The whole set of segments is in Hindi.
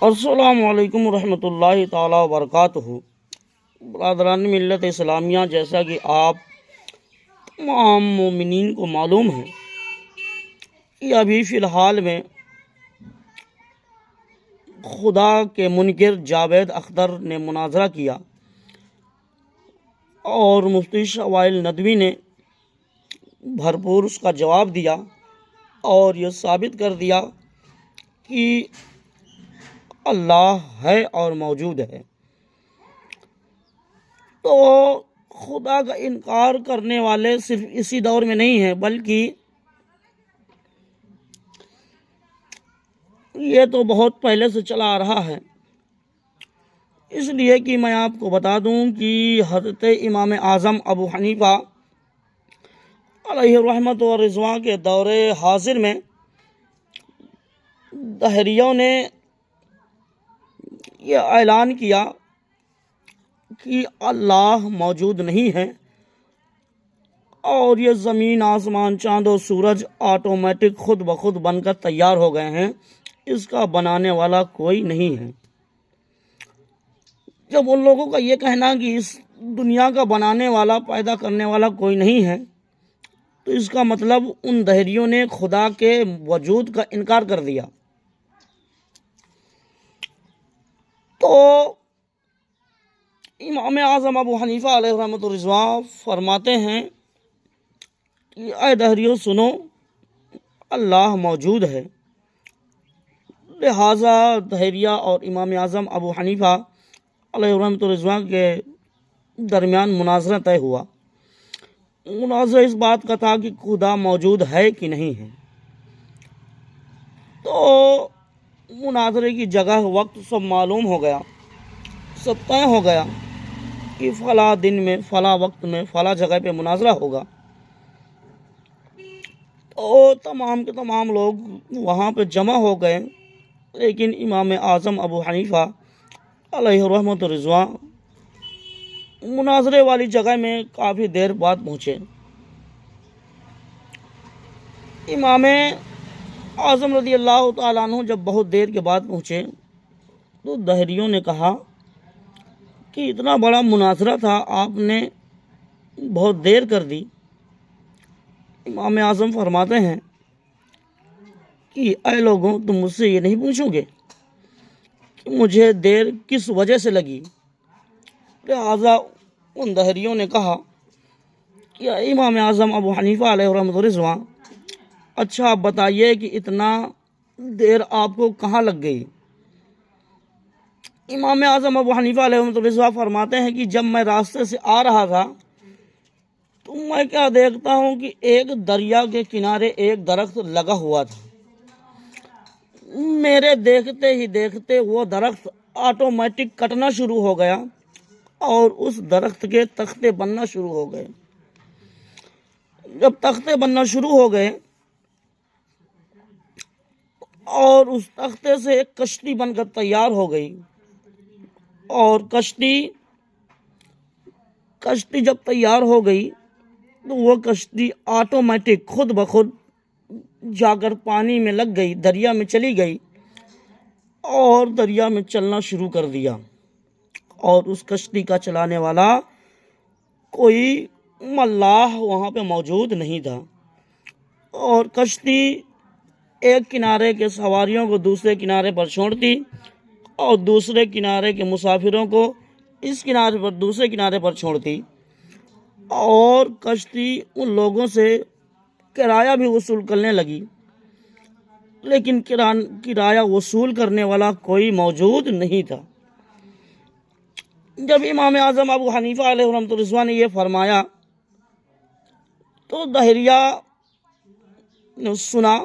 अस्सलामु अलैकुम रहमतुल्लाहि ताला वबरकातुहू। बरदरान मिल्लत इस्लामिया, जैसा कि आप तमाम मोमिनीन को मालूम है कि अभी फ़िलहाल में खुदा के मुनकिर जावेद अख्तर ने मुनाजरा किया और मुफ्ती शवाइल नदवी ने भरपूर उसका जवाब दिया और ये साबित कर दिया कि अल्लाह है और मौजूद है। तो खुदा का इनकार करने वाले सिर्फ इसी दौर में नहीं हैं, बल्कि ये तो बहुत पहले से चला आ रहा है। इसलिए कि मैं आपको बता दूं कि हज़रत इमाम आज़म अबू हनीफा अलैहि रहमत व रिज़वा के दौरे हाजिर में दहरियों ने यह ऐलान किया कि अल्लाह मौजूद नहीं है और ये ज़मीन, आसमान, चाँद और सूरज ऑटोमेटिक खुद ब खुद बनकर तैयार हो गए हैं, इसका बनाने वाला कोई नहीं है। जब उन लोगों का ये कहना कि इस दुनिया का बनाने वाला, पैदा करने वाला कोई नहीं है, तो इसका मतलब उन दहरियों ने खुदा के वजूद का इनकार कर दिया। तो इमाम आज़म अबू हनीफा अलैहि रहमत व रिज़वा फरमाते हैं कि ऐ दहरियों सुनो, अल्लाह मौजूद है। लिहाजा दहरिया और इमाम आज़म अबू हनीफा अलैहि रहमत व रिज़वा के दरमियान मुनाज़रा तय हुआ। मुनाज़रा इस बात का था कि खुदा मौजूद है कि नहीं है। तो मुनाज़रे की जगह, वक्त सब मालूम हो गया, सब तय हो गया कि फ़ला दिन में, फ़ला वक्त में, फ़ला जगह पे मुनाज़रा होगा। तो तमाम के तमाम लोग वहाँ पे जमा हो गए, लेकिन इमाम आज़म अबू हनीफा अलैहि रहमत व रिज़वा मुनाज़रे वाली जगह में काफ़ी देर बाद पहुँचे। इमाम आज़म रज़ी अल्लाह तआला अन्हु जब बहुत देर के बाद पहुँचे तो दहरियों ने कहा कि इतना बड़ा मुनाज़रा था, आपने बहुत देर कर दी। इमाम आज़म फरमाते हैं कि ऐ लोगों, तुम मुझसे ये नहीं पूछोगे कि मुझे देर किस वजह से लगी। लिहाजा उन दहरियों ने कहा कि इमाम आज़म अबू हनीफा अलैहि रहमत व रिज़वा, अच्छा आप बताइए कि इतना देर आपको कहाँ लग गई। इमाम आज़म अबू हनीफा अलैहि रहमत व रिज़वा फरमाते हैं कि जब मैं रास्ते से आ रहा था तो मैं क्या देखता हूँ कि एक दरिया के किनारे एक दरख्त लगा हुआ था। मेरे देखते ही देखते वो दरख्त ऑटोमेटिक कटना शुरू हो गया और उस दरख्त के तख्ते बनना शुरू हो गए। जब तख्ते बनना शुरू हो गए और उस तख्ते से एक कश्ती बनकर तैयार हो गई, और कश्ती जब तैयार हो गई तो वो कश्ती ऑटोमेटिक खुद ब खुद जाकर पानी में लग गई, दरिया में चली गई और दरिया में चलना शुरू कर दिया। और उस कश्ती का चलाने वाला कोई मल्लाह वहाँ पे मौजूद नहीं था, और कश्ती एक किनारे के सवारियों को दूसरे किनारे पर छोड़ती और दूसरे किनारे के मुसाफिरों को इस किनारे पर, दूसरे किनारे पर छोड़ती, और कश्ती उन लोगों से किराया भी वसूल करने लगी, लेकिन किराया वसूल करने वाला कोई मौजूद नहीं था। जब इमाम आज़म अबू हनीफा अलैहि रहमत व रिज़वा ने यह फरमाया तो दहरिया ने सुना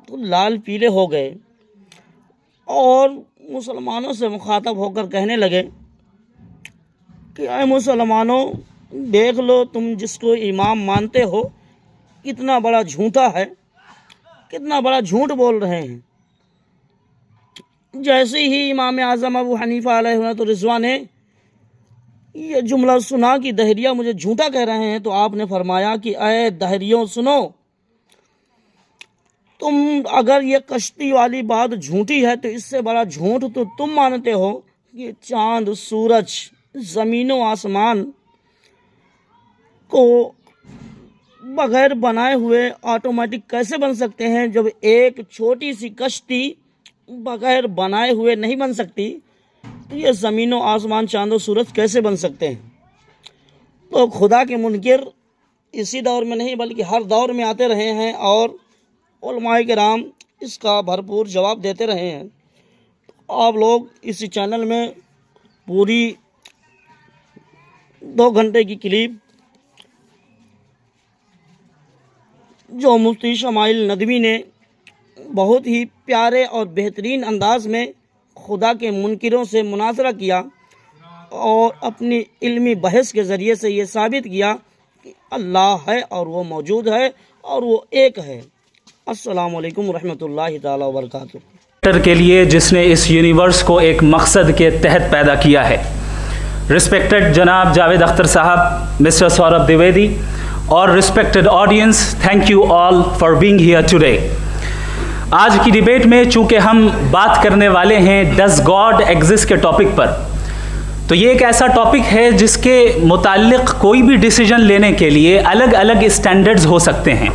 तो लाल पीले हो गए और मुसलमानों से मुखातब होकर कहने लगे कि ऐ मुसलमानों, देख लो तुम जिसको इमाम मानते हो कितना बड़ा झूठा है, कितना बड़ा झूठ बोल रहे हैं। जैसे ही इमाम आज़म अबू हनीफा अलैहि रहमत व रिज़वा ने ये जुमला सुना कि दहरिया मुझे झूठा कह रहे हैं, तो आपने फरमाया कि ऐ दहरियों सुनो, तुम अगर ये कश्ती वाली बात झूठी है तो इससे बड़ा झूठ तो तुम मानते हो कि चांद, सूरज, ज़मीनों आसमान को बगैर बनाए हुए ऑटोमेटिक कैसे बन सकते हैं, जब एक छोटी सी कश्ती बगैर बनाए हुए नहीं बन सकती, तो ये ज़मीनों आसमान, चांदो, सूरज कैसे बन सकते हैं। तो खुदा के मुनकिर इसी दौर में नहीं बल्कि हर दौर में आते रहे हैं और उलमाए किराम इसका भरपूर जवाब देते रहे हैं। आप लोग इसी चैनल में पूरी 2 घंटे की क्लिप जो मुफ्ती शमाइल नदवी ने बहुत ही प्यारे और बेहतरीन अंदाज में खुदा के मुनकिरों से मुनाजरा किया और अपनी इल्मी बहस के ज़रिए से ये साबित किया कि अल्लाह है और वो मौजूद है और वो एक है। अस्सलाम वालेकुम रहमतुल्लाहि ताला व बरकातुहू। के लिए जिसने इस यूनिवर्स को एक मकसद के तहत पैदा किया है, रिस्पेक्टेड जनाब जावेद अख्तर साहब, मिस्टर सौरभ द्विवेदी और respected audience, thank you all for being here today. आज की डिबेट में चूंकि हम बात करने वाले हैं डज गॉड एग्जिस्ट के टॉपिक पर, तो ये एक ऐसा टॉपिक है जिसके मुताल्लिक़ कोई भी डिसीजन लेने के लिए अलग अलग स्टैंडर्ड्स हो सकते हैं।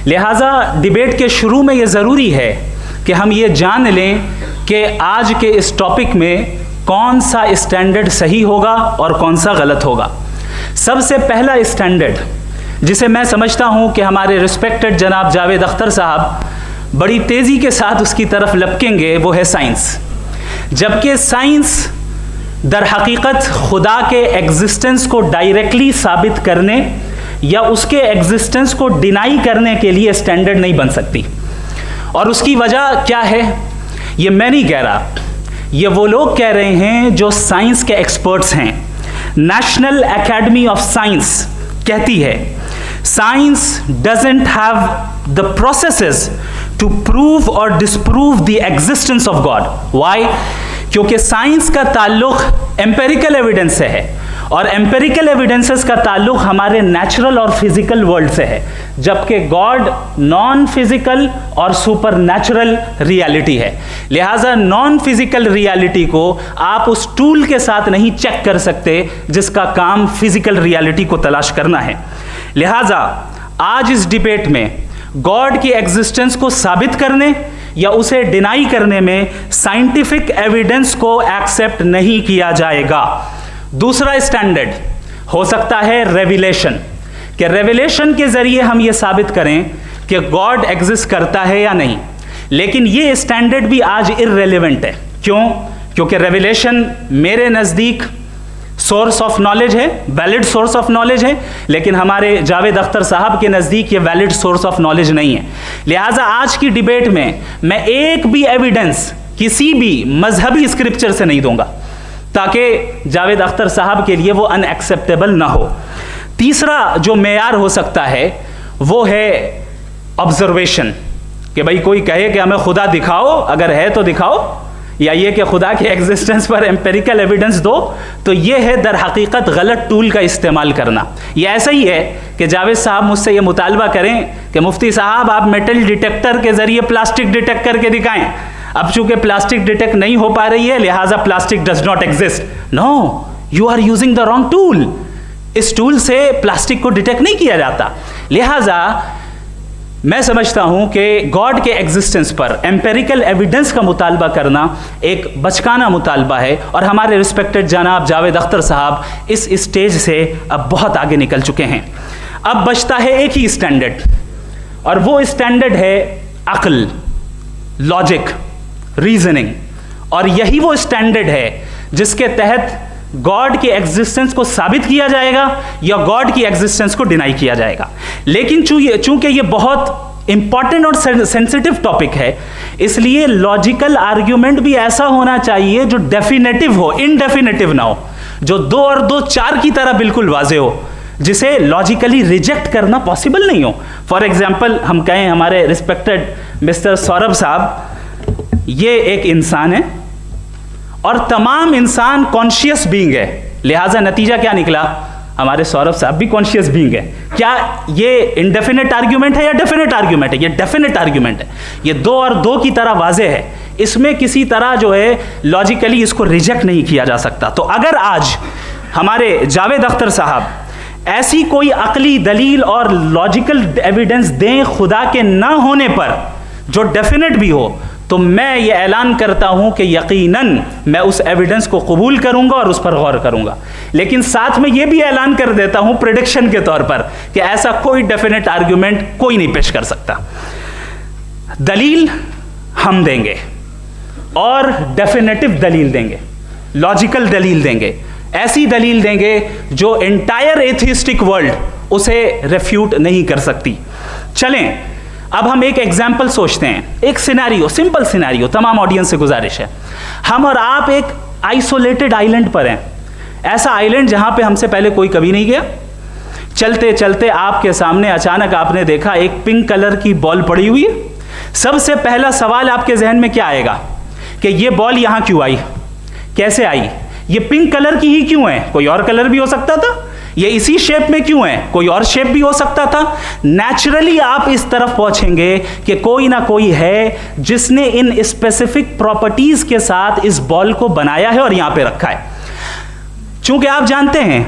लिहाजा डिबेट के शुरू में ये ज़रूरी है कि हम ये जान लें कि आज के इस टॉपिक में कौन सा स्टैंडर्ड सही होगा और कौन सा गलत होगा। सबसे पहला स्टैंडर्ड जिसे मैं समझता हूँ कि हमारे रिस्पेक्टेड जनाब जावेद अख्तर साहब बड़ी तेज़ी के साथ उसकी तरफ लपकेंगे, वो है साइंस। जबकि साइंस दर हकीकत खुदा के एग्जिस्टेंस को डायरेक्टली साबित करने या उसके एग्जिस्टेंस को डिनाई करने के लिए स्टैंडर्ड नहीं बन सकती। और उसकी वजह क्या है, ये मैं नहीं कह रहा, ये वो लोग कह रहे हैं जो साइंस के एक्सपर्ट्स हैं। नेशनल एकेडमी ऑफ साइंस कहती है science doesn't have the processes to prove और disprove the existence of God. Why? क्योंकि साइंस का ताल्लुक एम्पेरिकल एविडेंस से है और एम्पेरिकल एविडेंसेस का ताल्लुक हमारे नेचुरल और फिजिकल वर्ल्ड से है, जबकि गॉड नॉन फिजिकल और सुपर नेचुरल रियलिटी है। लिहाजा नॉन फिजिकल रियलिटी को आप उस टूल के साथ नहीं चेक कर सकते जिसका काम फिजिकल रियलिटी को तलाश करना है। लिहाजा आज इस डिबेट में गॉड की एग्जिस्टेंस को साबित करने या उसे डिनाई करने में साइंटिफिक एविडेंस को एक्सेप्ट नहीं किया जाएगा। दूसरा स्टैंडर्ड हो सकता है रेविलेशन, कि रेविलेशन के जरिए हम ये साबित करें कि गॉड एग्जिस्ट करता है या नहीं। लेकिन ये स्टैंडर्ड भी आज इररेलेवेंट है। क्यों? क्योंकि रेविलेशन मेरे नज़दीक सोर्स ऑफ नॉलेज है, वैलिड सोर्स ऑफ नॉलेज है, लेकिन हमारे जावेद अख्तर साहब के नज़दीक ये वैलिड सोर्स ऑफ नॉलेज नहीं है। लिहाजा आज की डिबेट में मैं एक भी एविडेंस किसी भी मजहबी स्क्रिप्चर से नहीं दूंगा ताकि जावेद अख्तर साहब के लिए वो अनएक्सेप्टेबल ना हो। तीसरा जो मेयार हो सकता है वो है ऑब्जर्वेशन, कि भाई कोई कहे कि हमें खुदा दिखाओ, अगर है तो दिखाओ, या ये कि खुदा के एग्जिस्टेंस पर एम्पेरिकल एविडेंस दो, तो ये है दर हकीकत गलत टूल का इस्तेमाल करना। ये ऐसा ही है कि जावेद साहब मुझसे ये मुतालबा करें कि मुफ्ती साहब आप मेटल डिटेक्टर के जरिए प्लास्टिक डिटेक्ट करके दिखाएं। अब चूंकि प्लास्टिक डिटेक्ट नहीं हो पा रही है लिहाजा plastic does not exist. No, you are using the wrong tool. इस टूल से प्लास्टिक को डिटेक्ट नहीं किया जाता। लिहाजा मैं समझता हूं कि गॉड के एग्जिस्टेंस पर एम्पेरिकल एविडेंस का मुतालबा करना एक बचकाना मुतालबा है और हमारे रिस्पेक्टेड जनाब जावेद अख्तर साहब इस स्टेज से अब बहुत आगे निकल चुके हैं। अब बचता है एक ही स्टैंडर्ड, और वो स्टैंडर्ड है अक्ल, लॉजिक, रीजनिंग। और यही वो स्टैंडर्ड है जिसके तहत गॉड की एग्जिस्टेंस को साबित किया जाएगा या गॉड की एग्जिस्टेंस को डिनाई किया जाएगा। लेकिन चूंकि ये बहुत इंपॉर्टेंट और सेंसिटिव टॉपिक है, इसलिए लॉजिकल आर्ग्यूमेंट भी ऐसा होना चाहिए जो डेफिनेटिव हो, इनडेफिनेटिव ना हो, जो 2 और 2 4 की तरह बिल्कुल वाजे हो, जिसे लॉजिकली रिजेक्ट करना पॉसिबल नहीं हो। फॉर एग्जाम्पल हम कहें हमारे रिस्पेक्टेड मिस्टर सौरभ साहब ये एक इंसान है और तमाम इंसान कॉन्शियस बीइंग है, लिहाजा नतीजा क्या निकला, हमारे सौरभ साहब भी कॉन्शियस बीइंग है। क्या ये इंडेफिनेट आर्ग्यूमेंट है या डेफिनेट आर्ग्यूमेंट है? ये डेफिनेट आर्ग्यूमेंट है। ये 2 और 2 की तरह वाजे है, इसमें किसी तरह जो है लॉजिकली इसको रिजेक्ट नहीं किया जा सकता। तो अगर आज हमारे जावेद अख्तर साहब ऐसी कोई अकली दलील और लॉजिकल एविडेंस दें खुदा के ना होने पर जो डेफिनेट भी हो, तो मैं ये ऐलान करता हूं कि यकीनन मैं उस एविडेंस को कबूल करूंगा और उस पर गौर करूंगा। लेकिन साथ में ये भी ऐलान कर देता हूं प्रेडिक्शन के तौर पर कि ऐसा कोई डेफिनेट आर्ग्यूमेंट कोई नहीं पेश कर सकता। दलील हम देंगे और डेफिनेटिव दलील देंगे, लॉजिकल दलील देंगे, ऐसी दलील देंगे जो एंटायर एथिस्टिक वर्ल्ड उसे रेफ्यूट नहीं कर सकती। चलें अब हम एक एग्जाम्पल सोचते हैं, एक सिनेरियो, सिंपल सिनेरियो, तमाम ऑडियंस से गुजारिश है, हम और आप एक आइसोलेटेड आइलैंड पर हैं, ऐसा आइलैंड जहां पे हमसे पहले कोई कभी नहीं गया। चलते चलते आपके सामने अचानक आपने देखा एक पिंक कलर की बॉल पड़ी हुई है। सबसे पहला सवाल आपके जहन में क्या आएगा कि ये बॉल यहां क्यों आई, कैसे आई, ये पिंक कलर की ही क्यों है, कोई और कलर भी हो सकता था, ये इसी शेप में क्यों है, कोई और शेप भी हो सकता था। नेचुरली आप इस तरफ पहुंचेंगे कि कोई ना कोई है जिसने इन स्पेसिफिक प्रॉपर्टीज के साथ इस बॉल को बनाया है और यहां पे रखा है। चूंकि आप जानते हैं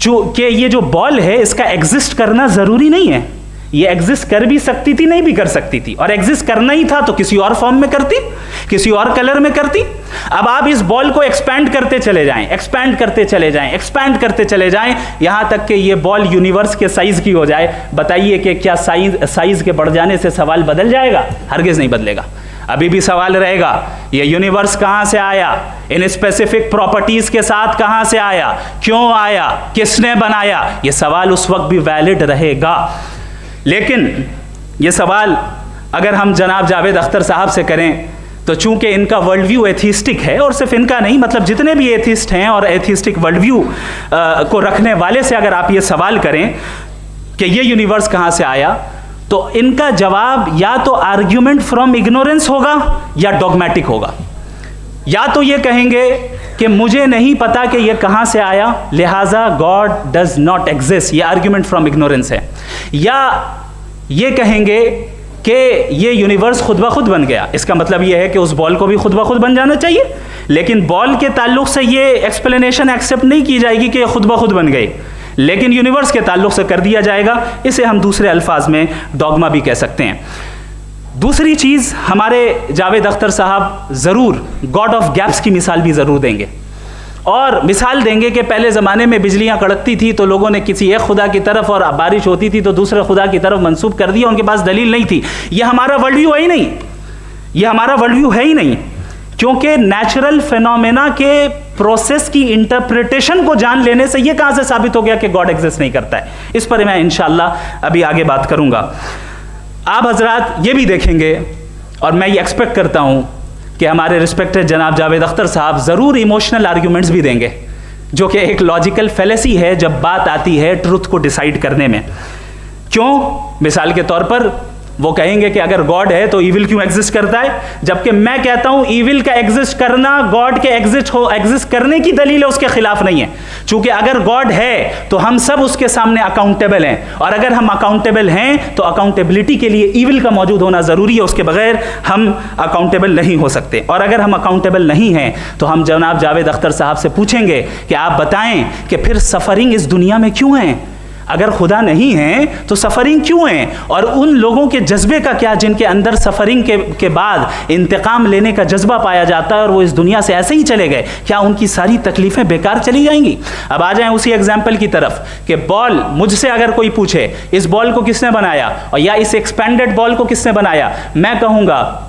कि ये जो बॉल है इसका एग्जिस्ट करना जरूरी नहीं है, ये एग्जिस्ट कर भी सकती थी, नहीं भी कर सकती थी, और एग्जिस्ट करना ही था तो किसी और फॉर्म में करती, किसी और कलर में करती। अब आप इस बॉल को एक्सपैंड करते चले जाएं, एक्सपैंड करते चले जाएं, एक्सपैंड करते चले जाएं, यहां तक कि ये बॉल यूनिवर्स के साइज की हो जाए। बताइए कि क्या साइज के बढ़ जाने से सवाल बदल जाएगा? हरगिज नहीं बदलेगा। अभी भी सवाल रहेगा ये यूनिवर्स कहां से आया, इन स्पेसिफिक प्रॉपर्टीज के साथ कहां से आया, क्यों आया, किसने बनाया, ये सवाल उस वक्त भी वैलिड रहेगा। लेकिन ये सवाल अगर हम जनाब जावेद अख्तर साहब से करें तो चूंकि इनका वर्ल्ड व्यू एथिस्टिक है, और सिर्फ इनका नहीं, मतलब जितने भी एथिस्ट हैं और एथिस्टिक वर्ल्ड व्यू को रखने वाले से अगर आप ये सवाल करें कि ये यूनिवर्स कहाँ से आया, तो इनका जवाब या तो आर्ग्यूमेंट फ्रॉम इग्नोरेंस होगा या डॉगमेटिक होगा। या तो ये कहेंगे कि मुझे नहीं पता कि ये कहाँ से आया, लिहाजा गॉड डज नॉट एग्जिस्ट, ये आर्ग्यूमेंट फ्रॉम इग्नोरेंस है। या ये कहेंगे कि ये यूनिवर्स खुद ब खुद बन गया, इसका मतलब ये है कि उस बॉल को भी खुद ब खुद बन जाना चाहिए। लेकिन बॉल के ताल्लुक से ये एक्सप्लेनेशन एक्सेप्ट नहीं की जाएगी कि खुद ब खुद बन गई, लेकिन यूनिवर्स के ताल्लुक से कर दिया जाएगा। इसे हम दूसरे अल्फाज में डॉगमा भी कह सकते हैं। दूसरी चीज़, हमारे जावेद अख्तर साहब ज़रूर गॉड ऑफ गैप्स की मिसाल भी ज़रूर देंगे, और मिसाल देंगे कि पहले ज़माने में बिजलियाँ कड़कती थी तो लोगों ने किसी एक खुदा की तरफ, और बारिश होती थी तो दूसरे खुदा की तरफ मंसूब कर दिया, उनके पास दलील नहीं थी। ये हमारा वर्ल्ड व्यू है ही नहीं, ये हमारा वर्ल्ड व्यू है ही नहीं, क्योंकि नेचुरल फिनोमेना के प्रोसेस की इंटरप्रिटेशन को जान लेने से ये कहाँ से साबित हो गया कि गॉड एग्जिस्ट नहीं करता है। इस पर मैं इंशाअल्लाह अभी आगे बात करूँगा। आप हजरात ये भी देखेंगे, और मैं ये एक्सपेक्ट करता हूँ कि हमारे रिस्पेक्टेड जनाब जावेद अख्तर साहब ज़रूर इमोशनल आर्ग्यूमेंट्स भी देंगे, जो कि एक लॉजिकल फेलेसी है जब बात आती है ट्रुथ को डिसाइड करने में। क्यों? मिसाल के तौर पर वो कहेंगे कि अगर गॉड है तो ईविल क्यों एग्जिस्ट करता है, जबकि मैं कहता हूं ईविल का एग्जिस्ट करना गॉड के एग्जिस्ट करने की दलील है, उसके खिलाफ नहीं है। चूंकि अगर गॉड है तो हम सब उसके सामने अकाउंटेबल हैं, और अगर हम अकाउंटेबल हैं तो अकाउंटेबिलिटी के लिए ईविल का मौजूद होना ज़रूरी है, उसके बगैर हम अकाउंटेबल नहीं हो सकते। और अगर हम अकाउंटेबल नहीं हैं तो हम जनाब जावेद अख्तर साहब से पूछेंगे कि आप बताएं कि फिर सफ़रिंग इस दुनिया में क्यों है? अगर खुदा नहीं है तो सफ़रिंग क्यों है? और उन लोगों के जज्बे का क्या जिनके अंदर सफ़रिंग के बाद इंतकाम लेने का जज्बा पाया जाता है और वो इस दुनिया से ऐसे ही चले गए, क्या उनकी सारी तकलीफ़ें बेकार चली जाएंगी? अब आ जाएं उसी एग्जाम्पल की तरफ कि बॉल, मुझसे अगर कोई पूछे इस बॉल को किसने बनाया और या इस एक्सपेंडेड बॉल को किसने बनाया, मैं कहूँगा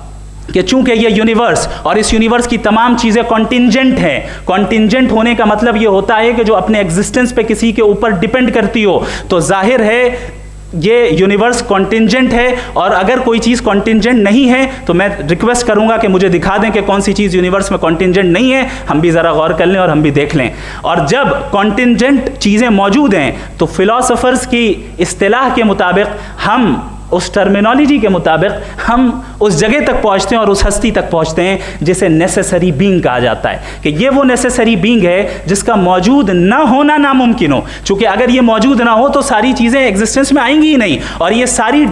कि चूंकि ये यूनिवर्स और इस यूनिवर्स की तमाम चीज़ें कॉन्टिंजेंट हैं। कॉन्टिंजेंट होने का मतलब ये होता है कि जो अपने एग्जिस्टेंस पे किसी के ऊपर डिपेंड करती हो, तो जाहिर है ये यूनिवर्स कॉन्टिंजेंट है। और अगर कोई चीज़ कॉन्टिंजेंट नहीं है तो मैं रिक्वेस्ट करूंगा कि मुझे दिखा दें कि कौन सी चीज़ यूनिवर्स में कॉन्टिंजेंट नहीं है, हम भी ज़रा गौर कर लें और हम भी देख लें। और जब कॉन्टिंजेंट चीज़ें मौजूद हैं तो फिलोसोफर्स की इस्तिलाह के मुताबिक हम उस टर्मिनोलॉजी के मुताबिक हम उस जगह तक पहुंचते हैं और उस हस्ती तक पहुंचते हैं जिसे नेसेसरी बीइंग कहा जाता है, कि ये वो नेसेसरी बीइंग है जिसका मौजूद ना होना नामुमकिन हो। क्योंकि अगर ये मौजूद ना हो तो सारी चीज़ें एग्जिस्टेंस में आएंगी ही नहीं, और ये सारी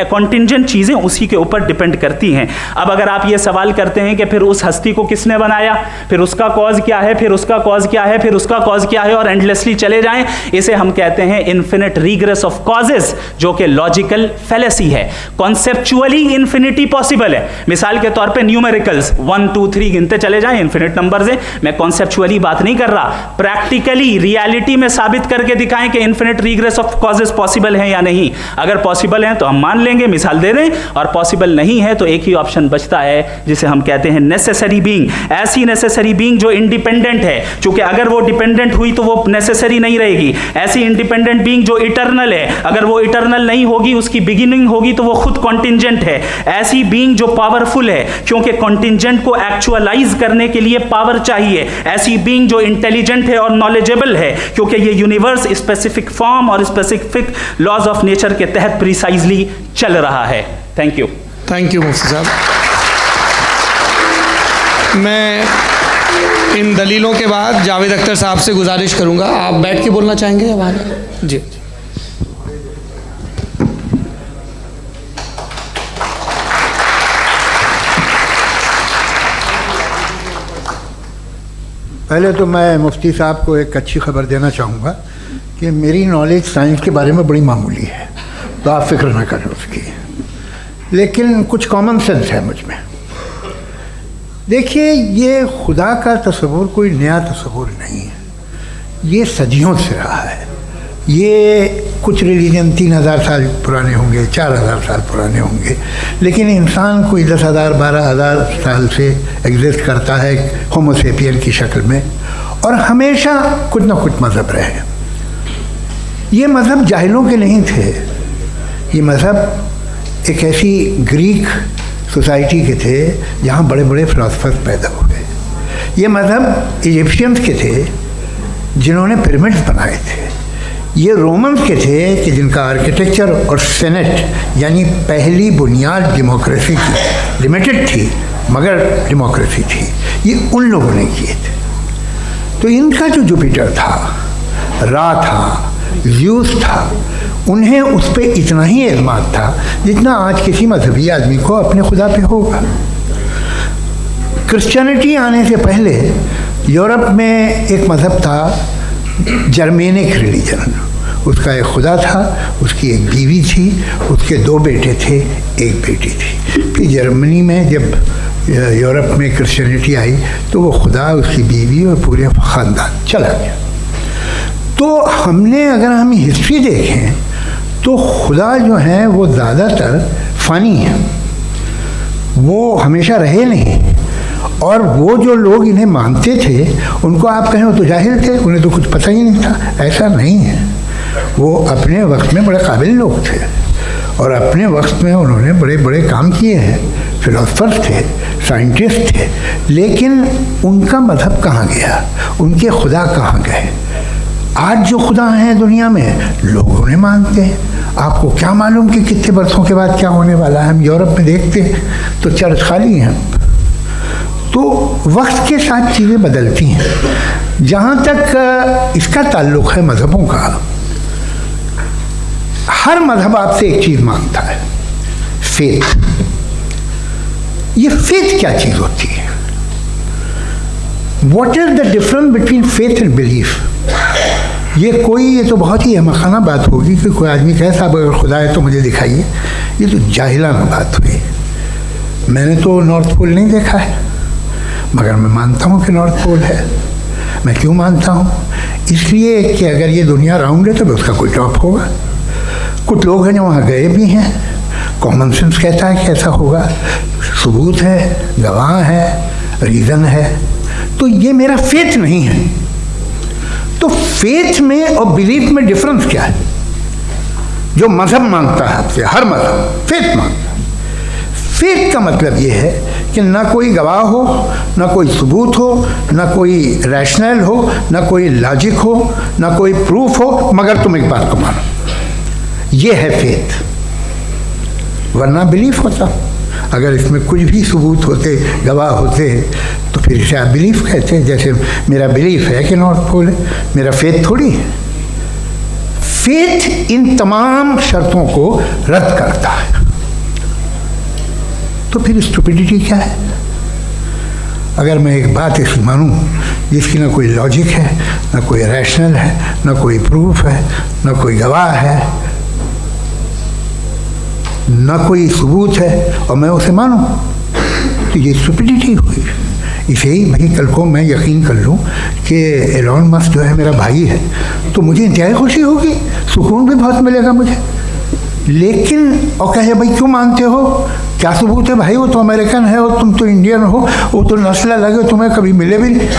कॉन्टिंजेंट चीज़ें उसी के ऊपर डिपेंड करती हैं। अब अगर आप ये सवाल करते हैं कि फिर उस हस्ती को किसने बनाया, फिर उसका कॉज क्या है, फिर उसका कॉज क्या है, फिर उसका कॉज क्या है, और एंडलेसली चले जाएं, इसे हम कहते हैं इन्फिनिट रीग्रेस ऑफ कॉजेज, जो कि लॉजिकल फैलेसी है। कॉन्सेप्चुअली इन्फिनिटी पॉसिबल है। मिसाल के तौर पे न्यूमेरिकल्स 1 2 3 गिनते चले जाएं, इन्फिनिट नंबर्स हैं। मैं कॉन्सेप्चुअली बात नहीं कर रहा, प्रैक्टिकली रियलिटी में साबित करके दिखाएं कि infinite regress of causes possible है या नहीं। अगर पॉसिबल है तो हम मान लेंगे, मिसाल दे दें, और पॉसिबल नहीं है तो एक ही ऑप्शन बचता है जिसे हम कहते हैं नेसेसरी बीइंग। ऐसी नेसेसरी बीइंग जो इंडिपेंडेंट है, क्योंकि अगर वो डिपेंडेंट हुई तो वो नेसेसरी नहीं रहेगी। ऐसी इंडिपेंडेंट बीइंग जो इटर्नल है, अगर वो इटर्नल नहीं होगी, उसकी बिगिनिंग होगी तो वो खुद कॉन्टिंजेंट है। ऐसी बीइंग जो पावरफुल है, क्योंकि कॉन्टिंजेंट को एक्चुअलाइज करने के लिए पावर चाहिए। ऐसी बीइंग जो इंटेलिजेंट है और नॉलेजेबल है, क्योंकि ये यूनिवर्स स्पेसिफिक फॉर्म और स्पेसिफिक लॉज ऑफ नेचर के तहत प्रिसाइजली चल रहा है। थैंक यू मुफ्ती साहब। मैं इन दलीलों के बाद जावेद अख्तर साहब से गुजारिश करूंगा, आप बैठ के बोलना चाहेंगे या बाहर? जी। पहले तो मैं मुफ्ती साहब को एक अच्छी खबर देना चाहूँगा कि मेरी नॉलेज साइंस के बारे में बड़ी मामूली है, तो आप फिक्र ना करें उसकी, लेकिन कुछ कॉमन सेंस है मुझ में। देखिए, ये खुदा का तस्वुर कोई नया तस्वुर नहीं है, ये सदियों से रहा है। ये कुछ रिलीजन 3000 साल पुराने होंगे, 4000 साल पुराने होंगे, लेकिन इंसान कोई 10,000 12,000 साल से एग्जिस्ट करता है होमो सेपियन की शक्ल में, और हमेशा कुछ ना कुछ मज़हब रहे। ये मज़हब जाहिलों के नहीं थे, ये मज़हब एक ऐसी ग्रीक सोसाइटी के थे जहाँ बड़े बड़े फिलोसफर्स पैदा हुए। ये मज़हब इजिप्शियंस के थे जिन्होंने पिरामिड्स बनाए थे। ये रोमन्स के थे कि जिनका आर्किटेक्चर और सेनेट यानी पहली बुनियाद डेमोक्रेसी की, लिमिटेड थी मगर डेमोक्रेसी थी, ये उन लोगों ने किए थे। तो इनका जो जुपिटर था, रा था, ज़्यूस था, उन्हें उस पर इतना ही एतमाद था जितना आज किसी मजहबी आदमी को अपने खुदा पे होगा। क्रिश्चियनिटी आने से पहले यूरोप में एक मज़हब था, जर्मेनिक रिलीजन। उसका एक खुदा था, उसकी एक बीवी थी, उसके 2 बेटे थे, एक बेटी थी। फिर जर्मनी में जब यूरोप में क्रिश्चियनिटी आई तो वो खुदा, उसकी बीवी और पूरे ख़ानदान चला गया। तो हमने, अगर हम हिस्ट्री देखें तो खुदा जो हैं वो ज़्यादातर फ़नी हैं, वो हमेशा रहे नहीं। और वो जो लोग इन्हें मानते थे उनको आप कहें वो तो जाहिल थे, उन्हें तो कुछ पता ही नहीं था, ऐसा नहीं है। वो अपने वक्त में बड़े काबिल लोग थे और अपने वक्त में उन्होंने बड़े बड़े काम किए हैं, फिलोसफर्स थे, साइंटिस्ट थे, लेकिन उनका मज़हब कहाँ गया, उनके खुदा कहाँ गए? आज जो खुदा हैं दुनिया में लोग उन्हें मानते हैं। आपको क्या मालूम कि कितने बरसों के बाद क्या होने वाला है? हम यूरोप में देखते हैं तो चर्च खाली हैं। तो वक्त के साथ चीज़ें बदलती हैं। जहाँ तक इसका ताल्लुक़ है मज़हबों का, हर मज़हब आपसे एक चीज़ मांगता है, फेथ। ये फेथ क्या चीज़ होती है? What is the difference between faith and belief? ये तो बहुत ही अहमखाना बात होगी कि कोई आदमी कहे साहब अगर खुदा है तो मुझे दिखाइए। ये तो जाहिलाना बात हुई। मैंने तो नॉर्थ पोल नहीं देखा है, मगर मैं मानता हूँ कि नॉर्थ पोल है। मैं क्यों मानता हूँ? इसलिए कि अगर ये दुनिया राउंड है तो भी उसका कोई टॉप होगा। कुछ लोग हैं जो वहाँ गए भी हैं, कॉमन सेंस कहता है कि ऐसा होगा, सबूत है, गवाह है, रीज़न है। तो ये मेरा फेथ नहीं है। तो फेथ में और बिलीफ में डिफरेंस क्या है? जो मज़हब मांगता है आपसे, हर मज़हब फेथ मांगता है। फेथ का मतलब ये है कि ना कोई गवाह हो, ना कोई सबूत हो, ना कोई रैशनल हो, ना कोई लॉजिक हो, ना कोई प्रूफ हो, मगर तुम एक बात को मानो। ये है फेथ। वरना बिलीफ होता। अगर इसमें कुछ भी सबूत होते, गवाह होते, तो फिर इसे आप बिलीफ कहते हैं। जैसे मेरा बिलीफ है कि नॉर्थ पोल है, मेरा फेथ थोड़ी है। फेथ इन तमाम शर्तों को रद्द करता है। तो फिर स्टुपिडिटी क्या है? अगर मैं एक बात ऐसी मानूं जिसकी ना कोई लॉजिक है, ना कोई रैशनल है, ना कोई प्रूफ है, ना कोई गवाह है, ना कोई सबूत है, और मैं उसे मानूं, तो ये स्टुपिडिटी हुई। इसे ही भाई कल को मैं यकीन कर लूँ कि एलॉन मस्क जो है मेरा भाई है, तो मुझे इंतहाई खुशी होगी, सुकून भी बहुत मिलेगा मुझे। लेकिन और कहे भाई क्यों मानते हो, क्या सबूत है भाई, वो तो अमेरिकन है और तुम तो इंडियन हो, वो तो नस्ल लगे, तुम्हें कभी मिले भी नहीं।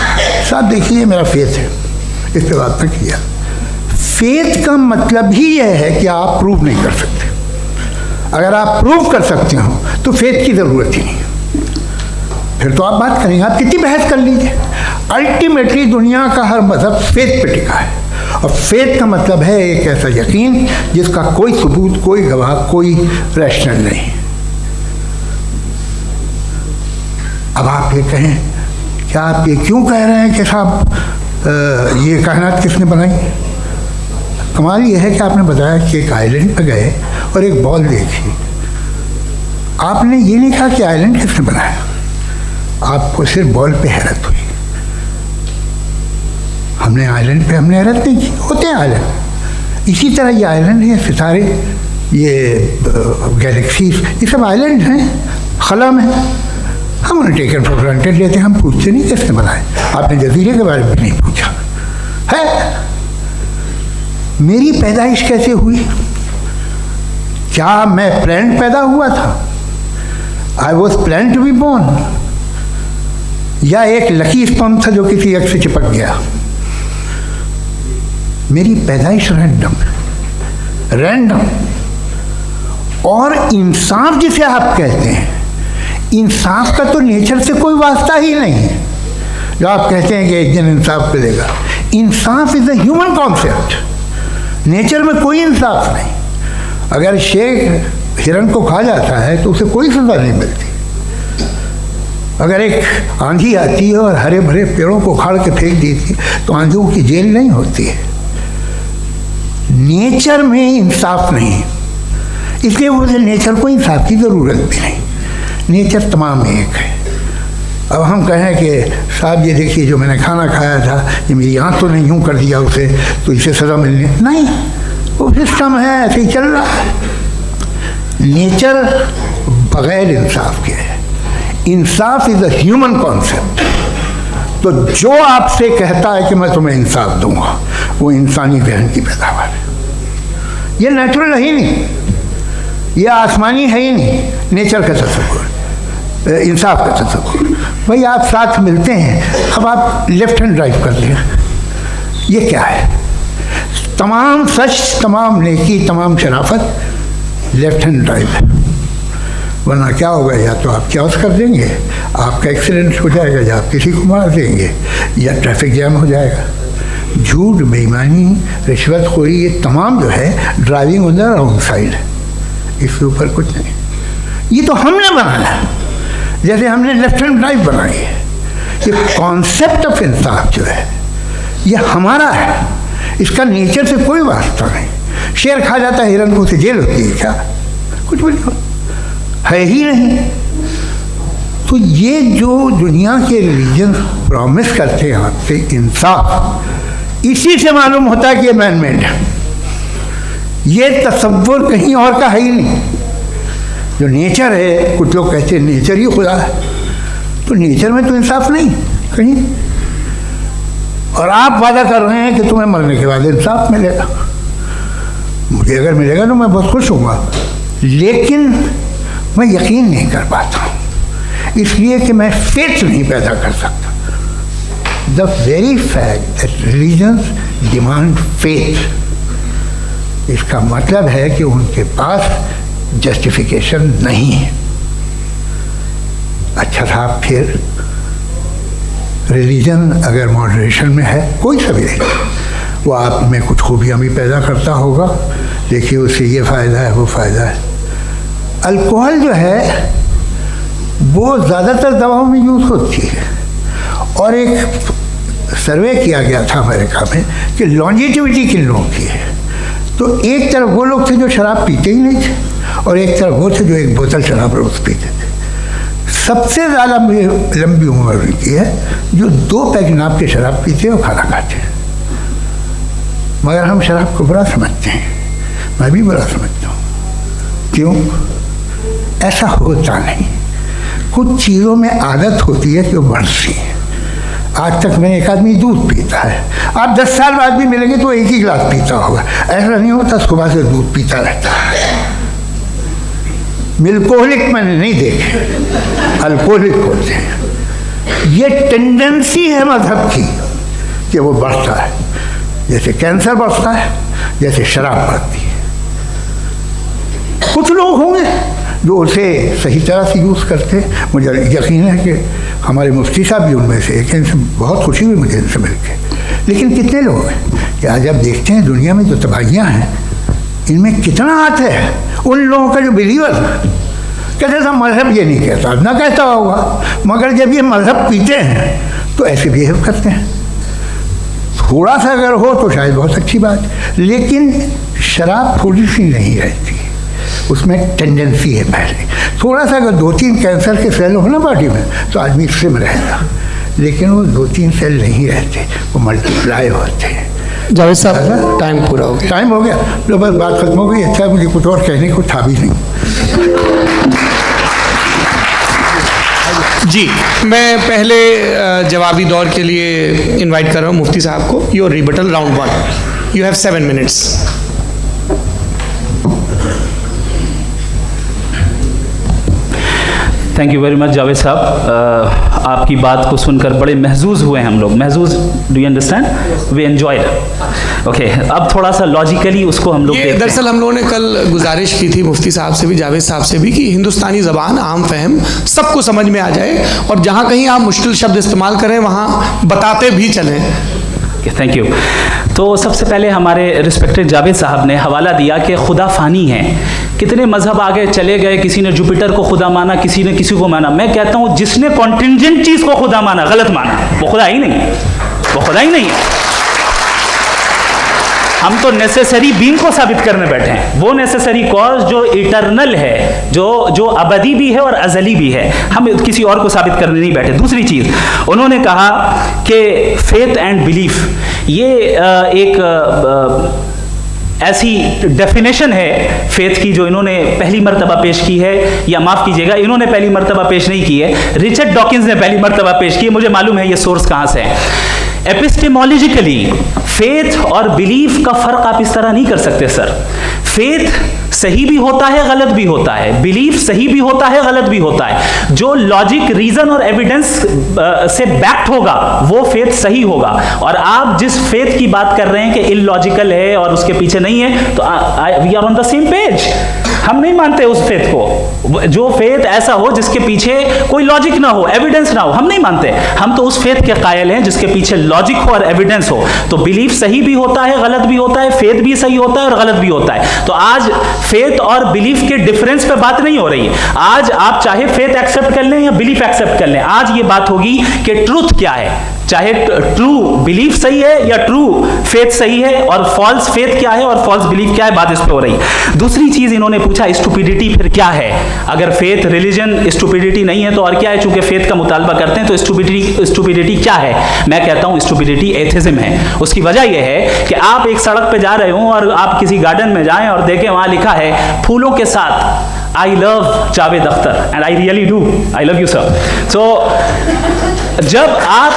साहब देखिए मेरा फेथ है, इस पर बात न किया। फेथ का मतलब ही यह है कि आप प्रूव नहीं कर सकते। अगर आप प्रूव कर सकते हो तो फेथ की ज़रूरत ही नहीं, फिर तो आप बात करेंगे, आप कितनी बहस कर लीजिए। अल्टीमेटली दुनिया का हर मज़हब फेथ पे टिका है, और फेथ का मतलब है एक ऐसा यकीन जिसका कोई सबूत, कोई गवाह, कोई रैशनल नहीं। अब आप ये कहें, क्या आप ये क्यों कह रहे हैं कि साहब ये कायनात किसने बनाई? कमाल ये है कि आपने बताया कि एक आइलैंड पर गए और एक बॉल देखी। आपने ये नहीं कहा कि आइलैंड किसने बनाया, आपको सिर्फ बॉल पे हैरत हुई। हमने आइलैंड पे हमने हैरत नहीं की, होते हैं आइलैंड। इसी तरह ये आइलैंड है, सितारे, ये गैलेक्सीज, ये सब आइलैंड हैं, खला में। हम उन्हें टेकन फॉर ग्रांटेड लेते हैं, हम पूछते नहीं किसने बनाए। आपने जजीरे के बारे में नहीं पूछा है। मेरी पैदाइश कैसे हुई? क्या मैं प्लान पैदा हुआ था? I was plan to be born, या एक लकी स्पर्म था जो किसी एक से चिपक गया? मेरी पैदाइश रैंडम। और इंसाफ जिसे आप कहते हैं, इंसाफ का तो नेचर से कोई वास्ता ही नहीं है। जो आप कहते हैं कि एक दिन इंसाफ मिलेगा, इंसाफ is a human concept, nature में कोई इंसाफ नहीं। अगर शेर हिरन को खा जाता है तो उसे कोई सजा नहीं मिलती। अगर एक आंधी आती है और हरे भरे पेड़ों को उखाड़ के फेंक देती है तो आंधियों की जेल नहीं होती है। नेचर में इंसाफ नहीं, इसलिए मुझे नेचर को इंसाफ की ज़रूरत भी नहीं। नेचर तमाम एक है। अब हम कहें कि साहब ये देखिए जो मैंने खाना खाया था, ये मेरी आँख तो नहीं यूँ कर दिया उसे, तो इसे सज़ा मिलनी नहीं, वो सिस्टम है, ऐसे ही चल रहा है। नेचर बग़ैर इंसाफ के है। इंसाफ इज़ अ ह्यूमन कॉन्सेप्ट। तो जो आपसे कहता है कि मैं तुम्हें इंसाफ दूंगा, वो इंसानी जहन की पैदावार है। ये नेचुरल है ही नहीं, ये आसमानी है ही नहीं। नेचर का तस्वुर, इंसाफ का तस्वुर। भाई आप साथ मिलते हैं, अब आप लेफ्ट हैंड ड्राइव कर लें, ये क्या है? तमाम सच, तमाम नेकी, तमाम शराफत लेफ्ट हैंड ड्राइव है। वरना क्या होगा, या तो आप क्रॉस कर देंगे, आपका एक्सीडेंट हो जाएगा, या आप किसी को मार देंगे, या ट्रैफिक जैम हो जाएगा। झूठ, बेईमानी, रिश्वतखोरी, ये तमाम जो है driving on the wrong side है। इसके ऊपर कुछ नहीं। ये तो हमने बनाया, जैसे हमने लेफ्ट हैंड ड्राइव बनाई है। ये कॉन्सेप्ट ऑफ इंसाफ जो है ये हमारा है, इसका नेचर से कोई वास्ता नहीं। शेर खा जाता है हिरन को, उसे जेल होती है क्या? कुछ भी नहीं है ही नहीं। तो ये जो दुनिया के रिलीजन प्रॉमिस करते हैं आपसे इंसाफ, इसी से मालूम होता है कि ये मैन मेड है। ये तसव्वुर कहीं और का है ही नहीं। जो नेचर है, कुछ लोग कहते हैं नेचर ही खुदा है, तो नेचर में तो इंसाफ नहीं कहीं। और आप वादा कर रहे हैं कि तुम्हें मरने के बाद इंसाफ मिलेगा। मुझे अगर मिलेगा तो मैं बहुत खुश होऊंगा, लेकिन मैं यकीन नहीं कर पाता हूँ, इसलिए कि मैं फेथ नहीं पैदा कर सकता। The very fact that religions demand faith, इसका मतलब है कि उनके पास जस्टिफिकेशन नहीं है। अच्छा साहब, फिर रिलीजन अगर मॉडरेशन में है, कोई सा भी नहीं, वो आप में कुछ खूबियाँ भी पैदा करता होगा। देखिए उससे ये फ़ायदा है, वो फ़ायदा है। अल्कोहल जो है वो ज़्यादातर दवाओं में यूज़ होती है, और एक सर्वे किया गया था अमेरिका में कि लॉन्जिटिविटी किन लोगों की है, तो एक तरफ वो लोग थे जो शराब पीते ही नहीं थे, और एक तरफ वो थे जो एक बोतल शराब रोज़ पीते थे। सबसे ज़्यादा लंबी उम्र उनकी है जो 2 पैक नाप के शराब पीते हैं और खाना खाते हैं। मगर हम शराब को बुरा समझते हैं, मैं भी बुरा समझता हूँ। क्यों? ऐसा होता नहीं। कुछ चीज़ों में आदत होती है कि वो बढ़ती है। आज तक में एक आदमी दूध पीता है, आप 10 साल बाद भी मिलेंगे तो एक ही गिलास पीता होगा। ऐसा नहीं होता सुबह से दूध पीता रहता है। मिल्कोहलिक मैंने नहीं देखे, अल्कोहलिक होते हैं। ये टेंडेंसी है मजहब की कि वो बढ़ता है, जैसे कैंसर बढ़ता है, जैसे शराब बढ़ती है। कुछ लोग होंगे जो उसे सही तरह से यूज़ करते हैं। मुझे यकीन है कि हमारे मुफ्ती साहब भी उनमें से एक, इनसे बहुत खुशी हुई मुझे इनसे मिलकर। लेकिन कितने लोग हैं कि आज आप देखते हैं दुनिया में जो तबाहियाँ हैं, इनमें कितना हाथ है उन लोगों का जो बिलीवर कहते था मजहब ये नहीं कहता, ना कहता होगा, मगर जब ये मजहब पीते हैं तो ऐसे बिहेव करते हैं। थोड़ा सा अगर हो तो शायद बहुत अच्छी बात, लेकिन शराब थोड़ी सी नहीं रहती, उसमें टेंडेंसी है। पहले थोड़ा सा अगर 2-3 कैंसर के सेल हो ना बॉडी में तो आदमी सिम रहेगा, लेकिन वो 2-3 सेल नहीं रहते, वो मल्टीप्लाई होते हैं। जावेद साहब टाइम पूरा हो गया। टाइम हो गया, तो बस बात खत्म हो गई। अच्छा, मुझे कुछ और कहने को था भी नहीं। जी, मैं पहले जवाबी दौर के लिए इनवाइट कर रहा हूँ मुफ्ती साहब को। Your rebuttal round 1, you have 7 minutes. Thank you very much Javed साहब। आपकी बात को सुनकर बड़े महजूज हुए हम लोग। महजूज, do you understand? We enjoyed. Okay, अब थोड़ा सा लॉजिकली उसको हम लोग देखते हैं। दरअसल हम लोगों ने कल गुजारिश की थी मुफ्ती साहब से भी, जावेद साहब से भी, कि हिंदुस्तानी ज़बान आम फहम सबको समझ में आ जाए, और जहाँ कहीं आप मुश्किल शब्द इस्तेमाल करें वहाँ बताते भी चलें। Thank you. तो सबसे पहले हमारे रिस्पेक्टेड जावेद साहब ने हवाला दिया कि खुदा फ़ानी है। कितने मजहब आगे चले गए, किसी ने जुपिटर को खुदा माना, किसी ने किसी को माना। मैं कहता हूँ जिसने कॉन्टिंजेंट चीज़ को खुदा माना, गलत माना, वो खुदा ही नहीं, वो खुदा ही नहीं है। हम तो नेसेसरी बीइंग को साबित करने बैठे हैं, वो नेसेसरी कॉज जो इटरनल है, जो अबदी भी है और अजली भी है। हम किसी और को साबित करने नहीं बैठे। दूसरी चीज़, उन्होंने कहा कि फेथ एंड बिलीफ, ये एक ऐसी डेफिनेशन है फेथ की जो इन्होंने पहली मर्तबा पेश की है, या माफ़ कीजिएगा, इन्होंने पहली मर्तबा पेश नहीं की है, रिचर्ड डॉकिंस ने पहली मर्तबा पेश की है। मुझे मालूम है ये सोर्स कहाँ से है। एपिस्टेमोलॉजिकली फेथ और बिलीफ का फ़र्क आप इस तरह नहीं कर सकते सर। फेथ सही भी होता है, गलत भी होता है, बिलीफ सही भी होता है, गलत भी होता है। जो लॉजिक, रीजन और एविडेंस से बैक्ड होगा वो फेथ सही होगा। और आप जिस फेथ की बात कर रहे हैं कि इलॉजिकल है और उसके पीछे नहीं है, तो we are on the same page. हम नहीं मानते उस फेथ को, जो फेथ ऐसा हो जिसके पीछे कोई लॉजिक ना हो, एविडेंस ना हो, हम नहीं मानते। हम तो उस फेथ के कायल हैं जिसके पीछे लॉजिक हो और एविडेंस हो। तो बिलीफ सही भी होता है, गलत भी होता है, फेथ भी सही होता है और गलत भी होता है। तो आज फेथ और बिलीफ के डिफरेंस पे बात नहीं हो रही है। आज आप चाहे फेथ एक्सेप्ट कर लें या बिलीफ एक्सेप्ट कर लें, आज ये बात होगी कि ट्रूथ क्या है, चाहे ट्रू बिलीफ सही है या ट्रू फेथ सही है, और फॉल्स फेथ क्या है और फॉल्स बिलीफ क्या है, बात इस पे हो रही है। दूसरी चीज इन्होंने पूछा, स्टुपिडिटी फिर क्या है? अगर फेथ रिलीजन स्टुपिडिटी नहीं है तो और क्या है? चूंकि फेथ का मुतालबा करते हैं तो स्टुपिडिटी क्या है? मैं कहता हूं स्टुपिडिटी एथिज्म है। उसकी वजह यह है कि आप एक सड़क पे जा रहे हो और आप किसी गार्डन में जाएं और देखें वहां लिखा है फूलों के साथ I love Javed Akhtar, and I really do, I love you sir. So जब आप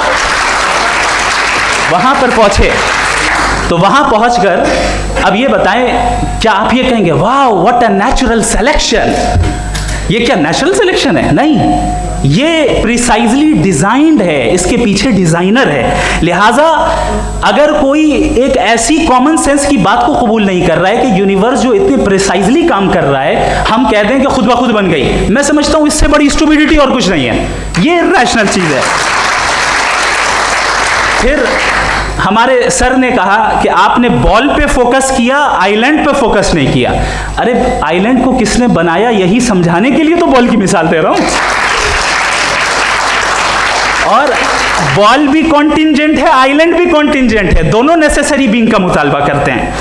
वहां पर पहुंचे तो वहां पहुंचकर अब ये बताएं, क्या आप ये कहेंगे वाह व्हाट अ नेचुरल सिलेक्शन? ये क्या नेचुरल सिलेक्शन है? नहीं, ये प्रिसाइजली डिजाइंड है, इसके पीछे डिजाइनर है। लिहाजा अगर कोई एक ऐसी कॉमन सेंस की बात को कबूल नहीं कर रहा है कि यूनिवर्स जो इतने प्रिसाइजली काम कर रहा है, हम कह दें कि खुद ब खुद बन गई, मैं समझता हूं इससे बड़ी स्टुपिडिटी और कुछ नहीं है। ये रैशनल चीज है। हमारे सर ने कहा कि आपने बॉल पे फोकस किया, आइलैंड पे फोकस नहीं किया। अरे आइलैंड को किसने बनाया यही समझाने के लिए तो बॉल की मिसाल दे रहा हूं। और बॉल भी कॉन्टिंजेंट है, आइलैंड भी कॉन्टिंजेंट है, दोनों नेसेसरी बीइंग का मुतालबा करते हैं।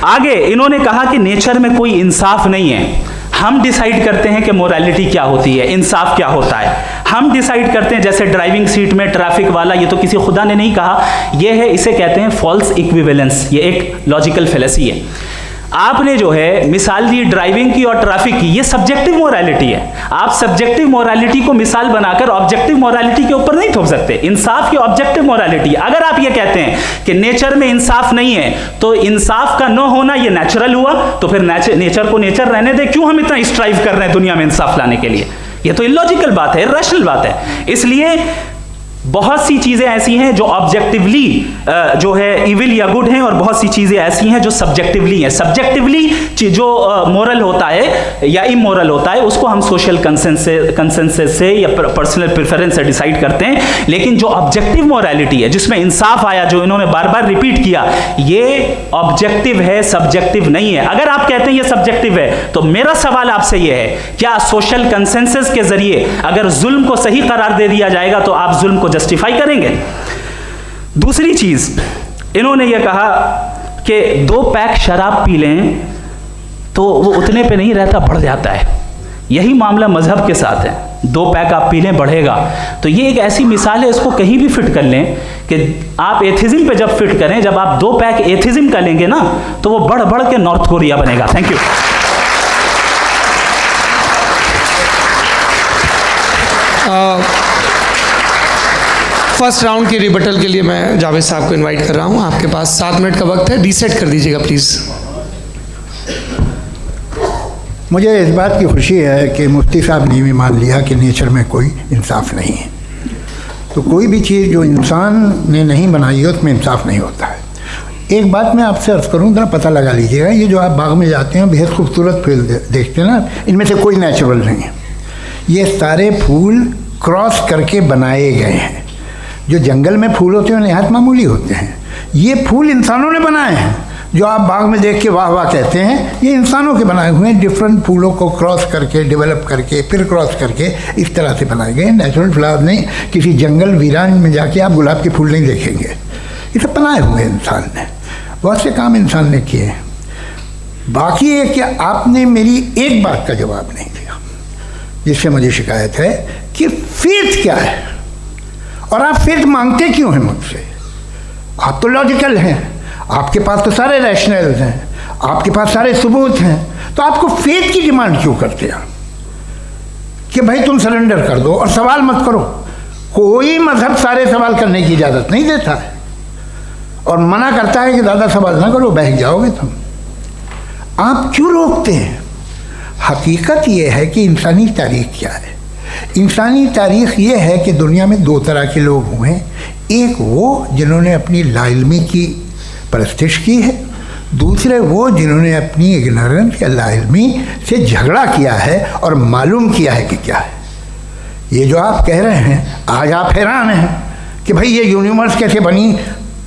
आगे इन्होंने कहा कि नेचर में कोई इंसाफ नहीं है, हम डिसाइड करते हैं कि मोरालिटी क्या होती है, इंसाफ क्या होता है। हम डिसाइड करते हैं, जैसे ड्राइविंग सीट में ट्रैफिक वाला, ये तो किसी खुदा ने नहीं कहा, ये है, इसे कहते हैं फॉल्स इक्विवेलेंस, ये एक लॉजिकल फेलेसी है। आपने जो है मिसाल दी ड्राइविंग की और ट्रैफिक की, ये सब्जेक्टिव मोरालिटी है। आप सब्जेक्टिव मोरालिटी को मिसाल बनाकर ऑब्जेक्टिव मोरालिटी के ऊपर नहीं थोप सकते। इंसाफ की ऑब्जेक्टिव मोरालिटी, अगर आप ये कहते हैं कि नेचर में इंसाफ नहीं है तो इंसाफ का न होना ये नेचुरल हुआ, तो फिर नेचर को नेचर रहने दे, क्यों हम इतना स्ट्राइव कर रहे हैं दुनिया में इंसाफ लाने के लिए? ये तो इलॉजिकल बात है, इरैशनल बात है। इसलिए बहुत सी चीजें ऐसी हैं जो ऑब्जेक्टिवली जो है इविल या गुड हैं, और बहुत सी चीजें ऐसी हैं जो सब्जेक्टिवली हैं। सब्जेक्टिवली जो मोरल होता है या इमोरल होता है उसको हम सोशल कंसेंसस से या पर्सनल प्रेफरेंस से डिसाइड करते हैं, लेकिन जो ऑब्जेक्टिव मोरालिटी है जिसमें इंसाफ आया, जो इन्होंने बार बार रिपीट किया, ये ऑब्जेक्टिव है, सब्जेक्टिव नहीं है। अगर आप कहते हैं ये सब्जेक्टिव है तो मेरा सवाल आपसे ये है, क्या सोशल कंसेंसस के जरिए अगर जुल्म को सही करार दे दिया जाएगा तो आप जुल्म को जस्टिफाई करेंगे? दूसरी चीज इन्होंने यह कहा कि 2 पैक शराब पी लें तो वो उतने पे नहीं रहता, बढ़ जाता है। यही मामला मजहब के साथ है, 2 पैक आप पी लें बढ़ेगा। तो ये एक ऐसी मिसाल है, इसको कहीं भी फिट कर लें कि आप एथिज्म पे जब फिट करें, जब आप 2 पैक एथिज्म का लेंगे ना तो वो बढ़ बढ़ के नॉर्थ कोरिया बनेगा। Thank you. फर्स्ट राउंड की रिबटल के लिए मैं जावेद साहब को इनवाइट कर रहा हूं। आपके पास 7 मिनट का वक्त है, रीसेट कर दीजिएगा प्लीज़। मुझे इस बात की खुशी है कि मुफ्ती साहब ने भी मान लिया कि नेचर में कोई इंसाफ नहीं है। तो कोई भी चीज़ जो इंसान ने नहीं बनाई है उसमें इंसाफ नहीं होता है। एक बात मैं आपसे अर्ज़ करूँ, ज़रा पता लगा लीजिएगा, ये जो आप बाग में जाते हैं बेहद खूबसूरत फूल देखते हैं ना, इनमें से कोई नेचुरल नहीं है। ये सारे फूल क्रॉस करके बनाए गए हैं। जो जंगल में फूल होते हैं नहायत मामूली होते हैं, ये फूल इंसानों ने बनाए हैं। जो आप बाग में देख के वाह वाह कहते हैं, ये इंसानों के बनाए हुए हैं। डिफरेंट फूलों को क्रॉस करके, डेवलप करके, फिर क्रॉस करके इस तरह से बनाए गए। नेचुरल फ्लावर नहीं, किसी जंगल वीरान में जाके आप गुलाब के फूल नहीं देखेंगे। ये सब बनाए हुए इंसान ने, बहुत से काम इंसान ने किए हैं। बाकी है कि आपने मेरी एक बात का जवाब नहीं दिया, जिससे मुझे शिकायत है कि फेथ क्या है और आप फेथ मांगते क्यों हैं मुझसे? आप तो लॉजिकल हैं, आपके पास तो सारे रैशनल्स हैं, आपके पास सारे सबूत हैं, तो आपको फेथ की डिमांड क्यों करते हैं कि भाई तुम सरेंडर कर दो और सवाल मत करो? कोई मजहब सारे सवाल करने की इजाज़त नहीं देता है और मना करता है कि ज़्यादा सवाल ना करो, बहक जाओगे तुम। आप क्यों रोकते हैं? हकीकत यह है कि इंसानी तारीख क्या है। इंसानी तारीख ये है कि दुनिया में 2 तरह के लोग हुए हैं। एक वो जिन्होंने अपनी लाइल्मी की परस्तिश की है, दूसरे वो जिन्होंने अपनी इग्नोरेंस या लाइल्मी से झगड़ा किया है और मालूम किया है कि क्या है। ये जो आप कह रहे हैं, आज आप हैरान हैं कि भाई ये यूनिवर्स कैसे बनी।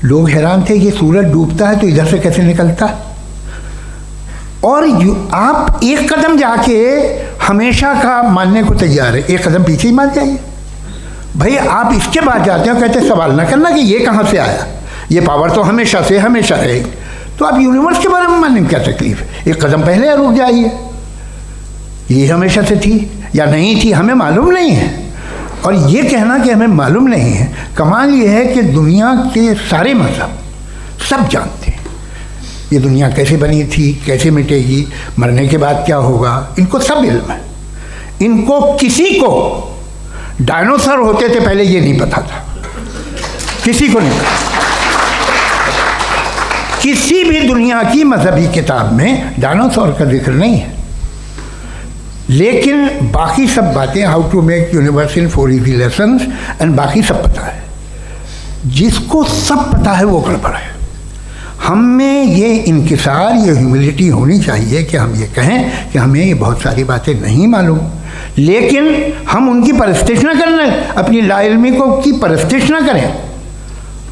लोग हैरान थे कि सूरज डूबता है तो इधर से कैसे निकलता, और आप एक कदम जाके हमेशा का मानने को तैयार है, एक कदम पीछे ही मान जाइए। भाई आप इसके बाद जाते हो, कहते सवाल ना करना कि ये कहाँ से आया, ये पावर तो हमेशा से हमेशा रहेगी। तो आप यूनिवर्स के बारे में मानने में क्या तकलीफ है? एक कदम पहले रुक जाइए, ये हमेशा से थी या नहीं थी हमें मालूम नहीं है। और ये कहना कि हमें मालूम नहीं है, कमाल ये है कि दुनिया के सारे मजहब सब जानते हैं ये दुनिया कैसे बनी थी, कैसे मिटेगी, मरने के बाद क्या होगा, इनको सब इल्म है। इनको किसी को डायनासोर होते थे पहले ये नहीं पता था, किसी को नहीं पता। किसी भी दुनिया की मजहबी किताब में डायनासोर का जिक्र नहीं है, लेकिन बाकी सब बातें, how to make universe in 4 easy lessons and बाकी सब पता है। जिसको सब पता है वो गड़बड़ है। हम में ये इंकिसार, ये ह्यूमिलिटी होनी चाहिए कि हम ये कहें कि हमें ये बहुत सारी बातें नहीं मालूम, लेकिन हम उनकी परस्तिश न करें, अपनी लाइल्मी को की परस्तिश न करें।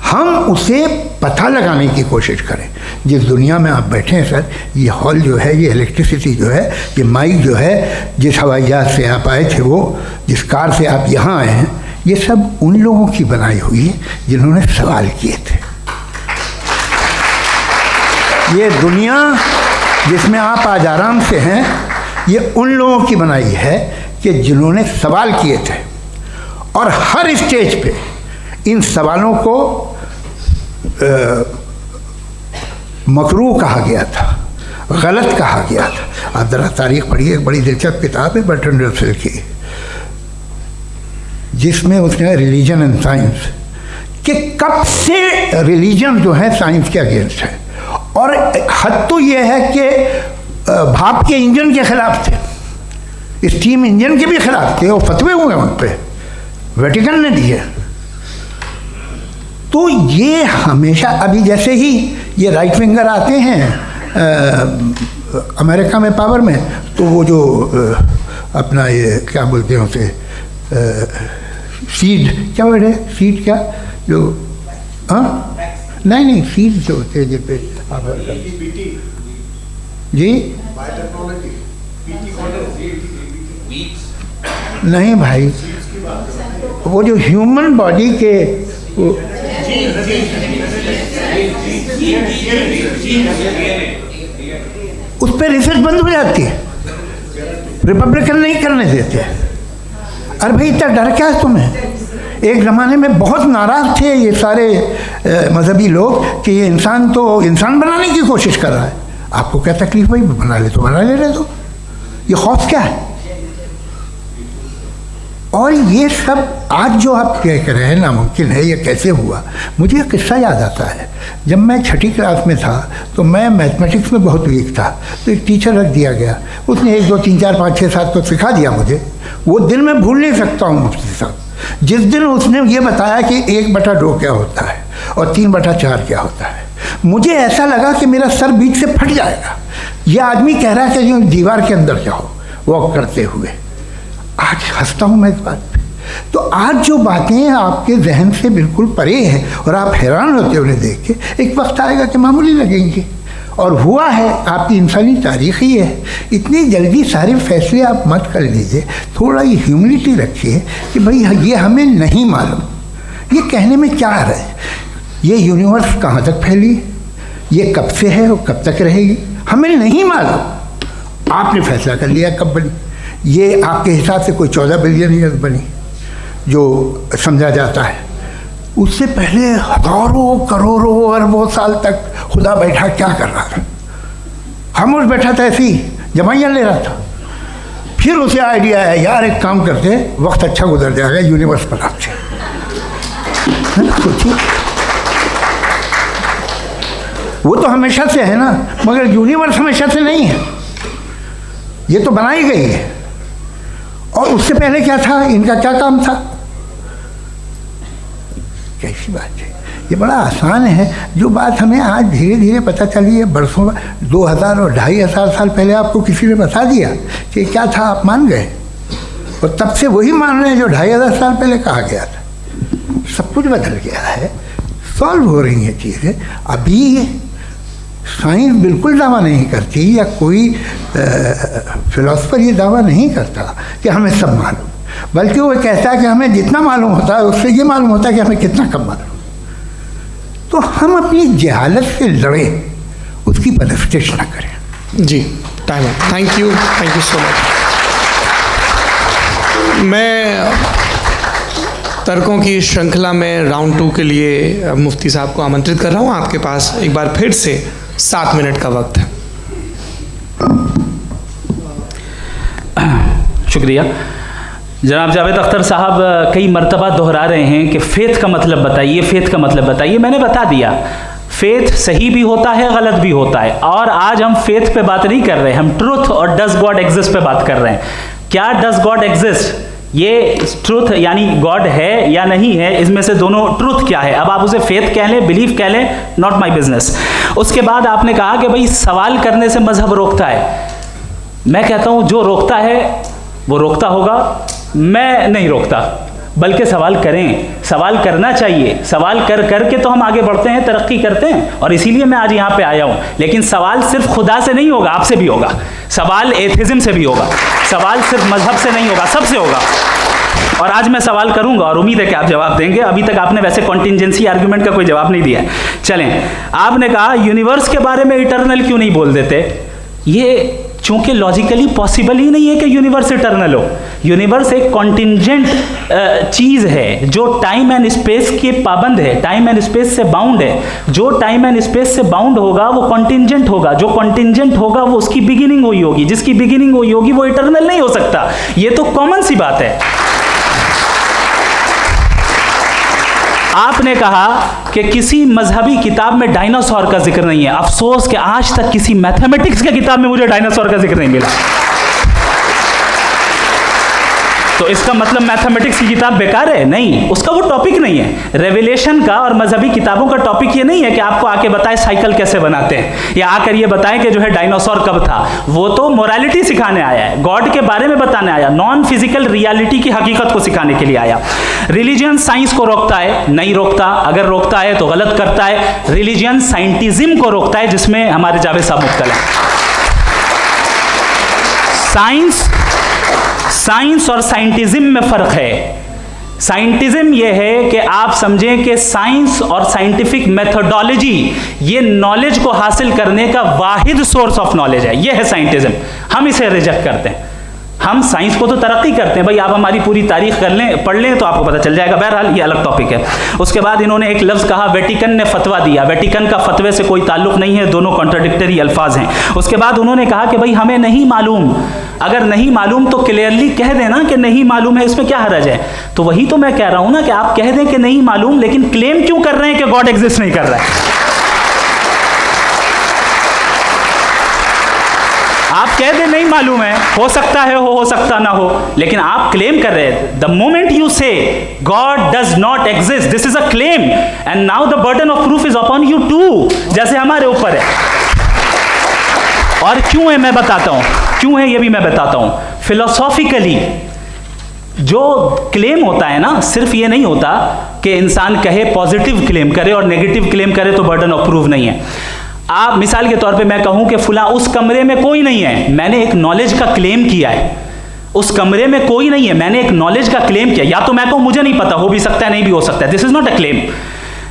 हम उसे पता लगाने की कोशिश करें। जिस दुनिया में आप बैठे हैं सर, ये हॉल जो है, ये इलेक्ट्रिसिटी जो है, ये माइक जो है, जिस हवाई जहाज से आप आए थे, वो जिस कार से आप यहाँ आए हैं, ये सब उन लोगों की बनाई हुई है जिन्होंने सवाल किए थे। ये दुनिया जिसमें आप आज आराम से हैं, ये उन लोगों की बनाई है कि जिन्होंने सवाल किए थे, और हर स्टेज पे इन सवालों को मकरूह कहा गया था, गलत कहा गया था। आप ज़रा तारीख पढ़िए, एक बड़ी दिलचस्प किताब है बर्ट्रैंड रसेल की, जिसमें उसने रिलीजन एंड साइंस कि कब से रिलीजन जो है साइंस के अगेंस्ट है, और हद तो ये है कि भाप के इंजन के खिलाफ थे, स्टीम इंजन के भी खिलाफ थे, और फतवे हुए उन पर, वेटिकन ने दिए। तो ये हमेशा, अभी जैसे ही ये राइट विंगर आते हैं अमेरिका में पावर में, तो वो जो अपना ये क्या बोलते हैं उसे, सीड क्या वर्ड है, सीड क्या जो, हाँ नहीं सीड जो होते हैं जिस पे जी, नहीं भाई, वो जो ह्यूमन बॉडी के उस पर रिसर्च बंद हो जाती है, रिपब्लिकन नहीं करने देते। अरे भाई इतना डर क्या है तुम्हें? एक ज़माने में बहुत नाराज़ थे ये सारे मजहबी लोग कि ये इंसान तो इंसान बनाने की कोशिश कर रहा है। आपको क्या तकलीफ भाई, बना ले तो बना ले रहे तो, ये खौफ क्या है? और ये सब आज जो आप कह रहे हैं नामुमकिन है, ये कैसे हुआ? मुझे एक किस्सा याद आता है। जब मैं छठी क्लास में था तो मैं मैथमेटिक्स में बहुत वीक था, तो एक टीचर रख दिया गया, उसने 1 2 3 4 5 6 7 तो सिखा दिया मुझे। वो दिन मैं भूल नहीं सकता हूँ मुफ्ती साहब, जिस दिन उसने ये बताया कि 1/2 क्या होता है और 3/4 क्या होता है, मुझे ऐसा लगा कि मेरा सर बीच से फट जाएगा। ये आदमी कह रहा है कि जो दीवार के अंदर जाओ वॉक करते हुए। आज हंसता हूँ मैं इस बात पे। तो आज जो बातें आपके जहन से बिल्कुल परे हैं और आप हैरान होते उन्हें देख के, एक वक्त आएगा कि मामूली लगेंगे। और हुआ है, आपकी इंसानी तारीख ही है। इतनी जल्दी सारे फैसले आप मत कर लीजिए, थोड़ा ही ह्यूमिलिटी रखिए कि भाई ये हमें नहीं मालूम। ये कहने में क्या आ रहा है? ये यूनिवर्स कहाँ तक फैली, ये कब से है और कब तक रहेगी, हमें नहीं मालूम। आपने फैसला कर लिया कब बनी। ये आपके हिसाब से कोई 14 बिलियन ईयर बनी जो समझा जाता है। उससे पहले हजारों करोड़ों अरबों साल तक खुदा बैठा क्या कर रहा था? खामोश बैठा था, ऐसी जमाइयाँ ले रहा था। फिर उसे आइडिया आया, यार एक काम करते, वक्त अच्छा गुजर जाएगा, यूनिवर्स पर आपसे, है ना? सोचिए, वो तो हमेशा से है ना, मगर यूनिवर्स हमेशा से नहीं है, ये तो बनाई गई है। और उससे पहले क्या था, इनका क्या काम था? कैसी बात है, ये बड़ा आसान है। जो बात हमें आज धीरे धीरे पता चली है, बरसों 2000 और 2500 साल पहले आपको किसी ने बता दिया कि क्या था, आप मान गए, और तब से वही मान रहे हैं जो 2500 साल पहले कहा गया था। सब कुछ बदल गया है, सॉल्व हो रही हैं चीज़ें। अभी साइंस बिल्कुल दावा नहीं करती, या कोई फिलोसफर ये दावा नहीं करता कि हमें सब मालूम, बल्कि वो कहता है कि हमें जितना मालूम होता है उससे ये मालूम होता है कि हमें कितना कम मालूम। तो हम अपनी जहालत से लड़ें, उसकी परस्तिश ना करें। जी, टाइम है। Thank you so much. मैं तर्कों की श्रृंखला में राउंड 2 के लिए मुफ्ती साहब को आमंत्रित कर रहा हूँ। आपके पास एक बार फिर से 7 मिनट का वक्त है। शुक्रिया। जनाब जावेद अख्तर साहब कई मरतबा दोहरा रहे हैं कि फ़ेथ का मतलब बताइए, फ़ेथ का मतलब बताइए। मैंने बता दिया, फ़ेथ सही भी होता है, गलत भी होता है। और आज हम फ़ेथ पे बात नहीं कर रहे, हम ट्रुथ और डज गॉड एग्जिस्ट पे बात कर रहे हैं। क्या डज गॉड एग्जिस्ट, ये ट्रुथ यानी गॉड है या नहीं है, इसमें से दोनों ट्रुथ क्या है। अब आप उसे फेथ कह लें, बिलीफ कह लें, नॉट माई बिजनेस। उसके बाद आपने कहा कि भाई सवाल करने से मजहब रोकता है। मैं कहता हूं जो रोकता है वो रोकता होगा, मैं नहीं रोकता। बल्कि सवाल करें, सवाल करना चाहिए। सवाल कर करके तो हम आगे बढ़ते हैं, तरक्की करते हैं, और इसीलिए मैं आज यहाँ पे आया हूँ। लेकिन सवाल सिर्फ खुदा से नहीं होगा, आपसे भी होगा। सवाल एथिज्म से भी होगा, सवाल सिर्फ मजहब से नहीं होगा, सबसे होगा। और आज मैं सवाल करूंगा और उम्मीद है कि आप जवाब देंगे। अभी तक आपने वैसे कॉन्टिंजेंसी आर्गुमेंट का कोई जवाब नहीं दिया है। चलें, आपने कहा यूनिवर्स के बारे में इटर्नल क्यों नहीं बोल देते। ये चूंकि लॉजिकली पॉसिबल ही नहीं है कि यूनिवर्स इटर्नल हो। यूनिवर्स एक कॉन्टिंजेंट चीज़ है जो टाइम एंड स्पेस के पाबंद है, टाइम एंड स्पेस से बाउंड है। जो टाइम एंड स्पेस से बाउंड होगा वो कॉन्टिंजेंट होगा, जो कॉन्टिंजेंट होगा वो उसकी बिगिनिंग हुई होगी, जिसकी बिगिनिंग हुई होगी वो इटर्नल नहीं हो सकता। ये तो कॉमन सी बात है। आपने कहा कि किसी मजहबी किताब में डायनासोर का जिक्र नहीं है। अफसोस कि आज तक किसी मैथमेटिक्स के किताब में मुझे डायनासोर का जिक्र नहीं मिला। तो इसका मतलब मैथमेटिक्स की किताब बेकार है? नहीं, उसका वो टॉपिक नहीं है। रेवलेशन का और मजहबी किताबों का टॉपिक ये नहीं है कि आपको आके बताए साइकिल कैसे बनाते हैं, या आकर ये बताएं कि जो है डायनासोर कब था। वो तो मोरालिटी सिखाने आया है, गॉड के बारे में बताने आया, नॉन फिजिकल रियलिटी की हकीकत को सिखाने के लिए आया। रिलीजियन साइंस को रोकता है? नहीं रोकता। अगर रोकता है तो गलत करता है। रिलीजियन साइंटिज्म को रोकता है, जिसमें हमारे जावेद साहब मुब्तला है। साइंस और साइंटिज्म में फर्क है। साइंटिज्म यह है कि आप समझें कि साइंस और साइंटिफिक मेथोडोलॉजी ये नॉलेज को हासिल करने का वाहिद सोर्स ऑफ नॉलेज है। यह है साइंटिज्म। हम इसे रिजेक्ट करते हैं। हम साइंस को तो तरक्की करते हैं, भाई आप हमारी पूरी तारीख कर लें, पढ़ लें तो आपको पता चल जाएगा। बहरहाल ये अलग टॉपिक है। उसके बाद इन्होंने एक लफ्ज़ कहा, वेटिकन ने फतवा दिया। वेटिकन का फतवे से कोई ताल्लुक नहीं है, दोनों कॉन्ट्राडिक्टरी अल्फाज हैं। उसके बाद उन्होंने कहा कि भाई हमें नहीं मालूम। अगर नहीं मालूम तो क्लियरली कह देना कि नहीं मालूम है, इसमें क्या हर्ज है। तो वही तो मैं कह रहा हूं ना कि आप कह दें कि नहीं मालूम, लेकिन क्लेम क्यों कर रहे हैं कि गॉड एग्जिस्ट नहीं कर रहा है। आप कह दें नहीं मालूम है, हो सकता है हो सकता ना हो, लेकिन आप क्लेम कर रहे हैं। The moment you say God does not exist, this is a claim, and now the burden of proof is upon you too, जैसे हमारे ऊपर है। और क्यों है मैं बताता हूं, क्यों है ये भी मैं बताता हूं। फिलोसॉफिकली जो क्लेम होता है ना, सिर्फ ये नहीं होता कि इंसान कहे पॉजिटिव क्लेम करे और नेगेटिव क्लेम करे तो बर्डन ऑफ प्रूफ नहीं है। आप मिसाल के तौर पे मैं कहूं कि फुला उस कमरे में कोई नहीं है, मैंने एक नॉलेज का क्लेम किया है। उस कमरे में कोई नहीं है, मैंने एक नॉलेज का क्लेम किया। या तो मैं कहूं मुझे नहीं पता, हो भी सकता है नहीं भी हो सकता है, this is not a claim.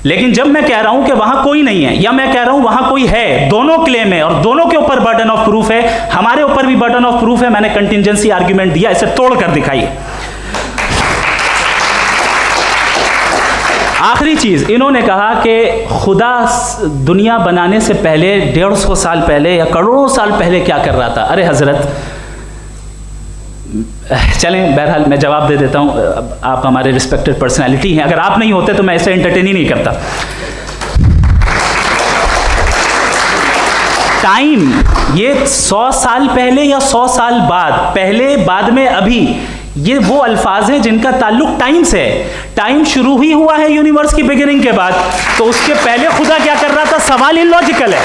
लेकिन जब मैं कह रहा हूं कि वहां कोई नहीं है, या मैं कह रहा हूं वहां कोई है, दोनों क्लेम है और दोनों के ऊपर बर्डन ऑफ प्रूफ है। हमारे ऊपर भी बर्डन ऑफ प्रूफ है। मैंने कंटिजेंसी आर्ग्यूमेंट दिया, इसे तोड़कर दिखाइए। आखिरी चीज, इन्होंने कहा कि खुदा दुनिया बनाने से पहले 150 साल पहले या करोड़ों साल पहले क्या कर रहा था। अरे हजरत, चलें बहरहाल मैं जवाब दे देता हूं। आप हमारे रिस्पेक्टेड पर्सनैलिटी हैं, अगर आप नहीं होते तो मैं इसे एंटरटेन ही नहीं करता। टाइम ये 100 साल पहले या 100 साल बाद, पहले बाद में अभी, ये वो अल्फाज हैं जिनका ताल्लुक टाइम से है। टाइम शुरू ही हुआ है यूनिवर्स की बिगिनिंग के बाद, तो उसके पहले खुदा क्या कर रहा था? सवाल इलॉजिकल है,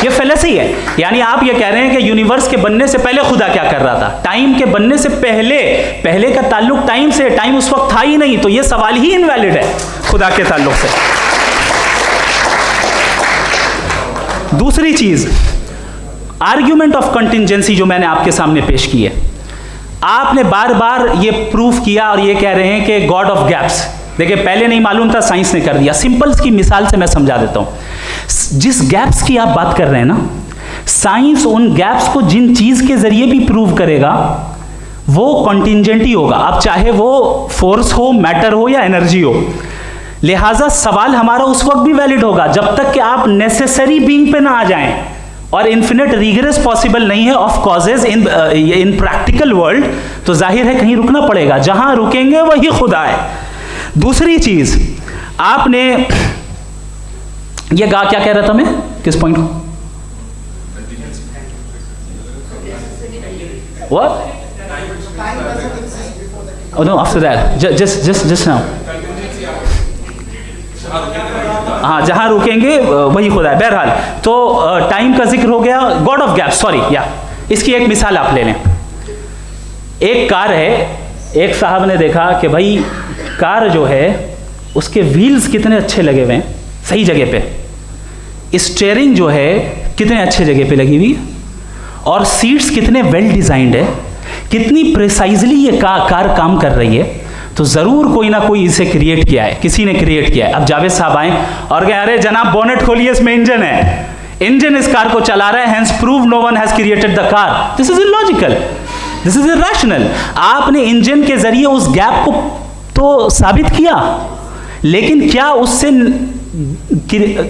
ये फेलेसी है। यानी आप ये कह रहे हैं कि यूनिवर्स के बनने से पहले खुदा क्या कर रहा था? टाइम के बनने से पहले, पहले का ताल्लुक टाइम से, टाइम उस वक्त था ही नहीं, तो ये सवाल ही इनवैलिड है खुदा के ताल्लुक से। दूसरी चीज, आर्ग्यूमेंट ऑफ कंटिजेंसी जो मैंने आपके सामने पेश की है, आपने बार बार ये प्रूफ किया और ये कह रहे हैं कि गॉड ऑफ गैप्स। देखिए पहले नहीं मालूम था, साइंस ने कर दिया। सिंपल की मिसाल से मैं समझा देता हूं। जिस गैप्स की आप बात कर रहे हैं ना, साइंस उन गैप्स को जिन चीज के जरिए भी प्रूव करेगा वो कॉन्टिजेंट ही होगा। अब चाहे वो फोर्स हो, मैटर हो या एनर्जी हो। लिहाजा सवाल हमारा उस वक्त भी वैलिड होगा जब तक कि आप नेसेसरी बीइंग पे ना आ जाएं, और इन्फिनिट रिग्रेस पॉसिबल नहीं है of causes in practical world, तो जाहिर है कहीं रुकना पड़ेगा। जहां रुकेंगे वही खुदा है। दूसरी चीज, आपने ये क्या कह रहा था मैं, किस पॉइंट को? What? Oh no, after that, just now. हाँ, जहां रुकेंगे वही खुदा है। बहरहाल तो टाइम का जिक्र हो गया, गॉड ऑफ गैप, सॉरी, या इसकी एक मिसाल आप ले लें। एक कार है, एक साहब ने देखा कि भाई कार जो है उसके व्हील्स कितने अच्छे लगे हुए हैं सही जगह पे, स्टीयरिंग जो है कितने अच्छे जगह पे लगी हुई है, और सीट्स कितने वेल डिजाइंड है, कितनी प्रिसाइजली ये कार काम कर रही है, तो ज़रूर कोई ना कोई इसे क्रिएट किया है, किसी ने क्रिएट किया है। अब जावेद साहब आए और कहे अरे जनाब बोनेट खोलिए, इसमें इंजन है, इंजन इस कार को चला रहा है, hence prove no one has created the car. This is illogical, this is irrational. आपने इंजन के जरिए उस गैप को तो साबित किया, लेकिन क्या उससे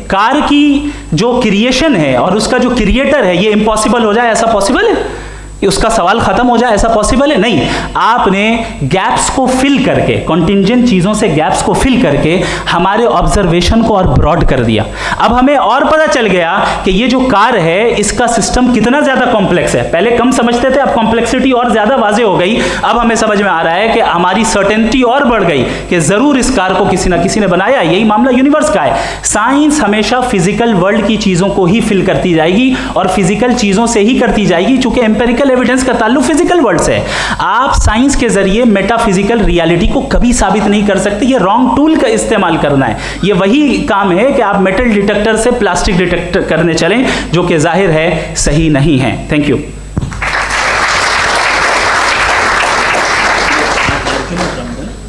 कार की जो क्रिएशन है और उसका जो क्रिएटर है ये इम्पॉसिबल हो जाए? ऐसा पॉसिबल है? उसका सवाल खत्म हो जाए, ऐसा पॉसिबल है? नहीं। आपने गैप्स को फिल करके, कॉन्टिंजेंट चीजों से गैप्स को फिल करके हमारे ऑब्जर्वेशन को और ब्रॉड कर दिया। अब हमें और पता चल गया कि ये जो कार है इसका सिस्टम कितना ज्यादा कॉम्प्लेक्स है। पहले कम समझते थे, अब कॉम्प्लेक्सिटी और ज्यादा वाजे हो गई। अब हमें समझ में आ रहा है कि हमारी सर्टेनिटी और बढ़ गई कि जरूर इस कार को किसी ना किसी ने बनाया। यही मामला यूनिवर्स का है। साइंस हमेशा फिजिकल वर्ल्ड की चीजों को ही फिल करती जाएगी और फिजिकल चीजों से ही करती जाएगी, चूंकि एम्पेरिकल एविडेंस का ताल्लुक फिजिकल वर्ल्ड से है। आप साइंस के जरिए मेटाफिजिकल रियलिटी को कभी साबित नहीं कर सकते। ये रॉन्ग टूल का इस्तेमाल करना है। ये वही काम है कि आप मेटल डिटेक्टर से प्लास्टिक डिटेक्टर करने चलें, जो कि जाहिर है सही नहीं है। Thank you.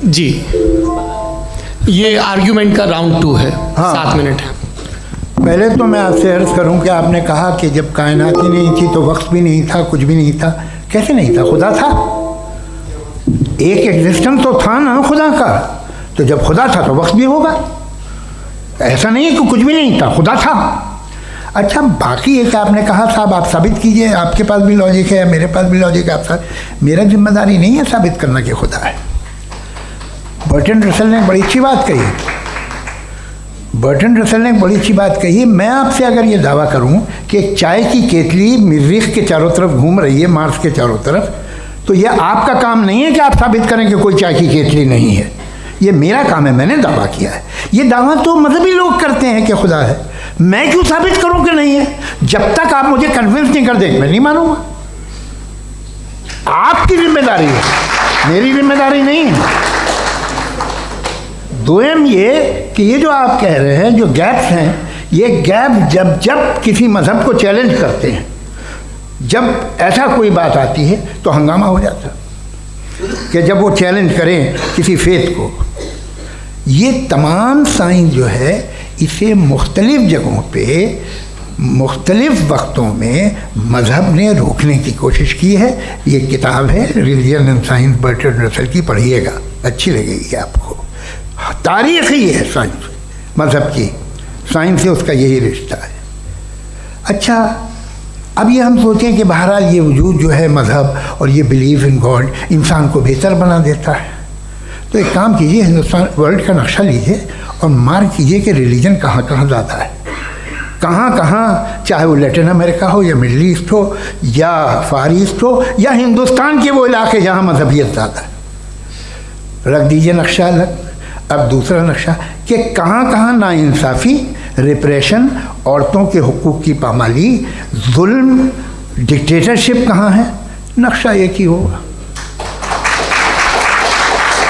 जी, ये आर्ग्यूमेंट का राउंड 2 है। हाँ। 7 मिनट है। पहले तो मैं आपसे अर्ज़ करूं कि आपने कहा कि जब कायनात ही नहीं थी तो वक्त भी नहीं था, कुछ भी नहीं था। कैसे नहीं था? खुदा था, एक एग्जिस्टेंस तो था ना खुदा का। तो जब खुदा था तो वक्त भी होगा। ऐसा नहीं है कि कुछ भी नहीं था, खुदा था। अच्छा, बाकी एक आपने कहा साहब आप साबित कीजिए, आपके पास भी लॉजिक है या मेरे पास भी लॉजिक है। आप मेरा जिम्मेदारी नहीं है साबित करना कि खुदा है। बर्टन रसल ने बड़ी अच्छी बात कही। बर्टन रसल ने बड़ी अच्छी बात कही। मैं आपसे अगर ये दावा करूं कि एक चाय की केतली मरीख के चारों तरफ घूम रही है, मार्स के चारों तरफ, तो ये आपका काम नहीं है कि आप साबित करें कि कोई चाय की केतली नहीं है। ये मेरा काम है, मैंने दावा किया है। ये दावा तो मजहबी लोग करते हैं कि खुदा है। मैं क्यों साबित करूं कि नहीं है? जब तक आप मुझे कन्विंस नहीं कर देंगे मैं नहीं मानूंगा। आपकी जिम्मेदारी है, मेरी जिम्मेदारी नहीं है। दोयम ये कि ये जो आप कह रहे हैं, जो गैप्स हैं, ये गैप जब जब किसी मज़हब को चैलेंज करते हैं, जब ऐसा कोई बात आती है तो हंगामा हो जाता है कि जब वो चैलेंज करें किसी फेथ को। ये तमाम साइंस जो है इसे मुख्तलिफ जगहों पे मुख्तलिफ वक्तों में मज़हब ने रोकने की कोशिश की है। ये किताब है religion and science, Burton Russell की, पढ़िएगा, अच्छी लगेगी आपको। तारीख़ ही है साइंस, मज़हब की साइंस से उसका यही रिश्ता है। अच्छा, अब ये हम सोचें कि बहरहाल ये वजूद जो है मज़हब और ये बिलीव इन गॉड इंसान को बेहतर बना देता है। तो एक काम कीजिए, हिंदुस्तान वर्ल्ड का नक्शा लीजिए और मार्क कीजिए कि रिलीजन कहाँ कहाँ ज़्यादा है, कहाँ कहाँ, चाहे वो लैटिन अमेरिका हो या मिडल ईस्ट हो या फार ईस्ट हो या हिंदुस्तान के वो इलाके जहाँ मजहबियत ज़्यादा है। रख दीजिए नक्शा अलग। अब दूसरा नक्शा कि कहाँ कहाँ नाइंसाफ़ी, रिप्रेशन, औरतों के हुकूक की पामाली, जुल्म, डिक्टेटरशिप कहाँ है, नक्शा एक ही होगा।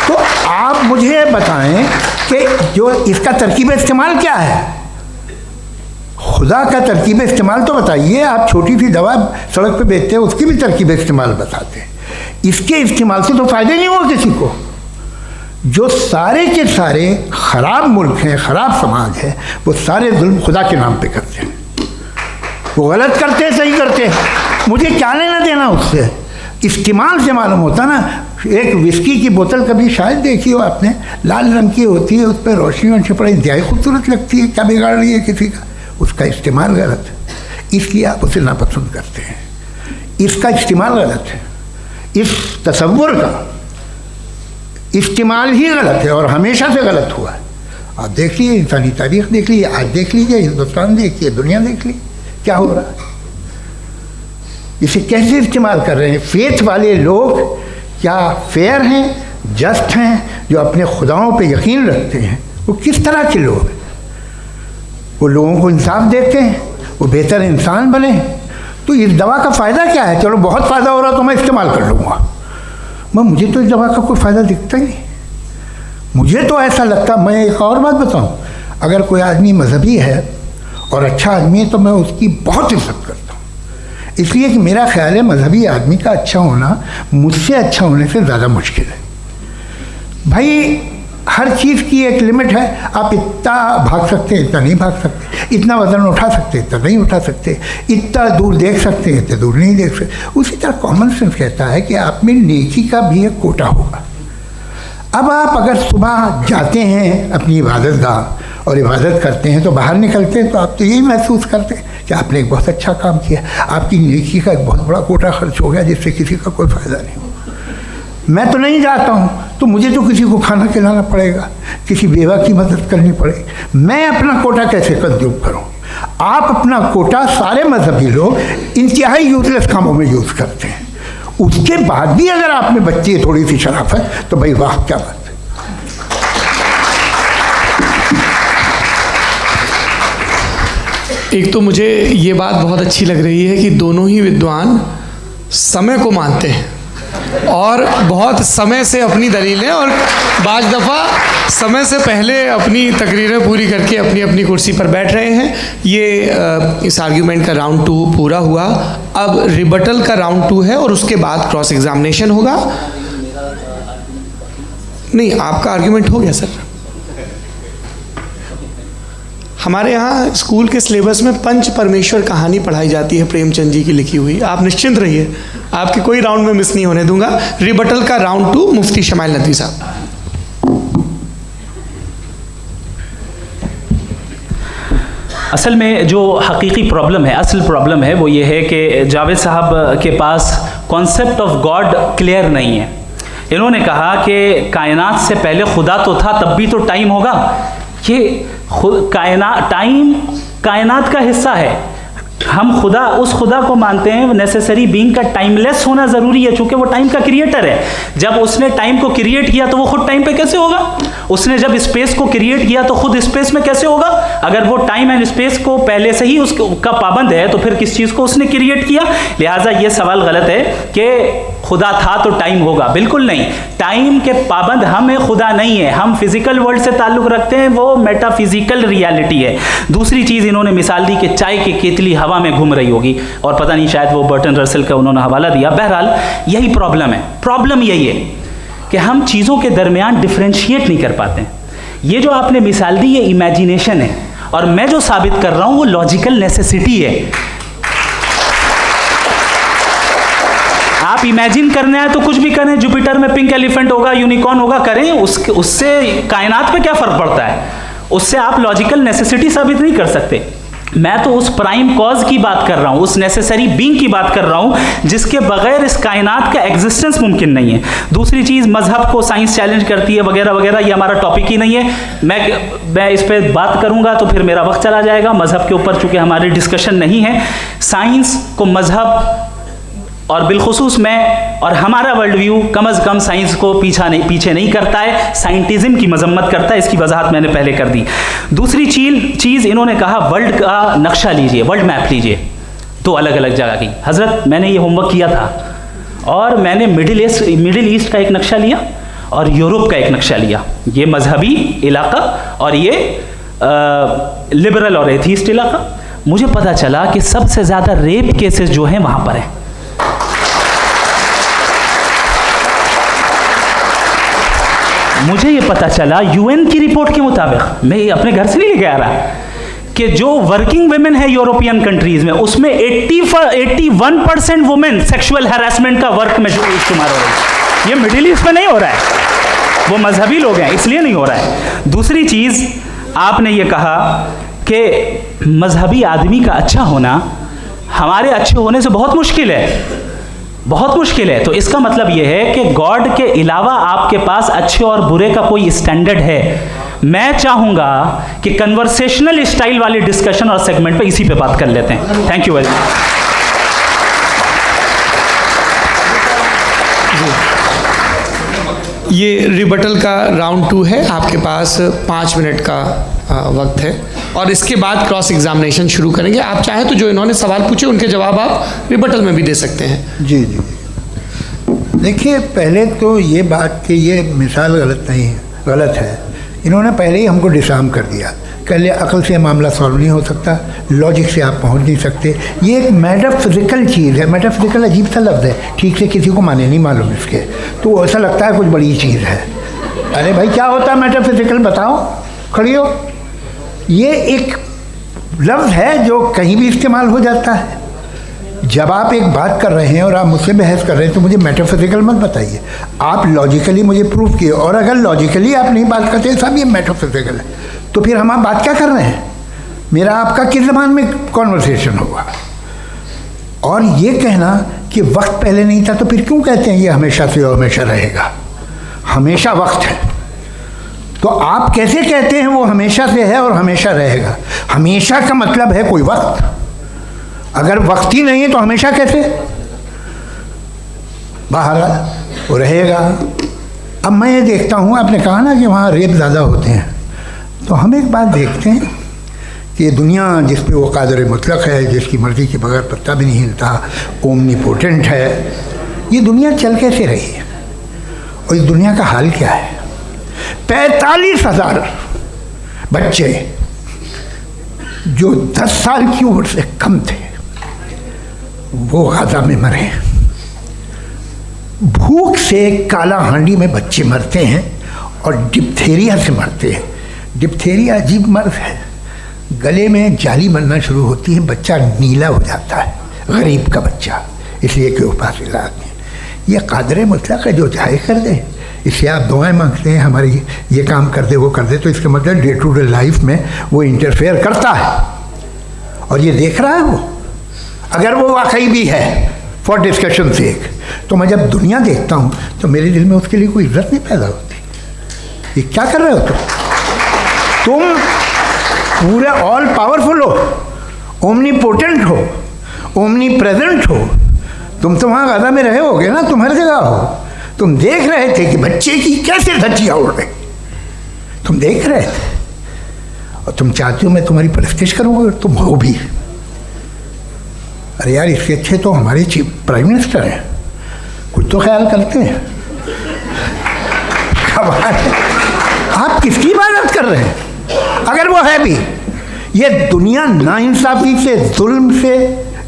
तो आप मुझे बताएं कि जो इसका तरकीब इस्तेमाल क्या है? खुदा का तरकीब इस्तेमाल तो बताइए। आप छोटी सी दवा सड़क पे बेचते हैं, उसकी भी तरकीब इस्तेमाल बताते हैं। इसके इस्तेमाल से तो फ़ायदे नहीं हुआ किसी को। जो सारे के सारे ख़राब मुल्क हैं, ख़राब समाज है, वो सारे जुल्म खुदा के नाम पे करते हैं। वो गलत करते हैं, सही करते हैं, मुझे क्या लेना देना उससे। इस्तेमाल से मालूम होता ना। एक विस्की की बोतल कभी शायद देखी हो आपने, लाल रंग की होती है, उस पर रोशनी और छपड़ा इंतहाई खूबसूरत लगती है, क्या बिगाड़ रही है किसी का? उसका इस्तेमाल गलत है, इसलिए आप उसे नापसंद करते हैं। इसका इस्तेमाल गलत है, इस तसव्वुर का इस्तेमाल ही गलत है और हमेशा से गलत हुआ है। आप देख लीजिए, इंसानी तारीख देख लीजिए, आज देख लीजिए, हिंदुस्तान देखिए, दुनिया देख लीजिए, क्या हो रहा है। इसे कैसे इस्तेमाल कर रहे हैं फेथ वाले लोग? क्या फेयर हैं, जस्ट हैं, जो अपने खुदाओं पे यकीन रखते हैं? वो किस तरह के लोग हैं? वो लोगों को इंसाफ देते हैं, वो बेहतर इंसान बने। तो इस दवा का फ़ायदा क्या है? चलो बहुत फ़ायदा हो रहा तो मैं इस्तेमाल कर लूँगा। मुझे तो इस दवा का कोई फ़ायदा दिखता ही नहीं। मुझे तो ऐसा लगता, मैं एक और बात बताऊं, अगर कोई आदमी मजहबी है और अच्छा आदमी है तो मैं उसकी बहुत इज्जत करता हूँ, इसलिए कि मेरा ख्याल है मजहबी आदमी का अच्छा होना मुझसे अच्छा होने से ज़्यादा मुश्किल है। भाई हर चीज़ की एक लिमिट है, आप इतना भाग सकते हैं, इतना नहीं भाग सकते, इतना वज़न उठा सकते, इतना नहीं उठा सकते, इतना दूर देख सकते हैं, इतना दूर नहीं देख सकते। उसी तरह कॉमन सेंस कहता है कि आप में नेकी का भी एक कोटा होगा। अब आप अगर सुबह जाते हैं अपनी इबादत गाह और इबादत करते हैं तो बाहर निकलते हैं तो आप तो यही महसूस करते हैं कि आपने एक बहुत अच्छा काम किया, आपकी नेकी का एक बहुत बड़ा कोटा खर्च हो गया जिससे किसी का कोई फ़ायदा नहीं हो। मैं तो नहीं जाता हूँ तो मुझे तो किसी को खाना खिलाना पड़ेगा, किसी बेवा की मदद करनी पड़ेगी, मैं अपना कोटा कैसे कंज्यूम करूँ? आप अपना कोटा, सारे मजहबी लोग इंतहाई यूजलेस कामों में यूज़ करते हैं, उसके बाद भी अगर आप में बच्ची है थोड़ी सी शराफत तो भाई वाह क्या बात है। एक तो मुझे ये बात बहुत अच्छी लग रही है कि दोनों ही विद्वान समय को मानते हैं और बहुत समय से अपनी दलीलें और बाज़ दफ़ा समय से पहले अपनी तकरीरें पूरी करके अपनी अपनी कुर्सी पर बैठ रहे हैं। ये इस आर्ग्यूमेंट का राउंड 2 पूरा हुआ। अब रिबटल का राउंड 2 है और उसके बाद क्रॉस एग्जामिनेशन होगा। नहीं, आपका आर्ग्यूमेंट हो गया सर। हमारे यहाँ स्कूल के सिलेबस में पंच परमेश्वर कहानी पढ़ाई जाती है, प्रेमचंद जी की लिखी हुई। आप निश्चिंत रहिए, आपके कोई राउंड में मिस नहीं होने दूंगा। रिबटल का राउंड 2 मुफ्ती शमाइल नदवी साहब। असल में जो हकीकी प्रॉब्लम है, असल प्रॉब्लम है वो ये है कि जावेद साहब के पास कॉन्सेप्ट ऑफ गॉड क्लियर नहीं है। इन्होंने कहा कि कायनात से पहले खुदा तो था, तब भी तो टाइम होगा। ये टाइम कायनात का हिस्सा है। हम खुदा, उस खुदा को मानते हैं नेसेसरी बीइंग का टाइमलेस होना ज़रूरी है, चूँकि वो टाइम का क्रिएटर है। जब उसने टाइम को क्रिएट किया तो वो खुद टाइम पे कैसे होगा? उसने जब स्पेस को क्रिएट किया तो खुद स्पेस में कैसे होगा? अगर वो टाइम एंड स्पेस को पहले से ही उसका पाबंद है तो फिर किस चीज़ को उसने क्रिएट किया? लिहाजा ये सवाल गलत है कि खुदा था तो टाइम होगा। बिल्कुल नहीं, टाइम के पाबंद हम हैं, खुदा नहीं है। हम फिजिकल वर्ल्ड से ताल्लुक़ रखते हैं, वो मेटाफिजिकल रियलिटी है। दूसरी चीज़ इन्होंने मिसाल दी कि चाय की केतली हवा में घूम रही होगी, और पता नहीं शायद वो बर्टन रसल का उन्होंने हवाला दिया। बहरहाल यही प्रॉब्लम है। प्रॉब्लम यही है कि हम चीज़ों के दरमियान डिफ्रेंशिएट नहीं कर पाते। ये जो आपने मिसाल दी ये इमेजिनेशन है, और मैं जो साबित कर रहा हूँ वो लॉजिकल नेसेसिटी है। आप इमेजिन करने आए तो कुछ भी करें, जुपिटर में पिंक एलिफेंट होगा, यूनिकॉर्न होगा, करें, उससे कायनात पे क्या फ़र्क पड़ता है? उससे आप लॉजिकल नेसेसिटी साबित नहीं कर सकते। मैं तो उस प्राइम कॉज की बात कर रहा हूँ, उस नेसेसरी बीइंग की बात कर रहा हूँ जिसके बगैर इस कायनात का एग्जिस्टेंस मुमकिन नहीं है। दूसरी चीज़, मजहब को साइंस चैलेंज करती है वगैरह वगैरह, ये हमारा टॉपिक ही नहीं है। मैं इस पर बात करूँगा तो फिर मेरा वक्त चला जाएगा। मजहब के ऊपर चूँकि हमारी डिस्कशन नहीं है, साइंस को मजहब और बिलखुसूस मैं और हमारा वर्ल्ड व्यू कम अज़ कम साइंस को पीछे नहीं करता है, साइंटिज़म की मजम्मत करता है। इसकी वजाहत मैंने पहले कर दी। दूसरी चीज़ इन्होंने कहा वर्ल्ड का नक्शा लीजिए, वर्ल्ड मैप लीजिए, तो अलग अलग जगह की। हज़रत मैंने ये होमवर्क किया था और मैंने मिडिल ईस्ट का एक नक्शा लिया और यूरोप का एक नक्शा लिया। ये मजहबी इलाका और ये लिबरल और एथीस्ट इलाका। मुझे पता चला कि सबसे ज़्यादा रेप केसेस जो हैं वहाँ पर हैं। मुझे ये पता चला यूएन की रिपोर्ट के मुताबिक, मैं ये अपने घर से नहीं लेके आ रहा, कि जो वर्किंग वुमेन है यूरोपियन कंट्रीज में, उसमें 81% वुमेन सेक्सुअल हैरेसमेंट का वर्क में शुमार हो रही है। ये मिडिल ईस्ट में नहीं हो रहा है, वो मजहबी लोग हैं इसलिए नहीं हो रहा है। दूसरी चीज़ आपने ये कहा कि मजहबी आदमी का अच्छा होना हमारे अच्छे होने से बहुत मुश्किल है, बहुत मुश्किल है। तो इसका मतलब यह है कि गॉड के अलावा आपके पास अच्छे और बुरे का कोई स्टैंडर्ड है। मैं चाहूँगा कि कन्वर्सेशनल स्टाइल वाली डिस्कशन और सेगमेंट पे इसी पे बात कर लेते हैं। Thank you very much. ये रिबटल का राउंड 2 है, आपके पास 5 मिनट का वक्त है और इसके बाद क्रॉस एग्जामिनेशन शुरू करेंगे। आप चाहें तो जो इन्होंने सवाल पूछे उनके जवाब आप रिबटल में भी दे सकते हैं। जी जी, देखिए पहले तो ये बात कि ये मिसाल गलत नहीं है। गलत है। इन्होंने पहले ही हमको डिसार्म कर दिया, कह लिया अकल से मामला सॉल्व नहीं हो सकता, लॉजिक से आप पहुंच नहीं सकते। ये एक मेटाफिजिकल चीज़ है। मेटाफिजिकल अजीब सा लफ्ज़ है, ठीक से किसी को माने नहीं मालूम इसके, तो ऐसा लगता है कुछ बड़ी चीज़ है। अरे भाई क्या होता है मेटाफिजिकल, बताओ, खड़ी हो। ये एक लफ्ज़ है जो कहीं भी इस्तेमाल हो जाता है। जब आप एक बात कर रहे हैं और आप मुझसे बहस कर रहे हैं तो मुझे मेटाफिजिकल मत बताइए, आप लॉजिकली मुझे प्रूव किए। और अगर लॉजिकली आप नहीं बात करते सब ये मेटाफिजिकल है, तो फिर हम आप बात क्या कर रहे हैं? मेरा आपका किस ज़बान में कॉन्वर्सेशन होगा? और ये कहना कि वक्त पहले नहीं था, तो फिर क्यों कहते हैं ये हमेशा से और हमेशा रहेगा? हमेशा वक्त है, तो आप कैसे कहते हैं वो हमेशा से है और हमेशा रहेगा? हमेशा का मतलब है कोई वक्त, अगर वक्त ही नहीं है तो हमेशा कैसे? बाहर वो रहेगा। अब मैं ये देखता हूँ, आपने कहा ना कि वहाँ रेप ज़्यादा होते हैं, तो हम एक बात देखते हैं कि ये दुनिया जिस पे वो कादर मुतलक है, जिसकी मर्ज़ी के बगैर पत्ता भी नहीं हिलता, ओमनीपोटेंट है, ये दुनिया चल कैसे रही है? और इस दुनिया का हाल क्या है? 45,000 बच्चे जो 10 साल की उम्र से कम थे वो गाज़ा में मरे। भूख से काला हांडी में बच्चे मरते हैं और डिप्थेरिया से मरते हैं। डिप्थेरिया अजीब मर्ज है, गले में जाली बनना शुरू होती है, बच्चा नीला हो जाता है, गरीब का बच्चा, इसलिए कि उपास इलाज में। ये कादर मुतलक है जो चाहे कर दे, इससे आप दुआएं मांगते हैं हमारी ये काम कर दे वो कर दे, तो इसका मतलब डे टू डे लाइफ में वो इंटरफेयर करता है और ये देख रहा है वो। अगर वो वाकई भी है फॉर डिस्कशन से एक, तो मैं जब दुनिया देखता हूँ तो मेरे दिल में उसके लिए कोई इज्जत नहीं पैदा होती। ये क्या कर रहे हो तुम पूरे ऑल पावरफुल हो, ओमनीपोटेंट हो, ओमनी प्रेजेंट हो। तुम तो वहाँ गाज़ा में रहे होगे ना, तुम हर जगह हो। तुम देख रहे थे कि बच्चे की कैसे धज्जियाँ उड़ रही, तुम देख रहे थे और तुम चाहते हो मैं तुम्हारी परस्तिश करूँगा, तुम हो भी। अरे यार, इसके अच्छे तो हमारे चीफ प्राइम मिनिस्टर हैं, कुछ तो ख्याल करते हैं। आप किसकी इबादत कर रहे हैं? अगर वो है भी, ये दुनिया नाइंसाफ़ी से, जुल्म से,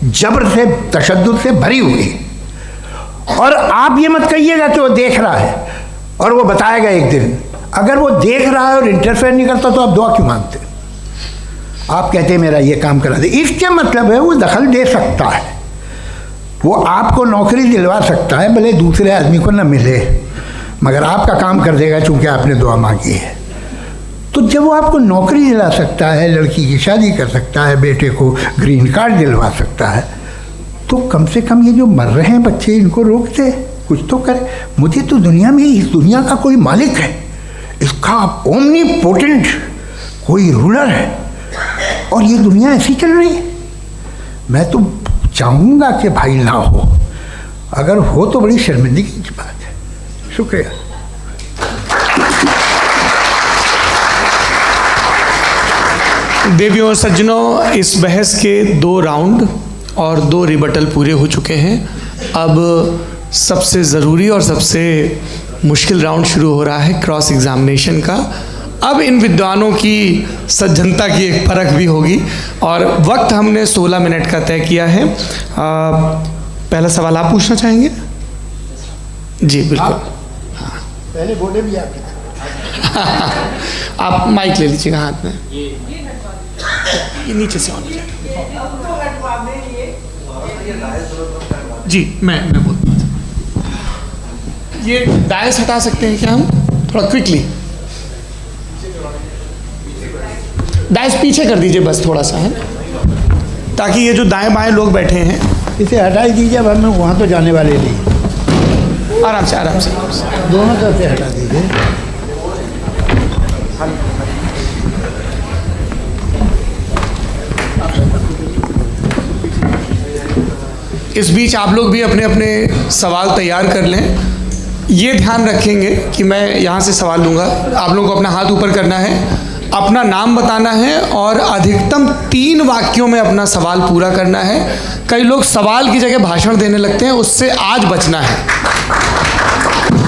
जबर से, तशद्दुद से भरी हुई। और आप ये मत कहिएगा कि वो देख रहा है और वो बताएगा एक दिन। अगर वो देख रहा है और इंटरफेयर नहीं करता तो आप दुआ क्यों मांगते? आप कहते हैं मेरा ये काम करा दे, इसके मतलब है वो दखल दे सकता है, वो आपको नौकरी दिलवा सकता है, भले दूसरे आदमी को न मिले, मगर आपका काम कर देगा चूँकि आपने दुआ मांगी है। तो जब वो आपको नौकरी दिला सकता है, लड़की की शादी कर सकता है, बेटे को ग्रीन कार्ड दिलवा सकता है, तो कम से कम ये जो मर रहे हैं बच्चे, इनको रोक दे, कुछ तो करे। मुझे तो दुनिया में, इस दुनिया का कोई मालिक है, इसका ओमनीपोटेंट कोई रूलर है, और ये दुनिया ऐसी चल रही है। मैं तो चाहूँगा कि भाई ना हो, अगर हो तो बड़ी शर्मिंदगी की बात है। शुक्रिया। देवियों और सज्जनों, इस बहस के 2 राउंड और 2 रिबटल पूरे हो चुके हैं। अब सबसे ज़रूरी और सबसे मुश्किल राउंड शुरू हो रहा है, क्रॉस एग्जामिनेशन का। अब इन विद्वानों की सज्जनता की एक परख भी होगी और वक्त हमने 16 मिनट का तय किया है। पहला सवाल आप पूछना चाहेंगे? जी बिल्कुल। हाँ, पहले बोले भी आपके। आप माइक ले लीजिएगा हाथ में, ये नीचे से ऑन हो जाएगा। जी मैं बोलता हूँ, ये डायस हटा सकते हैं क्या हम थोड़ा क्विकली? डायस पीछे कर दीजिए बस थोड़ा सा, है, ताकि ये जो दाएं बाएं लोग बैठे हैं इसे हटा ही दीजिए। अब हम वहाँ तो जाने वाले नहीं, आराम से आराम से दोनों तरफ से हटा दीजिए। इस बीच आप लोग भी अपने अपने सवाल तैयार कर लें। ये ध्यान रखेंगे कि मैं यहाँ से सवाल लूँगा, आप लोगों को अपना हाथ ऊपर करना है, अपना नाम बताना है और अधिकतम 3 वाक्यों में अपना सवाल पूरा करना है। कई लोग सवाल की जगह भाषण देने लगते हैं, उससे आज बचना है।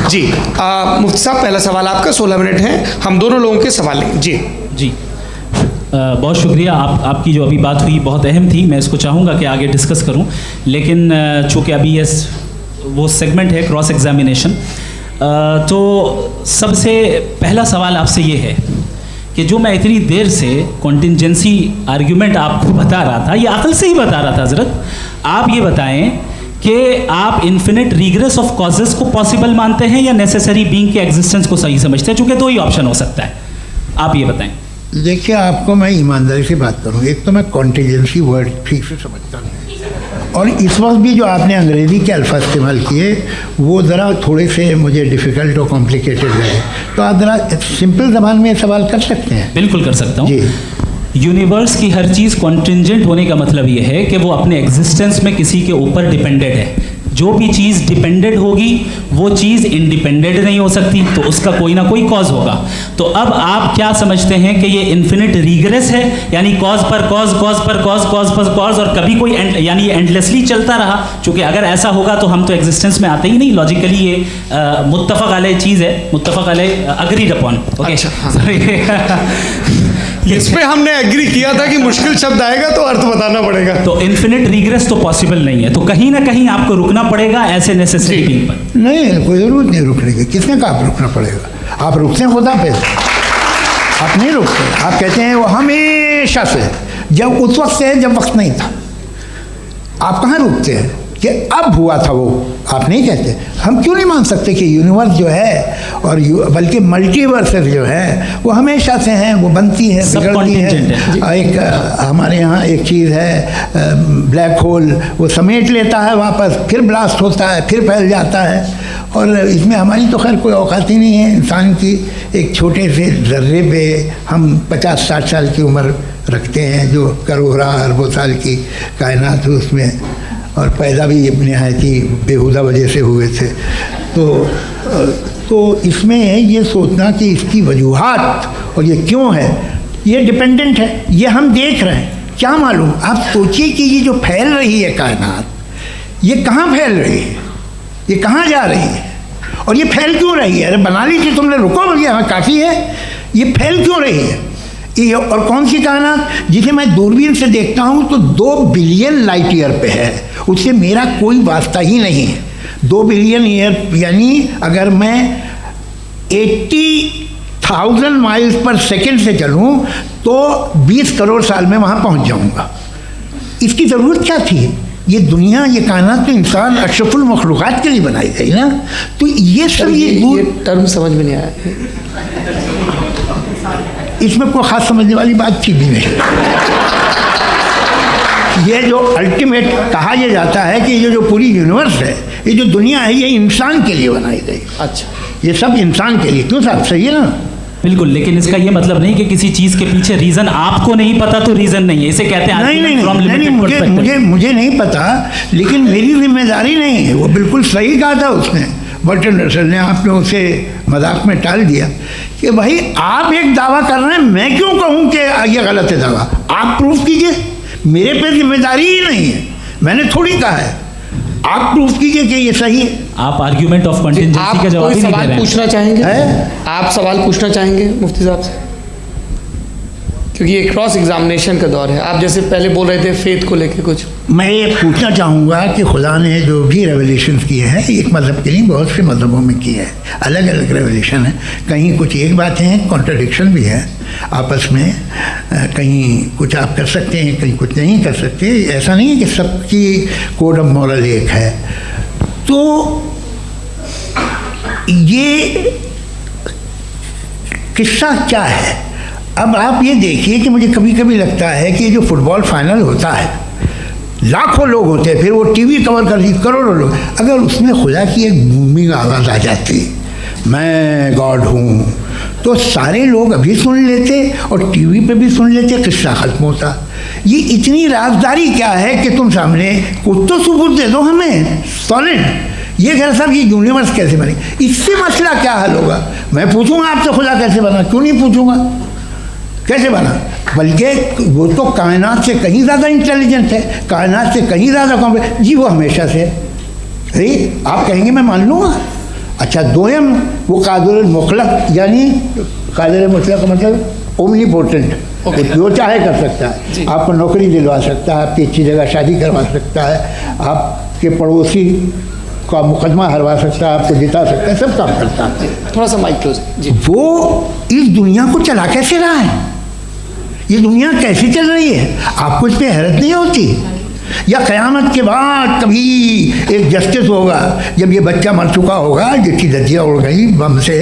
जी मुफ्ती साहब, पहला सवाल आपका, 16 मिनट है, हम दोनों लोगों के सवाल लेंगे। जी बहुत शुक्रिया। आपकी जो अभी बात हुई बहुत अहम थी, मैं इसको चाहूँगा कि आगे डिस्कस करूँ, लेकिन चूँकि अभी वो सेगमेंट है क्रॉस एग्जामिनेशन, तो सबसे पहला सवाल आपसे ये है कि जो मैं इतनी देर से कॉन्टिंजेंसी आर्ग्यूमेंट आपको बता रहा था, ये अकल से ही बता रहा था हज़रत, आप ये बताएं कि आप इन्फिनिट रिग्रेस ऑफ कॉजेस को पॉसिबल मानते हैं या नेसेसरी बीइंग के एग्जिस्टेंस को सही समझते हैं, चूँकि दो ही ऑप्शन हो सकता है, आप ये बताएं। देखिए, आपको मैं ईमानदारी से बात करूँ, एक तो मैं कॉन्टिजेंसी वर्ड ठीक से समझता नहीं, और इस वक्त भी जो आपने अंग्रेज़ी के अल्फाज इस्तेमाल किए वो ज़रा थोड़े से मुझे डिफ़िकल्ट और कॉम्प्लिकेटेड रहे, तो आप ज़रा सिंपल ज़बान में सवाल कर सकते हैं? बिल्कुल कर सकता हूँ जी। यूनिवर्स की हर चीज़ कॉन्टिंजेंट होने का मतलब ये है कि वो अपने एग्जिस्टेंस में किसी के ऊपर डिपेंडेड है। जो भी चीज़ डिपेंडेड होगी वो चीज़ इंडिपेंडेंट नहीं हो सकती, तो उसका कोई ना कोई कॉज होगा। तो अब आप क्या समझते हैं कि ये इन्फिनिट रिग्रेस है, यानी कॉज पर कॉज, कॉज पर कॉज, कॉज पर कॉज, और कभी कोई यानी एंडलेसली चलता रहा? क्योंकि अगर ऐसा होगा तो हम तो एग्जिस्टेंस में आते ही नहीं, लॉजिकली ये मुत्तफ़क़ अलैह चीज़ है, मुत्तफ़क़ अलैह, अग्रीड अपॉन। इस पे हमने एग्री किया था कि मुश्किल शब्द आएगा तो अर्थ बताना पड़ेगा। तो इन्फिनिट रिग्रेस तो पॉसिबल नहीं है, तो कहीं ना कहीं आपको रुकना पड़ेगा ऐसे नेसेसरी बीइंग पर। नहीं, कोई ज़रूरत नहीं रुकने की। किसने कहा आप रुकना पड़ेगा? आप रुकते हैं खुदा पे, आप नहीं रुकते। आप कहते हैं वो हमेशा से, जब उस वक्त से जब वक्त नहीं था। आप कहाँ रुकते हैं कि अब हुआ था वो? आप नहीं कहते। हम क्यों नहीं मान सकते कि यूनिवर्स जो है और बल्कि मल्टीवर्सेस जो है वो हमेशा से हैं, वो बनती है, बिगड़ती है। एक हमारे यहाँ एक चीज़ है ब्लैक होल, वो समेट लेता है वापस, फिर ब्लास्ट होता है, फिर फैल जाता है, और इसमें हमारी तो खैर कोई औकात ही नहीं है इंसान की। एक छोटे से ज़र्रे पे हम 50-60 साल की उम्र रखते हैं, जो करोड़ों अरबों साल की कायनात है उसमें, और पैदा भी नहायत ही बेहुदा वजह से हुए थे। तो इसमें ये सोचना कि इसकी वजूहात और ये क्यों है, ये डिपेंडेंट है, ये हम देख रहे हैं, क्या मालूम। आप सोचिए कि ये जो फैल रही है कायनात, ये कहाँ फैल रही है, ये कहाँ जा रही है, और ये फैल क्यों रही है? अरे बना ली थी तुमने, रुको भैया, हाँ काफ़ी है। ये फैल क्यों रही है? ये और कौन सी कायनात जिसे मैं दूरबीन से देखता हूँ तो 2 बिलियन लाइट ईयर पे है, उससे मेरा कोई वास्ता ही नहीं है। 2 बिलियन ईयर यानी अगर मैं 80,000 माइल्स पर सेकेंड से चलूँ तो 20 करोड़ साल में वहाँ पहुँच जाऊँगा। इसकी ज़रूरत क्या थी? ये दुनिया, ये कायनात तो इंसान अशरफुल मखलूक़ात के लिए बनाई गई ना। तो ये सब ये टर्म समझ में नहीं आया, इसमें कोई ख़ास समझने वाली बात थी भी नहीं। ये जो अल्टीमेट कहा यह जाता है कि ये जो पूरी यूनिवर्स है, ये जो दुनिया है, ये इंसान के लिए बनाई गई। अच्छा, ये सब इंसान के लिए। क्यों साहब, सही है ना? बिल्कुल, लेकिन इसका ये मतलब नहीं कि किसी चीज़ के पीछे रीज़न आपको नहीं पता तो रीज़न नहीं है, इसे कहते हैं नहीं, मुझे नहीं पता, लेकिन मेरी जिम्मेदारी नहीं है। वो बिल्कुल सही कहा था उसने, बर्टन रसल ने। आपने उसे मजाक में टाल दिया कि भाई आप एक दावा कर रहे हैं, मैं क्यों कहूँ कि ये गलत है दावा? आप प्रूफ कीजिए, मेरे पे जिम्मेदारी ही नहीं है, मैंने थोड़ी कहा है। आप प्रूफ कीजिए कि ये सही है। आप आर्ग्यूमेंट ऑफ कंटिजेंसी का जवाब ही नहीं दे रहे हैं। सवाल पूछना चाहेंगे? आप सवाल पूछना चाहेंगे मुफ्ती साहब से? क्योंकि ये क्रॉस एग्जामिनेशन का दौर है। आप जैसे पहले बोल रहे थे फेथ को लेके कुछ, मैं ये पूछना चाहूँगा कि खुदा ने जो भी रेवलेशन किए हैं, एक मज़हब के लिए बहुत से मज़हबों में किए हैं, अलग अलग रेवलेशन है। कहीं कुछ एक बातें हैं, कॉन्ट्रडिक्शन भी है आपस में, कहीं कुछ आप कर सकते हैं, कहीं कुछ नहीं कर सकते। ऐसा नहीं है कि सबकी कोड ऑफ मॉरल एक है। तो ये किस्सा क्या है? अब आप ये देखिए कि मुझे कभी कभी लगता है कि जो फुटबॉल फाइनल होता है, लाखों लोग होते हैं, फिर वो टीवी कवर कर करोड़ों लोग, अगर उसमें खुदा की एक बूमिंग आवाज़ आ जाती, मैं गॉड हूँ, तो सारे लोग अभी सुन लेते और टीवी पे भी सुन लेते, किस्सा ख़त्म होता। ये इतनी राजदारी क्या है कि तुम सामने कुछ तो सबूत दे दो हमें सॉलिड। ये कह साहब ये यूनिवर्स कैसे बनी, इससे मसला क्या हल होगा? मैं पूछूंगा आपसे खुदा कैसे बना? क्यों नहीं पूछूंगा कैसे बना? बल्कि वो तो कायनात से कहीं ज़्यादा इंटेलिजेंट है, कायनात से कहीं ज़्यादा कॉम्प्लेक्स। जी वो हमेशा से। अरे आप कहेंगे मैं मान लूँगा, अच्छा, दोयम वो कादिरुल मुतलक, यानी कादिरुल मुतलक का मतलब ओमनी पोटेंट, जो चाहे कर सकता है। आपको नौकरी दिलवा सकता है, आपकी अच्छी जगह शादी करवा सकता है, आपके पड़ोसी का मुकदमा हरवा सकता है, आपको जिता सकता है, सब काम करता है। थोड़ा सा माइक क्लोज जी। वो इस दुनिया को चला कैसे रहा है, ये दुनिया कैसे चल रही है, आपको इस पर हैरत नहीं होती? या क़यामत के बाद कभी एक जस्टिस होगा, जब ये बच्चा मर चुका होगा, जिसकी धज्जियाँ उड़ गई बम से,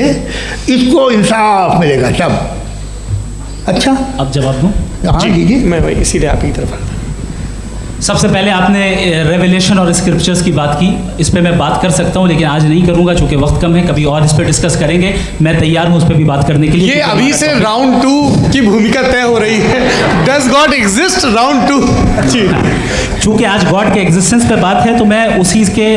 इसको इंसाफ मिलेगा तब। अच्छा, अब जवाब दूं? हाँ जी, मैं वही सीधे आप ही तरफ। सबसे पहले आपने रेवलेशन और स्क्रिप्चर्स की बात की, इस पे मैं बात कर सकता हूँ लेकिन आज नहीं करूँगा चूँकि वक्त कम है, कभी और इस पे डिस्कस करेंगे। मैं तैयार हूँ उस पर भी बात करने के लिए। ये अभी से राउंड 2 की भूमिका तय हो रही है। डज गॉड एग्जिस्ट राउंड 2 जी। चूँकि आज गॉड के एग्जिस्टेंस पे बात है तो मैं उसी के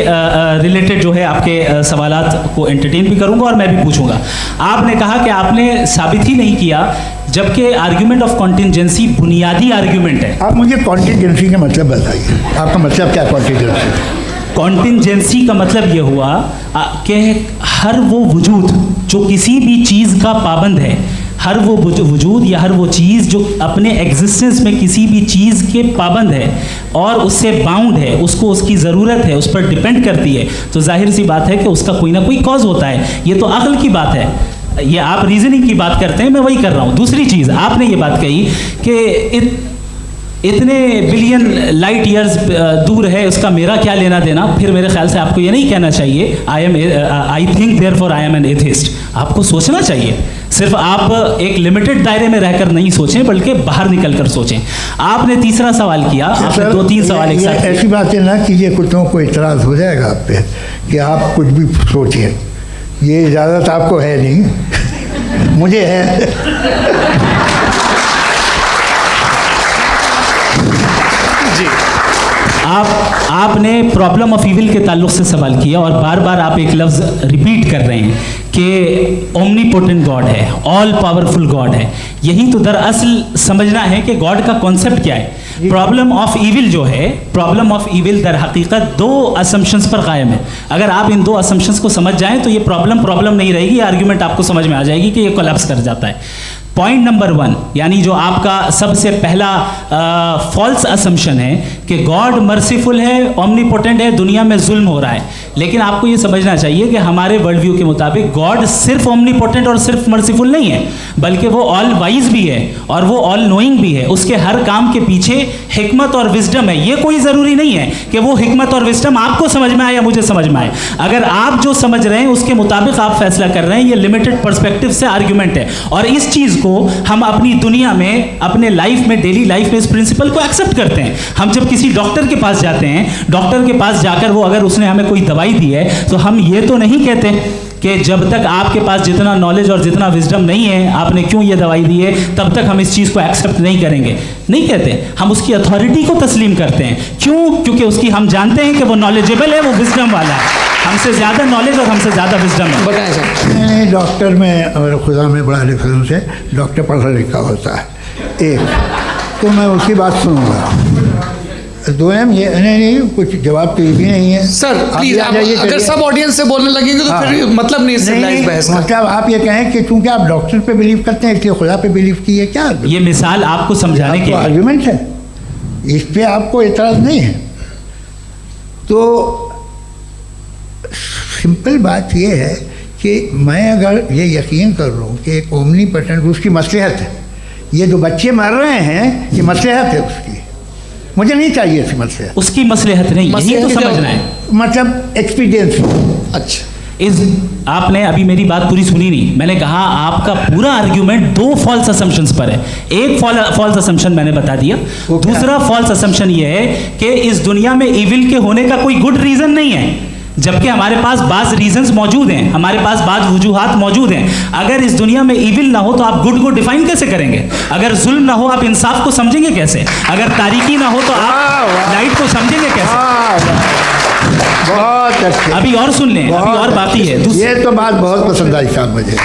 रिलेटेड जो है आपके सवालात को एंटरटेन भी करूँगा और मैं भी पूछूंगा। आपने कहा कि आपने साबित ही नहीं किया, जबकि आर्ग्यूमेंट ऑफ कॉन्टिजेंसी बुनियादी आर्ग्यूमेंट है। आप मुझे कॉन्टिजेंसी का मतलब बताइए, आपका मतलब क्या कॉन्टिजेंसी? कॉन्टिजेंसी का मतलब ये हुआ कि हर वो वजूद जो किसी भी चीज़ का पाबंद है, हर वो वजूद या हर वो चीज़ जो अपने एग्जिस्टेंस में किसी भी चीज़ के पाबंद है और उससे बाउंड है, उसको उसकी ज़रूरत है, उस पर डिपेंड करती है, तो जाहिर सी बात है कि उसका कोई ना कोई कॉज होता है। ये तो अक्ल की बात है, ये आप रीजनिंग की बात करते हैं, मैं वही कर रहा हूँ। दूसरी चीज़ आपने ये बात कही कि इतने बिलियन लाइट ईयर्स दूर है, उसका मेरा क्या लेना देना। फिर मेरे ख्याल से आपको ये नहीं कहना चाहिए I think therefore I am an atheist. आपको सोचना चाहिए, सिर्फ आप एक लिमिटेड दायरे में रहकर नहीं सोचें बल्कि बाहर निकल कर सोचें। आपने तीसरा सवाल किया, आपने 2-3 सवाल एक साथ। ऐसी बातें ना कीजिए, कुत्तों को इतराज़ हो जाएगा आप पे कि आप कुछ भी सोचिए, ये इजाज़त आपको है नहीं, मुझे है। जी, आपने प्रॉब्लम ऑफ इविल के ताल्लुक से सवाल किया और बार बार आप एक लफ्ज़ रिपीट कर रहे हैं कि ओमनीपोटेंट गॉड है, ऑल पावरफुल गॉड है। यही तो दरअसल समझना है कि गॉड का कॉन्सेप्ट क्या है। प्रॉब्लम ऑफ इविल जो है, प्रॉब्लम ऑफ इविल दर हकीकत 2 असम्पशंस पर कायम है। अगर आप इन 2 असम्पशंस को समझ जाएं तो ये प्रॉब्लम नहीं रहेगी, आर्ग्यूमेंट आपको समझ में आ जाएगी कि ये कोलैप्स कर जाता है। पॉइंट नंबर 1, यानी जो आपका सबसे पहला फॉल्स असम्पशन है कि गॉड मर्सीफुल है, ओमनीपोटेंट है, दुनिया में जुल्म हो रहा है। लेकिन आपको ये समझना चाहिए कि हमारे वर्ल्ड व्यू के मुताबिक गॉड सिर्फ ओमनीपोटेंट और सिर्फ मर्सीफुल नहीं है, बल्कि वो ऑल वाइज भी है और वो ऑल नोइंग भी है। उसके हर काम के पीछे हिकमत और विजडम है। ये कोई ज़रूरी नहीं है कि वो हिकमत और विजडम आपको समझ में आए या मुझे समझ में आए। अगर आप जो समझ रहे हैं उसके मुताबिक आप फैसला कर रहे हैं, ये लिमिटेड पर्सपेक्टिव से आर्ग्यूमेंट है। और इस चीज़ को हम अपनी दुनिया में, अपने लाइफ में, डेली लाइफ में इस प्रिंसिपल को एक्सेप्ट करते हैं। हम जब किसी डॉक्टर के पास जाते हैं, डॉक्टर के पास जाकर वो अगर उसने हमें कोई दवाई दी है तो हम ये तो नहीं कहते कि जब तक आपके पास जितना नॉलेज और जितना विजडम नहीं है, आपने क्यों ये दवाई दी है, तब तक हम इस चीज़ को एक्सेप्ट नहीं करेंगे। नहीं कहते, हम उसकी अथॉरिटी को तस्लीम करते हैं। क्यों? क्योंकि उसकी हम जानते हैं कि वो नॉलेजेबल है, वो विजडम वाला है, हमसे ज़्यादा नॉलेज और हमसे ज़्यादा विजडम है। बताएं सर। नहीं, डॉक्टर में और खुदा में बड़ा डिफरेंस है। डॉक्टर पढ़ा लिखा होता है एक, तो मैं उसकी बात सुनूंगा। दोयम ये नहीं, कुछ जवाब तो ये भी नहीं है सर प्लीज, आप ये अगर सब ऑडियंस से बोलने लगेंगे तो फिर मतलब नहीं सिविलाइज्ड बहस का। मतलब आप ये कहें कि चूंकि आप डॉक्टर पे बिलीव करते हैं इसलिए खुदा पे बिलीव किए, क्या ये मिसाल आपको समझाने के लिए आर्ग्यूमेंट है, इस पे आपको एतराज़ नहीं है। तो सिंपल बात ये है कि मैं अगर ये यकीन कर लूँ कि एक ओमनीपोटेंट, उसकी मसलहत है, ये जो बच्चे मर रहे हैं ये मसलहत है उसकी, मुझे नहीं चाहिए इसकी मसलहत। उसकी मसलहत नहीं, यही तो समझना है, मतलब एक्सपीरियंस। अच्छा, आपने अभी मेरी बात पूरी सुनी नहीं। मैंने कहा आपका पूरा आर्ग्यूमेंट 2 फॉल्स असम्पशंस पर है। एक फॉल्स असम्पशन मैंने बता दिया, दूसरा फॉल्स असम्पशन ये है कि इस दुनिया में इविल के होने का कोई गुड रीजन नहीं है, जबकि हमारे पास बाज़ रीजंस मौजूद हैं, हमारे पास बाज़ वजूहात मौजूद हैं। अगर इस दुनिया में इविल ना हो तो आप गुड को डिफाइन कैसे करेंगे? अगर जुल्म ना हो आप इंसाफ को समझेंगे कैसे? अगर तारीकी ना हो तो आप लाइट को समझेंगे कैसे? बहुत अच्छे, अभी और सुन लें, अभी और बाकी है। ये तो बात बहुत पसंद आई साहब मुझे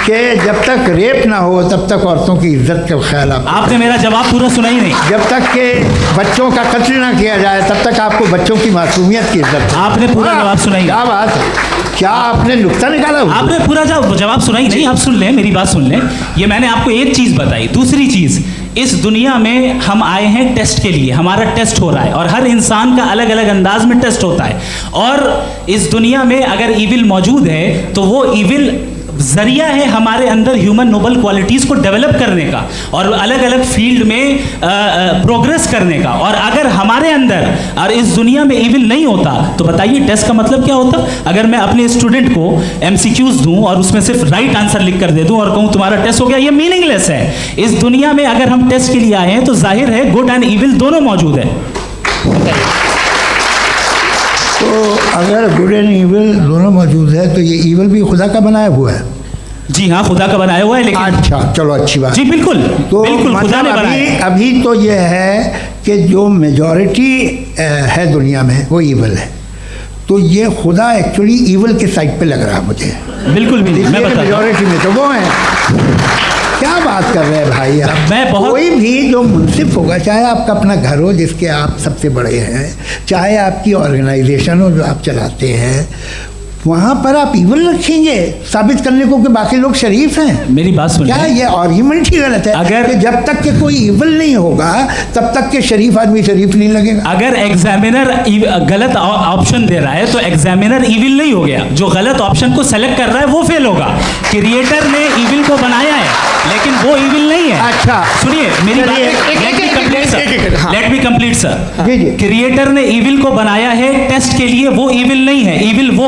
कि जब तक रेप ना हो तब तक औरतों की इज्जत का ख्याल आपने मेरा जवाब पूरा सुना ही नहीं। जब तक के बच्चों का कत्ल ना किया जाए तब तक आपको बच्चों की मासूमियत की इज्जत। आपने पूरा जवाब सुना ही। क्या बात है। क्या आपने नुक्ता निकाला हुआ? आपने पूरा जवाब सुना ही नहीं। आप सुन लें, मेरी बात सुन लें। ये मैंने आपको एक चीज़ बताई। दूसरी चीज़, इस दुनिया में हम आए हैं टेस्ट के लिए, हमारा टेस्ट हो रहा है और हर इंसान का अलग अलग अंदाज में टेस्ट होता है। और इस दुनिया में अगर ईविल मौजूद है तो वो ईविल जरिया है हमारे अंदर ह्यूमन नोबल क्वालिटीज़ को डेवलप करने का और अलग अलग फील्ड में प्रोग्रेस करने का। और अगर हमारे अंदर और इस दुनिया में ईविल नहीं होता तो बताइए टेस्ट का मतलब क्या होता? अगर मैं अपने स्टूडेंट को MCQs दूं और उसमें सिर्फ राइट आंसर लिख कर दे दूं और कहूं तुम्हारा टेस्ट हो गया, ये मीनिंगलेस है। इस दुनिया में अगर हम टेस्ट के लिए आए हैं तो जाहिर है गुड एंड ईविल दोनों मौजूद है। तो अगर गुड एंड ईविल दोनों मौजूद है तो ये ईविल भी खुदा का बनाया हुआ है? जी हाँ, खुदा का बनाया हुआ है। लेकिन अच्छा, चलो अच्छी बात। जी बिल्कुल, तो बिल्कुल खुदा ने मतलब बनाया। अभी तो ये है कि जो मेजॉरिटी है दुनिया में वो ईविल है, तो ये खुदा एक्चुअली ईविल के साइड पे लग रहा है मुझे। बिल्कुल भी नहीं, मैं बता रहा हूं। मेजॉरिटी में तो वो है। क्या बात कर रहे हैं भाई आप? मैं बहुत कोई भी जो मुंसिफ होगा, चाहे आपका अपना घर हो जिसके आप सबसे बड़े हैं, चाहे आपकी ऑर्गेनाइजेशन हो जो आप चलाते हैं, वहाँ पर आप ईविल रखेंगे साबित करने को कि बाकी लोग शरीफ हैं? मेरी बात सुन क्या ये आर्ग्यूमेंट ही गलत है? अगर कि जब तक के कोई ईविल नहीं होगा तब तक के शरीफ आदमी शरीफ नहीं लगेगा। अगर एग्जामिनर गलत ऑप्शन दे रहा है तो एग्जामिनर ईविल नहीं हो गया। जो गलत ऑप्शन को सेलेक्ट कर रहा है वो फेल होगा। क्रिएटर ने ईविल को बनाया है लेकिन वो ईविल नहीं है। अच्छा सुनिए मेरी बात, लेट मी कंप्लीट सर। जी जी। क्रिएटर ने ईविल को बनाया है टेस्ट के लिए, वो ईविल नहीं है। ईविल वो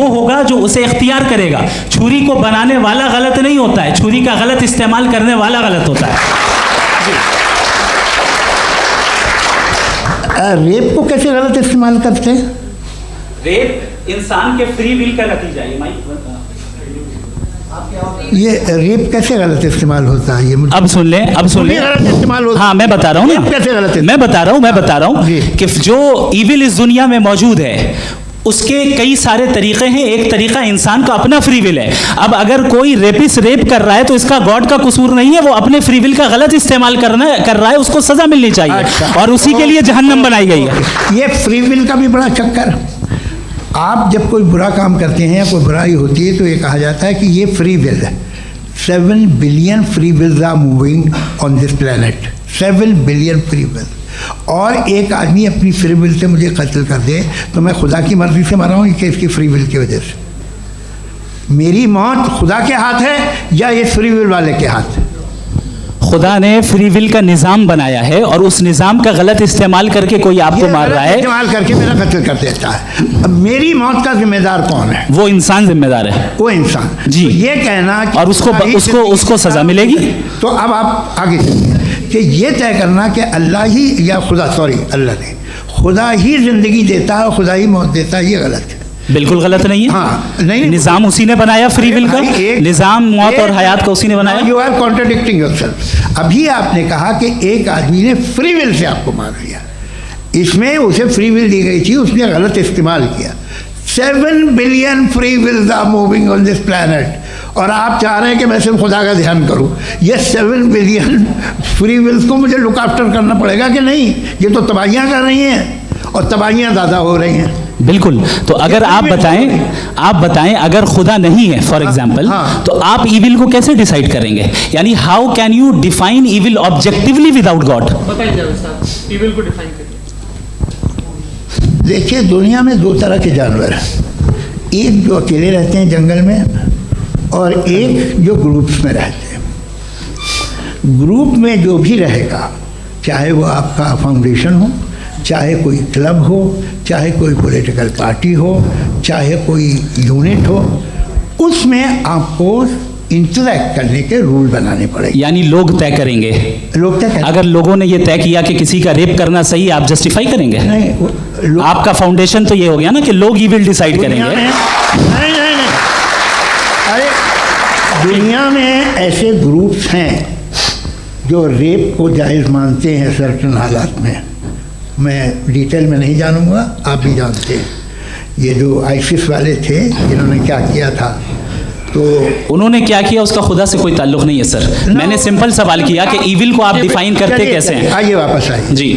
होगा जो उसे इख्तियार करेगा। छुरी को बनाने वाला गलत नहीं होता है, छुरी का गलत इस्तेमाल करने वाला गलत होता है। रेप को कैसे गलत इस्तेमाल करते हैं? रेप इंसान के फ्री विल का नतीजा है। ये रेप कैसे गलत इस्तेमाल होता है? ये मुझे अब सुन लें, अब सुन लें। गलत इस्तेमाल होता है। हाँ मैं बता रहा हूँ ना, कैसे गलत? मैं बता रहा हूँ जी। कि जो ईविल इस दुनिया में मौजूद है उसके कई सारे तरीके हैं। एक तरीका इंसान का अपना फ्री विल है। अब अगर कोई रेपिस्ट रेप कर रहा है तो इसका गॉड का कसूर नहीं है, वो अपने फ्री विल का गलत इस्तेमाल कर रहा है, उसको सजा मिलनी चाहिए। अच्छा। और उसी के लिए जहन्नम बनाई गई है। ये फ्री विल का भी बड़ा चक्कर। आप जब कोई बुरा काम करते हैं या कोई बुराई होती है तो ये कहा जाता है कि ये फ्री विल है। 7 billion free wills are moving on this planet. 7 billion free will. और एक आदमी अपनी फ्री विल से मुझे कत्ल कर दे तो मैं खुदा की मर्जी से मर रहा हूँ कि इसकी फ्री विल की वजह से? मेरी मौत खुदा के हाथ है या ये फ्री विल वाले के हाथ? खुदा ने फ्री विल का निज़ाम बनाया है और उस निज़ाम का गलत इस्तेमाल करके कोई आपको मार रहा है, इस्तेमाल करके मेरा कत्ल कर देता है। अब मेरी मौत का जिम्मेदार कौन है? वो इंसान जिम्मेदार है। वो इंसान। जी। तो ये कहना कि और उसको सजा मिलेगी। तो अब आप आगे चलिए कि ये तय करना कि अल्लाह ही या खुदा, सॉरी अल्लाह ने, खुदा ही जिंदगी देता है, खुदा ही मौत देता है, ये गलत है। बिल्कुल गलत नहीं है। हाँ, नहीं, निज़ाम उसी ने बनाया फ्री विल का। निज़ाम मौत और हयात का उसी ने बनाया। You are contradicting yourself. अभी आपने कहा कि एक आदमी ने फ्री विल से आपको मार दिया, इसमें उसे फ्री विल दी गई थी, उसने गलत इस्तेमाल किया। 7 billion free wills are moving on this planet और आप चाह रहे हैं कि मैं सिर्फ खुदा का ध्यान करूं। ये 7 बिलियन फ्री विल्स को मुझे लुक आफ्टर करना पड़ेगा कि नहीं? ये तो तबाहियां कर रही हैं और तबाहियां ज़्यादा हो रही हैं। बिल्कुल। तो अगर आप बताएं अगर खुदा नहीं है फॉर एग्जाम्पल, हाँ। तो आप ईविल को कैसे डिसाइड करेंगे? यानी how can you define evil objectively without God? बताइए ईविल को डिफाइन करिए। देखिए, दुनिया में 2 तरह के जानवर हैं। एक जो अकेले रहते हैं जंगल में और एक जो ग्रुप्स में रहते हैं। ग्रुप में जो भी रहेगा, चाहे वो आपका फाउंडेशन हो, चाहे कोई क्लब हो, चाहे कोई पॉलिटिकल पार्टी हो, चाहे कोई यूनिट हो, उसमें आपको इंटरैक्ट करने के रूल बनाने पड़ेंगे। यानी लोग तय करेंगे। लोग तय करेंगे। अगर लोगों ने ये तय किया कि किसी का रेप करना सही, आप जस्टिफाई करेंगे? नहीं, आपका फाउंडेशन तो ये हो गया ना कि लोग ईविल डिसाइड करेंगे। नहीं, अरे दुनिया में ऐसे ग्रुप्स हैं जो रेप को जायज़ मानते हैं सर्टन हालात में। मैं डिटेल में नहीं जानूंगा, आप भी जानते हैं। ये जो आईसिस वाले थे जिन्होंने क्या किया था, तो उन्होंने क्या किया उसका खुदा से कोई ताल्लुक नहीं है सर। मैंने सिंपल सवाल किया कि ईविल को आप डिफाइन करते कैसे हैं? आइए वापस आइए जी।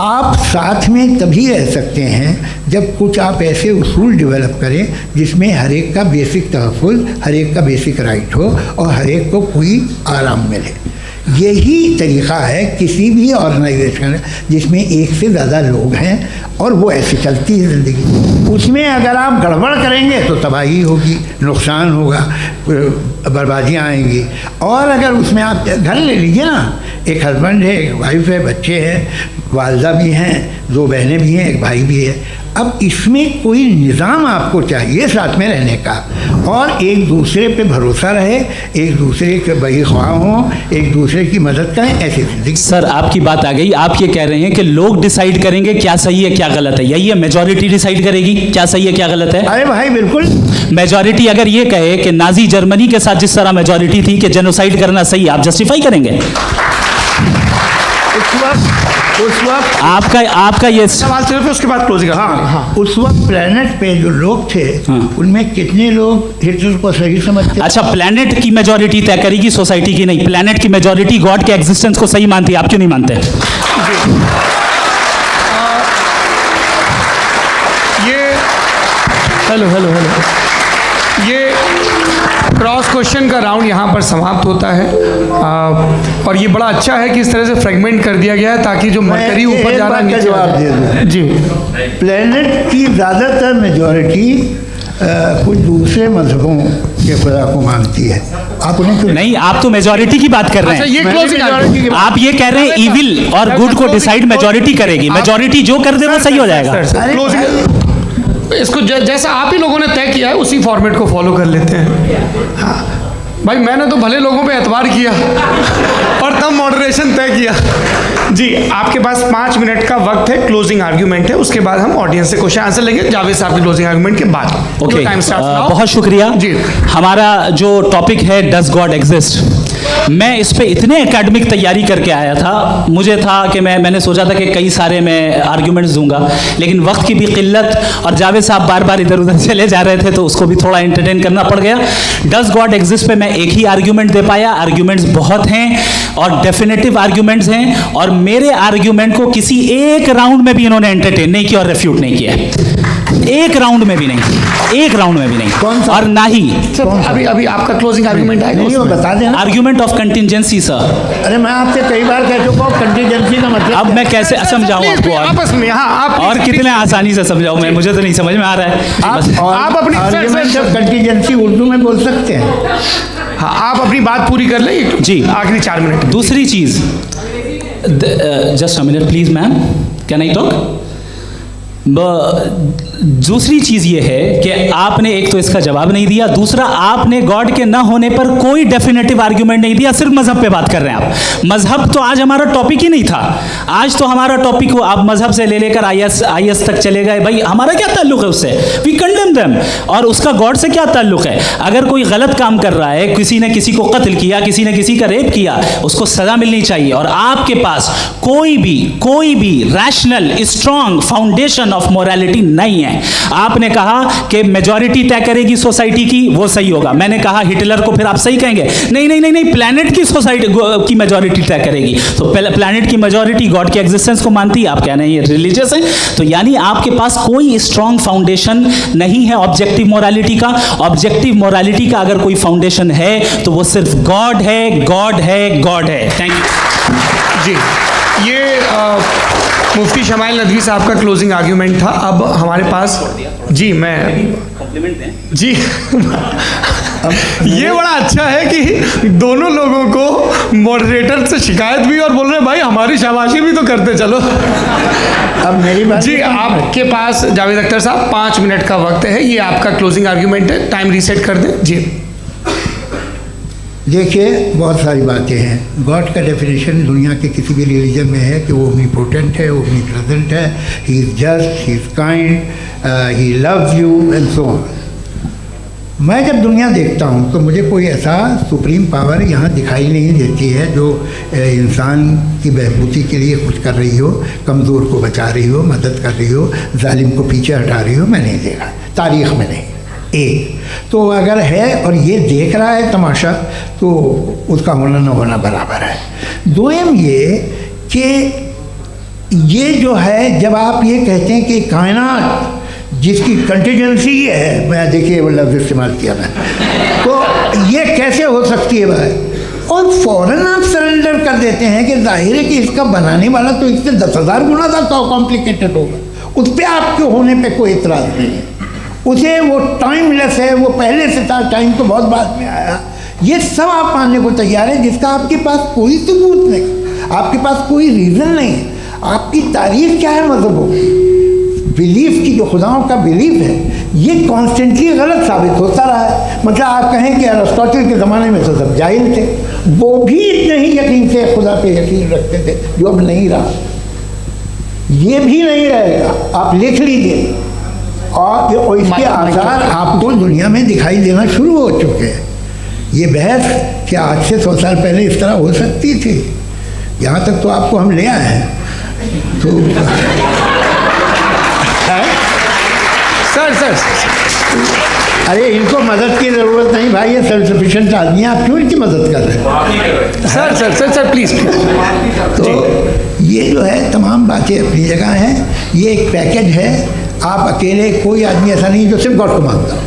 आप साथ में तभी रह सकते हैं जब कुछ आप ऐसे उसूल डेवलप करें जिसमें हर एक का बेसिक तहफ़्फ़ुज़, हर एक का बेसिक राइट हो और हर एक को कोई आराम मिले। यही तरीक़ा है किसी भी ऑर्गेनाइजेशन जिसमें एक से ज़्यादा लोग हैं और वो ऐसे चलती है ज़िंदगी। उसमें अगर आप गड़बड़ करेंगे तो तबाही होगी, नुकसान होगा, बर्बादियाँ आएंगी। और अगर उसमें आप घर ले लीजिए ना, एक हस्बैंड है, एक वाइफ है, बच्चे हैं, वालदा भी हैं, 2 बहनें भी हैं, एक भाई भी है। अब इसमें कोई निज़ाम आपको चाहिए साथ में रहने का, और एक दूसरे पे भरोसा रहे, एक दूसरे के बहीख्वाह हों, एक दूसरे की मदद करें, ऐसी जिंदगी। सर आपकी बात आ गई, आप ये कह रहे हैं कि लोग डिसाइड करेंगे क्या सही है क्या गलत है, यही है मेजॉरिटी डिसाइड करेगी क्या सही है क्या गलत है? अरे भाई बिल्कुल। मेजॉरिटी अगर ये कहे कि नाजी जर्मनी के साथ जिस तरह मेजॉरिटी थी कि जेनोसाइड करना सही, आप जस्टिफाई करेंगे? उस वक्त आपका ये सवाल सिर्फ उसके बाद क्लोजिंग। हाँ, उस वक्त प्लेनेट पे जो लोग थे उनमें कितने लोग हिटलर को सही समझते? अच्छा, प्लेनेट की मेजॉरिटी तय करेगी, सोसाइटी की नहीं। प्लेनेट की मेजॉरिटी गॉड के एग्जिस्टेंस को सही मानती है, आप क्यों नहीं मानते? हेलो ये क्रॉस क्वेश्चन का राउंड यहाँ पर समाप्त होता है। और ये बड़ा अच्छा है कि इस तरह से फ्रेगमेंट कर दिया गया है ताकि जो मरकरी ऊपर जा रहा है नीचे जवाब दे दूँ जी। प्लेनेट की ज़्यादातर मेजॉरिटी कुछ दूसरे मजहबों के खुदा को मानती है। आप उन्हें क्यों नहीं, आप तो मेजॉरिटी की बात कर रहे हैं। ये क्लोजिंग आप ये कह रहे हैं इविल और गुड को डिसाइड मेजॉरिटी करेगी, मेजॉरिटी जो कर दे वो सही हो जाएगा। इसको जैसा आप ही लोगों ने तय किया है उसी फॉर्मेट को फॉलो कर लेते हैं। हाँ भाई, मैंने तो भले लोगों पे एतबार किया और तब मॉडरेशन तय किया। जी, आपके पास 5 मिनट का वक्त है, क्लोजिंग आर्ग्यूमेंट है, उसके बाद हम ऑडियंस से क्वेश्चन आंसर लेंगे जावेद साहब के क्लोजिंग आर्ग्यूमेंट के बाद। Okay, time start now. बहुत शुक्रिया जी। हमारा जो टॉपिक है डज गॉड एग्जिस्ट, मैं इस पे इतने एकेडमिक तैयारी करके आया था, मुझे था कि मैंने सोचा था कि कई सारे मैं आर्ग्यूमेंट्स दूंगा, लेकिन वक्त की भी किल्लत और जावेद साहब बार बार इधर उधर चले जा रहे थे तो उसको भी थोड़ा एंटरटेन करना पड़ गया। डज गॉड एग्जिस्ट पे मैं एक ही आर्ग्यूमेंट दे पाया। आर्ग्यूमेंट्स बहुत हैं और डेफिनेटिव आर्ग्यूमेंट्स हैं, और मेरे आर्ग्यूमेंट को किसी एक राउंड में भी इन्होंने एंटरटेन नहीं किया और रिफ्यूट नहीं किया, एक राउंड में भी नहीं, एक राउंड में भी नहीं। और ना ही अभी आपका क्लोजिंग आर्ग्यूमेंट आएगा, नहीं, वो बता देना। Argument of contingency sir. अरे मैं आपसे कई बार कह चुका हूँ कंटीजेंसी का मतलब अब मैं कैसे समझाऊं आपको? आपस में आप और कितने आसानी से समझाऊं मैं, मुझे तो नहीं समझ में आ रहा है। आप अपनी आर्ग्यूमेंट ऑफ कंटीजेंसी उर्दू में बोल सकते हैं। हाँ, आप अपनी बात पूरी कर लें जी, आखिरी 4 मिनट। दूसरी चीज, just a minute please ma'am, can I talk? दूसरी चीज़ ये है कि आपने एक तो इसका जवाब नहीं दिया, दूसरा आपने गॉड के ना होने पर कोई डेफिनेटिव आर्ग्यूमेंट नहीं दिया, सिर्फ मजहब पे बात कर रहे हैं आप। मजहब तो आज हमारा टॉपिक ही नहीं था। आज तो हमारा टॉपिक हो, आप मजहब से ले लेकर आईएस तक चले गए। भाई हमारा क्या ताल्लुक है उससे? We condemn them. और उसका गॉड से क्या ताल्लुक है? अगर कोई गलत काम कर रहा है, किसी ने किसी को कत्ल किया, किसी ने किसी का रेप किया, उसको सजा मिलनी चाहिए। और आपके पास कोई भी rational strong foundation of morality नहीं है। आपने कहा कि मेजॉरिटी तय करेगी सोसाइटी की, वो सही होगा। मैंने कहा हिटलर को फिर आप सही कहेंगे, नहीं, प्लैनेट की सोसाइटी की मेजॉरिटी तय करेगी। तो प्लैनेट की मेजॉरिटी गॉड के एग्जिस्टेंस को मानती है, आप कह रहे हैं ये रिलीजियस है। तो यानी आपके पास कोई स्ट्रॉन्ग फाउंडेशन नहीं है ऑब्जेक्टिव मोरालिटी का। ऑब्जेक्टिव मोरालिटी का अगर कोई फाउंडेशन है तो वो सिर्फ गॉड है, गॉड है, गॉड है। थैंक यू जी। ये मुफ्ती शमाइल नदवी साहब का क्लोजिंग आर्ग्यूमेंट था। अब हमारे पास जी, मैं जी ये बड़ा अच्छा है कि दोनों लोगों को मॉडरेटर से शिकायत भी और बोल रहे हैं भाई हमारी शाबाशी भी तो करते चलो। अब मेरी बात जी, आपके पास जावेद अख्तर साहब 5 मिनट का वक्त है, ये आपका क्लोजिंग आर्ग्यूमेंट है, टाइम रीसेट कर दें जी। देखिए, बहुत सारी बातें हैं। गॉड का डेफिनेशन दुनिया के किसी भी रिलीजन में है कि वो ओमनीपोटेंट है, ओमनीप्रेजेंट है, he is just, he is kind, he loves you and so on. मैं जब दुनिया देखता हूँ तो मुझे कोई ऐसा सुप्रीम पावर यहाँ दिखाई नहीं देती है जो इंसान की बहबूदी के लिए कुछ कर रही हो, कमज़ोर को बचा रही हो, मदद कर रही हो, जालिम को पीछे हटा रही हो। मैं नहीं देखा, तारीख़ में नहीं। एक तो अगर है और ये देख रहा है तमाशा, तो उसका होना न होना बराबर है। दोयम ये कि ये जो है, जब आप ये कहते हैं कि कायनात जिसकी कंटीजेंसी है, मैं देखिए वो लफ्ज़ इस्तेमाल किया मैं, तो ये कैसे हो सकती है भाई? और फ़ौरन आप सरेंडर कर देते हैं कि जाहिर है कि इसका बनाने वाला तो इससे 10,000 गुना ज़्यादा कॉम्प्लिकेटेड होगा, उस पर आपके होने पे कोई इतराज़ नहीं है। उसे वो टाइमलेस है, वो पहले से था, टाइम तो बहुत बाद में आया, ये सब आप मानने को तैयार है, जिसका आपके पास कोई सबूत नहीं, आपके पास कोई रीज़न नहीं है। आपकी तारीफ क्या है मज़हबों की? बिलीफ की, जो खुदाओं का बिलीफ है, ये कॉन्स्टेंटली गलत साबित होता रहा है। मतलब आप कहें कि अरिस्टोटल के ज़माने में तो सब जाहिल थे, वो भी इतने ही यकीन से खुदा पे यकीन रखते थे, जो अब नहीं रहा, ये भी नहीं रहेगा, आप लिख लीजिए। और इसके आसार आपको दुनिया में दिखाई देना शुरू हो चुके हैं। ये बहस क्या आज से 100 साल पहले इस तरह हो सकती थी? यहाँ तक तो आपको हम ले आए हैं। तो सर अरे इनको मदद की ज़रूरत नहीं भाई, ये सेल्फ सफिशिएंट आदमी है, आप क्यों इनकी मदद कर रहे हैं? Sir please. तो ये जो है तमाम बातें अपनी जगह हैं। ये एक पैकेज है, आप अकेले, कोई आदमी ऐसा नहीं जो सिर्फ गॉड को मानता हो,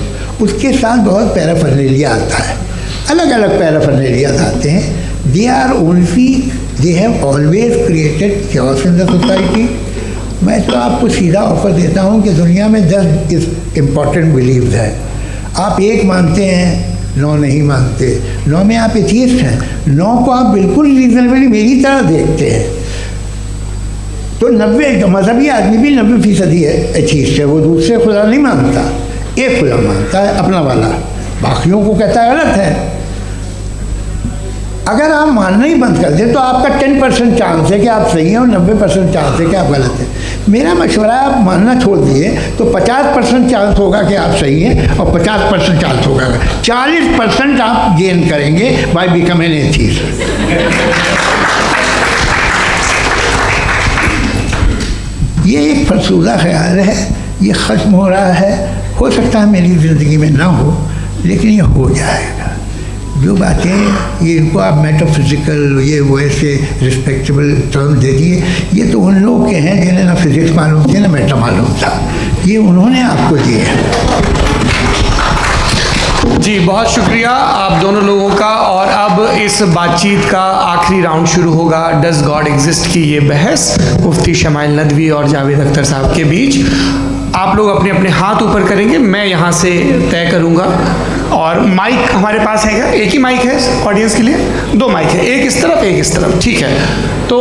उसके साथ बहुत पैराफर्नेलिया आता है, अलग अलग पैराफर्नेलियाज आते हैं। They have always created chaos in the society. मैं तो आपको सीधा ऑफर देता हूँ कि दुनिया में 10 इम्पॉर्टेंट बिलीव्स हैं। आप एक मानते हैं, 9 नहीं मानते, 9 में आप एथियस्ट हैं, 9 को आप बिल्कुल रीजनेबली मेरी तरह देखते हैं। तो 90 मजहबी आदमी भी 90% है एथियस्ट है, वो दूसरे खुदा नहीं मानता, एक खुदा मानता है अपना वाला, बाकियों को कहता है गलत है। अगर आप मानना ही बंद कर दें तो आपका 10% चांस है कि आप सही हैं और 90% चांस है कि आप गलत हैं। मेरा मशवरा है, आप मानना छोड़ दिए तो 50% चांस होगा कि आप सही हैं और 50% चांस होगा, 40% आप गेन करेंगे बाय बिकमिंग एन एथियस्ट। ये एक फरसूदा ख्याल है, ये ख़त्म हो रहा है। हो सकता है मेरी ज़िंदगी में ना हो, लेकिन ये हो जाएगा। जो बातें ये इनको आप मेटाफिज़िकल, ये वो ऐसे रिस्पेक्टेबल टर्म दे दिए, ये तो उन लोग के हैं जिन्हें ना फिज़िक्स मालूम थी ना मेटा मालूम था, ये उन्होंने आपको दिए हैं। जी बहुत शुक्रिया आप दोनों लोगों का। और अब इस बातचीत का आखिरी राउंड शुरू होगा, डज गॉड एग्जिस्ट की ये बहस मुफ्ती शमाइल नदवी और जावेद अख्तर साहब के बीच। आप लोग अपने अपने हाथ ऊपर करेंगे, मैं यहाँ से तय करूँगा। और माइक हमारे पास है क्या? एक ही माइक है ऑडियंस के लिए? 2 माइक है, एक इस तरफ एक इस तरफ, ठीक है। तो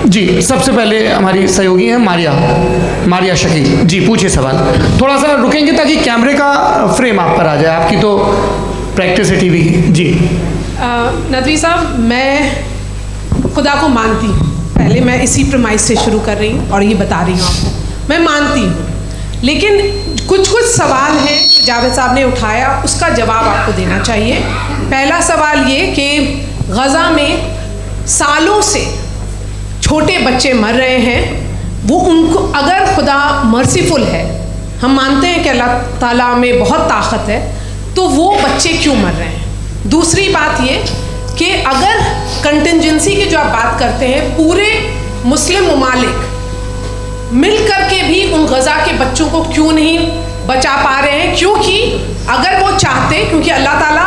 जी सबसे पहले हमारी सहयोगी हैं मारिया शकील जी, पूछिए सवाल। थोड़ा सा रुकेंगे ताकि कैमरे का फ्रेम आप पर आ जाए, आपकी तो प्रैक्टिस है टीवी की। जी नदवी साहब, मैं खुदा को मानती हूँ, पहले मैं इसी प्रमाइस से शुरू कर रही हूँ और ये बता रही हूँ आपको, मैं मानती हूँ, लेकिन कुछ सवाल हैं जो जावेद साहब ने उठाया, उसका जवाब आपको देना चाहिए। पहला सवाल ये कि गज़ा में सालों से छोटे बच्चे मर रहे हैं, वो उनको, अगर खुदा मर्सीफुल है, हम मानते हैं कि अल्लाह ताला में बहुत ताकत है, तो वो बच्चे क्यों मर रहे हैं? दूसरी बात ये कि अगर कंटिजेंसी की जो आप बात करते हैं, पूरे मुस्लिम ममालिक मिल कर के भी उन गज़ा के बच्चों को क्यों नहीं बचा पा रहे हैं? क्योंकि अगर वो चाहते, क्योंकि अल्लाह ताला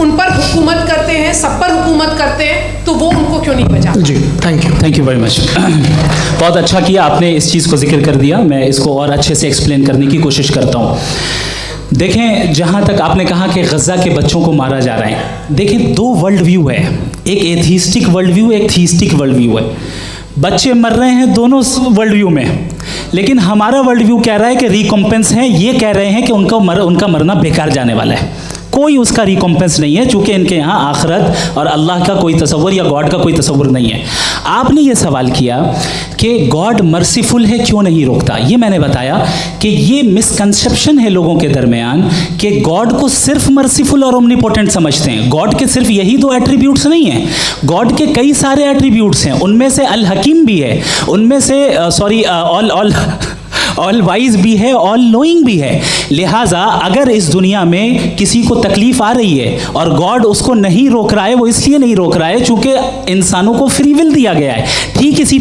उन पर हुकूमत करते हैं, सब पर हुकूमत करते हैं, तो वो उनको क्यों नहीं बचा? जी थैंक यू वेरी मच। बहुत अच्छा किया आपने इस चीज़ को जिक्र कर दिया, मैं इसको और अच्छे से एक्सप्लेन करने की कोशिश करता हूँ। देखें, जहाँ तक आपने कहा कि गज़ा के बच्चों को मारा जा रहा है, देखें 2 वर्ल्ड व्यू है, एक एथिस्टिक वर्ल्ड व्यू, एक थीस्टिक वर्ल्ड व्यू है। बच्चे मर रहे हैं दोनों वर्ल्ड व्यू में, लेकिन हमारा वर्ल्ड व्यू कह रहा है कि रिकॉम्पेंस है, ये कह रहे हैं कि उनका मरना बेकार जाने वाला है, कोई उसका रिकॉम्पेंस नहीं है, चूँकि इनके यहाँ आखिरत और अल्लाह का कोई तसव्वुर या गॉड का कोई तसव्वुर नहीं है। आपने ये सवाल किया कि गॉड मर्सीफुल है, क्यों नहीं रोकता? ये मैंने बताया कि ये मिसकंसेप्शन है लोगों के दरमियान कि गॉड को सिर्फ मर्सीफुल और ओमनीपोटेंट समझते हैं। गॉड के सिर्फ यही 2 एट्रीब्यूट्स नहीं हैं, गॉड के कई सारे एट्रीब्यूट्स हैं, उनमें से अल हकीम भी है, उनमें से ऑल वाइज भी है, ऑल नोइंग भी है। लिहाजा अगर इस दुनिया में किसी को तकलीफ आ रही है और गॉड उसको नहीं रोक रहा है, वो इसलिए नहीं रोक रहा है चूंकि इंसानों को फ्री विल दिया गया है। ठीक इसी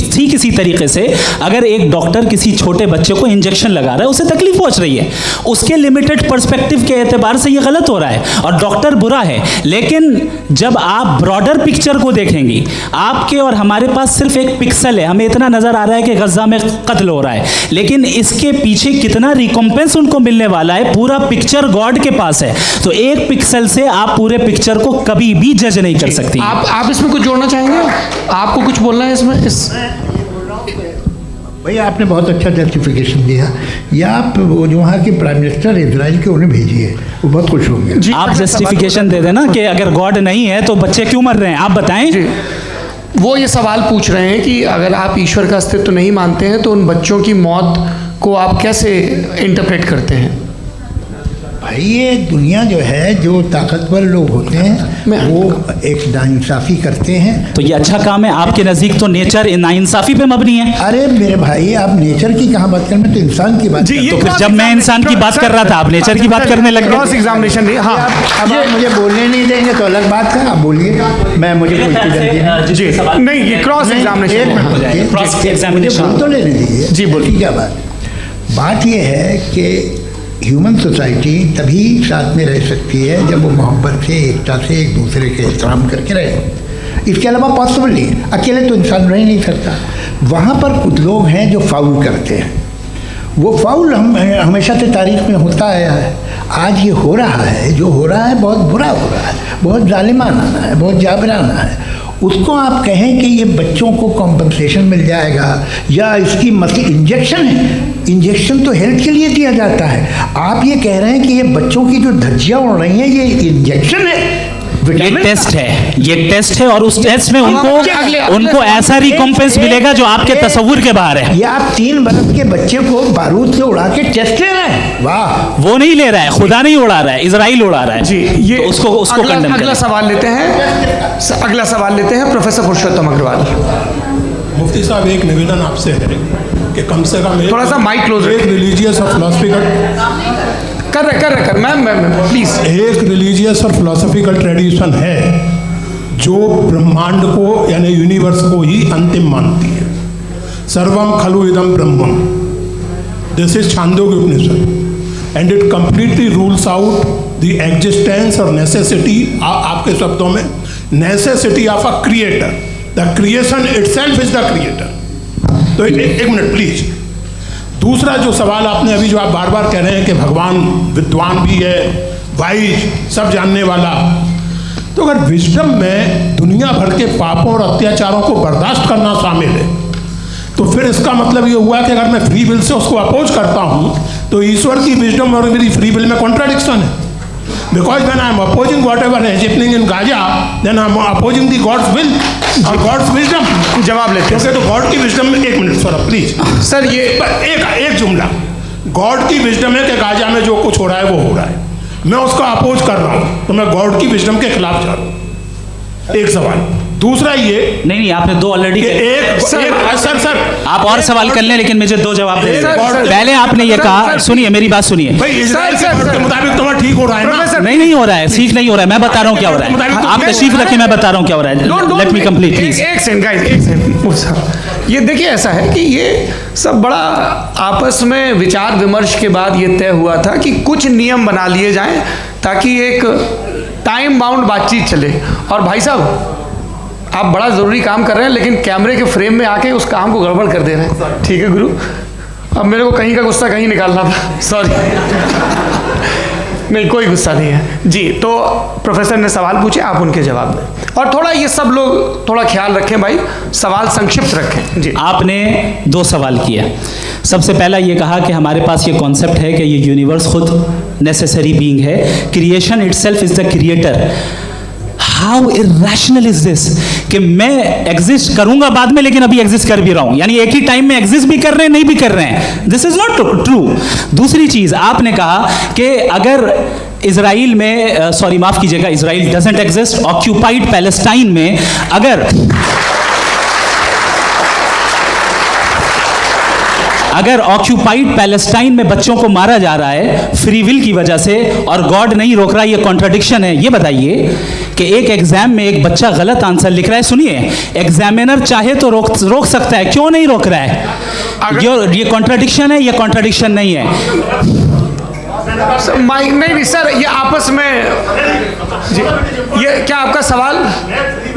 ठीक इसी तरीके से अगर एक डॉक्टर किसी छोटे बच्चे को इंजेक्शन लगा रहा है, उसे तकलीफ पहुंच रही है, उसके लिमिटेड पर्सपेक्टिव के एतबार से ये गलत हो रहा है और डॉक्टर बुरा है। लेकिन जब आप ब्रॉडर पिक्चर को देखेंगी, आपके और हमारे पास सिर्फ एक पिक्सल है, हमें इतना नजर आ रहा है कि गजा में कत्ल हो रहा है, लेकिन इसके पीछे कितना रिकॉम्पेंस उनको मिलने वाला है, पूरा पिक्चर गॉड के पास है। तो एक पिक्सल से आप पूरे पिक्चर को कभी भी जज नहीं कर सकती। आप इसमें कुछ जोड़ना चाहेंगे? आपको कुछ बोलना है इसमें? भैया आपने बहुत अच्छा जस्टिफिकेशन दिया। या आप वो जो वहाँ के प्राइम मिनिस्टर इजराइल के उन्हें भेजिए, वो बहुत खुश होंगे। आप जस्टिफिकेशन दे देना कि अगर गॉड नहीं है तो बच्चे क्यों मर रहे हैं, आप बताएं। वो ये सवाल पूछ रहे हैं कि अगर आप ईश्वर का अस्तित्व नहीं मानते हैं तो उन बच्चों की मौत को आप कैसे इंटरप्रेट करते हैं? भाई ये दुनिया जो है, जो ताकतवर लोग होते हैं वो एक नाइंसाफ़ी करते हैं। तो ये अच्छा काम है आपके नज़दीक, तो नेचर नाइंसाफ़ी पे मबनी है। अरे मेरे भाई, आप नेचर की कहाँ बात कर रहे हैं, तो इंसान की बात। तो फिर जब मैं इंसान की बात कर रहा था, आप नेचर की बात करने लग गए। क्रॉस एग्जामिनेशन नहीं। हाँ, अब आप मुझे बोलने नहीं देंगे तो अलग बात है, आप बोलिए, मैं मुझे कोई जी नहीं, ये क्रॉस एग्जामिनेशन बोल तो लेने दीजिए। जी बोलिए। क्या बात ये है कि ह्यूमन सोसाइटी तभी साथ में रह सकती है जब वो मोहब्बत से, एकता से, एक दूसरे के एहतराम करके रहे। इसके अलावा पॉसिबल नहीं, अकेले तो इंसान रह नहीं सकता। वहाँ पर कुछ लोग हैं जो फाउल करते हैं। वो फाउल हमेशा से तारीख में होता आया है। आज ये हो रहा है, जो हो रहा है बहुत बुरा हो रहा है, बहुत जालिमाना है, बहुत जाबराना है। उसको आप कहें कि ये बच्चों को कॉम्पनसेशन मिल जाएगा या इसकी इंजेक्शन है, इंजेक्शन तो हेल्थ के लिए दिया जाता है। आप ये कह रहे हैं कि ये बच्चों की जो धज्जियाँ उड़ रही हैं ये इंजेक्शन है, ये टेस्ट है, ये टेस्ट है और उस टेस्ट में उनको ऐसा रिकॉम्पेंस मिलेगा जो आपके तस्वुर के बाहर है। ये आप 3 बरस के बच्चे को बारूद से उड़ा के टेस्ट ले रहे हैं। वाह, वो नहीं ले रहा है, खुदा नहीं उड़ा रहा है, इजराइल उड़ा रहा है। जी, ये तो उसको अगला सवाल लेते हैं प्रोफेसर पुरुषोत्तम अग्रवाल। मुफ्ती साहब, एक निवेदन आपसे है कि कम से कम थोड़ा सा माइक क्लोज, एक रिलीजियस और फिलोसफिकल कर मैं प्लीज। एक रिलीजियस और फिलोसफिकल ट्रेडिशन है जो ब्रह्मांड को यानी यूनिवर्स को ही अंतिम मानती है। सर्वम खलु इदम ब्रह्मम, this is Chandogya Upanishad and it completely rules out the existence और नेसेसिटी, आपके शब्दों में necessity of a creator. The creation itself is the creator. तो एक मिनट प्लीज। दूसरा जो सवाल आपने अभी, जो आप बार बार कह रहे हैं कि भगवान विद्वान भी है, वाइज, सब जानने वाला, तो अगर विजडम में दुनिया भर के पापों और अत्याचारों को बर्दाश्त करना शामिल है, तो फिर इसका मतलब ये हुआ कि अगर मैं फ्री विल से उसको अपोज करता हूँ तो ईश्वर की विजडम और मेरी फ्री विल में कॉन्ट्राडिक्शन है। Because when I am opposing whatever is happening in Gaza, then I am opposing the God's will और God's wisdom। जवाब लेते हैं। क्योंकि तो गॉड की विजडम में, एक मिनट सर प्लीज सर, ये एक जुमला, गॉड की विजडम है कि गाजा में जो कुछ हो रहा है वो हो रहा है, मैं उसको अपोज कर रहा हूँ, तो मैं गॉड की विजडम के खिलाफ जा रहा हूँ। एक सवाल। दूसरा ये नहीं, आपने 2 ऑलरेडी। सर आप और सवाल कर लें, लेकिन मुझे 2 जवाब दे। पहले आपने ये कहा, सुनिए मेरी बात सुनिए। भाई इजराइल के मुताबिक तुम्हारा ठीक हो रहा है ना? नहीं हो रहा है, ठीक नहीं हो रहा है। मैं बता रहा हूँ क्या हो रहा है, आप तशरीफ रखिए, मैं बता रहा हूँ क्या हो रहा है। Let me complete please. एक सेकंड गाइस, ये देखिए, ऐसा है कि ये सब बड़ा आपस में विचार विमर्श के बाद ये तय हुआ था कि कुछ नियम बना लिए जाएं ताकि एक टाइम बाउंड बातचीत चले। और भाई साहब, आप बड़ा ज़रूरी काम कर रहे हैं लेकिन कैमरे के फ्रेम में आके उस काम को गड़बड़ कर दे रहे हैं। ठीक है गुरु, अब मेरे को कहीं का गुस्सा कहीं निकालना था, सॉरी। नहीं, कोई गुस्सा नहीं है जी। तो प्रोफेसर ने सवाल पूछे, आप उनके जवाब दें, और थोड़ा ये सब लोग थोड़ा ख्याल रखें भाई, सवाल संक्षिप्त रखें जी। आपने 2 सवाल किया। सबसे पहला ये कहा कि हमारे पास ये कॉन्सेप्ट है कि ये यूनिवर्स खुद नेसेसरी बीइंग है, creation itself is the creator. How irrational is this कि मैं एग्जिस्ट करूंगा बाद में, लेकिन अभी एग्जिस्ट कर भी रहा हूं, यानी एक ही टाइम में एग्जिस्ट भी कर रहे हैं, नहीं भी कर रहे हैं। This is not true. दूसरी चीज आपने कहा कि अगर इजराइल में, सॉरी माफ कीजिएगा, Israel doesn't exist, occupied Palestine में अगर ऑक्यूपाइड पैलेस्टाइन में बच्चों को मारा जा रहा है फ्री विल की वजह से और गॉड नहीं रोक रहा, ये कॉन्ट्रडिक्शन है। ये बताइए कि एक एग्जाम में एक बच्चा गलत आंसर लिख रहा है, सुनिए, एग्जामिनर चाहे तो रोक सकता है, क्यों नहीं रोक रहा है? ये कॉन्ट्रडिक्शन है, ये कॉन्ट्रडिक्शन नहीं है। माइक नहीं सर, ये आपस में जी, ये क्या आपका सवाल?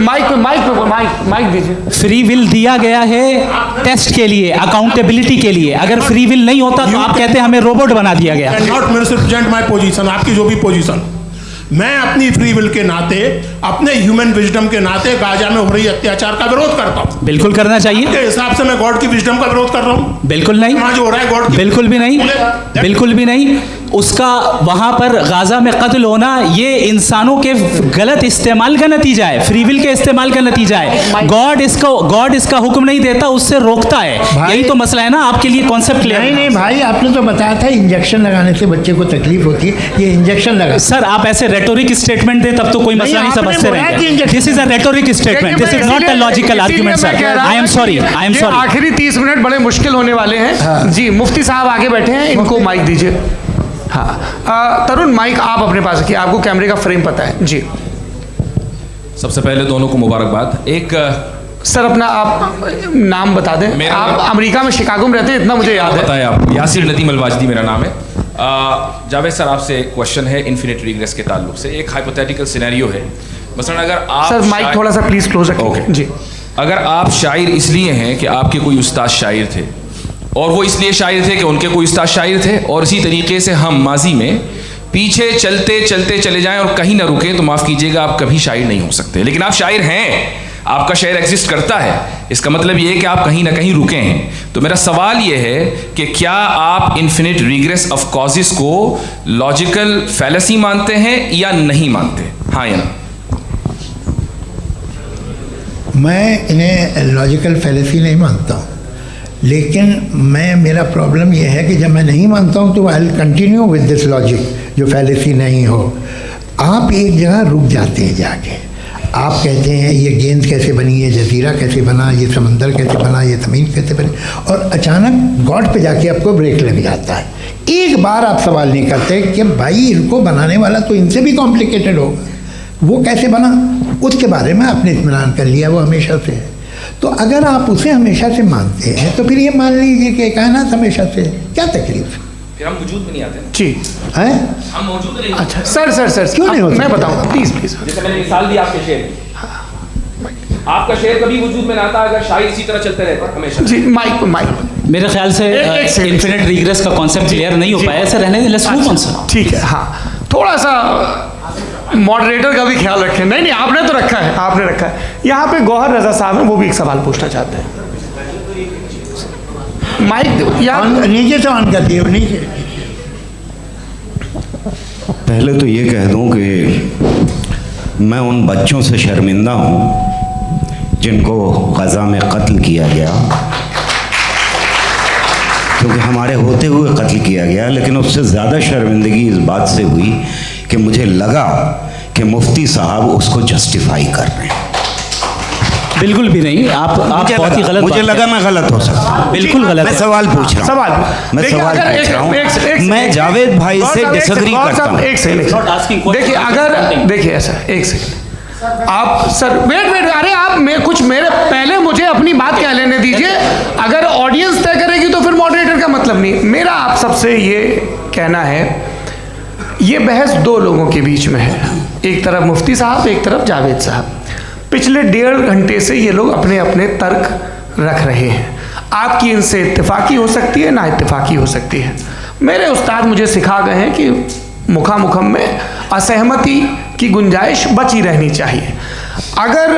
माइक दीजिए। फ्री विल दिया गया है टेस्ट के लिए, अकाउंटेबिलिटी के लिए। अगर फ्री विल नहीं होता तो आप कहते हैं हमें रोबोट बना दिया गया। नॉट मिसरिप्रेजेंट माय पोजीशन, आपकी जो भी पोजीशन, मैं अपनी फ्री विल के नाते, अपने ह्यूमन विजडम के नाते गाजा में हो रही अत्याचार का विरोध करता हूँ। बिल्कुल करना चाहिए। के हिसाब से मैं गॉड की विजडम का विरोध कर रहा हूँ? बिल्कुल नहीं। वहाँ जो हो रहा है गॉड, बिल्कुल भी नहीं, बिल्कुल भी नहीं। उसका वहां पर गाजा में कत्ल होना ये इंसानों के गलत इस्तेमाल का नतीजा है, फ्री विल के इस्तेमाल का नतीजा है। गॉड इसका हुक्म नहीं देता, उससे रोकता है। यही तो मसला है ना, आपके लिए कॉन्सेप्ट क्लियर? नहीं भाई, आपने तो बताया था इंजेक्शन लगाने से बच्चे को तकलीफ होती है, ये इंजेक्शन लगा। सर आप ऐसे रेटोरिक स्टेटमेंट दे तब तो कोई मसला नहीं समझते रहेंगे। This is a rhetoric statement, this is not a logical argument sir. I am sorry. आखिरी 30 मिनट बड़े मुश्किल होने वाले हैं। जी मुफ्ती साहब आगे बैठे हैं, इनको माइक दीजिए। हाँ तरुण, माइक आप अपने पास रखिए, आपको कैमरे का फ्रेम पता है जी। सबसे पहले दोनों को मुबारकबाद। एक सर अपना आप नाम बता दें। आप अमेरिका में शिकागो में रहते हैं, इतना मुझे याद है। बताया आप, यासिर नदीम अलवाजदी मेरा नाम है। जावेद सर आपसे एक क्वेश्चन है इन्फिनिट रिग्रेस के ताल्लुक से। एक हाइपोथेटिकल सिनेरियो है, मसलन अगर आप सर माइक थोड़ा सा प्लीज क्लोज रखिए जी। अगर आप शायर इसलिए हैं कि आपके कोई उस्ताद शायर थे, और वो इसलिए शायर थे कि उनके कोई उस्ताद शायर थे, और इसी तरीके से हम माजी में पीछे चलते चलते चले जाएं और कहीं ना रुकें, तो माफ़ कीजिएगा आप कभी शायर नहीं हो सकते। लेकिन आप शायर हैं, आपका शेर एग्जिस्ट करता है, इसका मतलब ये है कि आप कहीं ना कहीं रुके हैं। तो मेरा सवाल ये है कि क्या आप इन्फिनिट रिग्रेस ऑफ कॉजेस को लॉजिकल फैलेसी मानते हैं या नहीं मानते? हाँ या ना? मैं इन्हें लॉजिकल फैलेसी नहीं मानता हूँ, लेकिन मेरा प्रॉब्लम यह है कि जब मैं नहीं मानता हूँ तो I will continue with this logic जो फैलेसी नहीं हो। आप एक जगह रुक जाते हैं जाके, आप कहते हैं ये गेंद कैसे बनी, ये जजीरा कैसे बना, ये समंदर कैसे बना, ये ज़मीन कैसे बनी, और अचानक गॉड पे जाके आपको ब्रेक लग जाता है। एक बार आप सवाल नहीं करते कि भाई इनको बनाने वाला तो इनसे भी कॉम्प्लिकेटेड होगा, वो कैसे बना, उसके बारे में आपने इत्मीनान कर लिया, वो हमेशा से है। तो अगर आप उसे हमेशा से मानते हैं तो फिर ये मान लीजिए कि कायनात हमेशा से है, क्या तकलीफ है? फिर हम वजूद में नहीं आते जी हैं, हम मौजूद नहीं। अच्छा सर क्यों नहीं होता? मैं बताऊँ प्लीज। जैसे मैंने मिसाल दी आपके शेर, आपका शेर कभी वजूद में ना आता अगर शायर इसी तरह चलते रहते हमेशा। जी माइक मेरे ख्याल से इन्फिनिट रिग्रेस का कॉन्सेप्ट क्लियर नहीं हो पाया। सर रहने लेट्स मूव ऑन सर। ठीक है, हाँ थोड़ा सा मॉडरेटर का भी ख्याल रखें। नहीं आपने तो रखा है, आपने रखा है। यहाँ पे गौहर रजा साहब हैं, वो भी एक सवाल पूछना चाहते हैं। माइक यार नीचे से ऑन कर दिए, नीचे। पहले तो ये कह दूं कि मैं उन बच्चों से शर्मिंदा हूँ जिनको गज़ा में कत्ल किया गया, क्योंकि हमारे होते हुए कत्ल किया गया। लेकिन उससे ज़्यादा शर्मिंदगी इस बात से हुई कि मुझे लगा कि मुफ्ती साहब उसको जस्टिफाई कर रहे हैं। बिल्कुल भी नहीं, आप बहुत ही गलत। मुझे लगा मैं गलत हो सकता, बिल्कुल गलत। मैं सवाल पूछ रहा हूँ, मैं सवाल पूछ रहा हूँ। मैं जावेद भाई से डिसएग्री करता हूँ। एक सेकंड देखिए, अगर देखिए ऐसा एक सेकंड आप सर वेट अरे आप कुछ मेरे पहले मुझे अपनी बात कह लेने दीजिए। अगर ऑडियंस तय करेगी तो फिर मॉडरेटर का मतलब नहीं। मेरा आप सबसे ये कहना है, ये बहस दो लोगों के बीच में है, एक तरफ मुफ्ती साहब, एक तरफ जावेद साहब। पिछले 1.5 घंटे से ये लोग अपने अपने तर्क रख रहे हैं। आपकी इनसे इत्तेफाकी हो सकती है, ना इत्तेफाकी हो सकती है। मेरे उस्ताद मुझे सिखा गए हैं कि मुखामुखम में असहमति की गुंजाइश बची रहनी चाहिए। अगर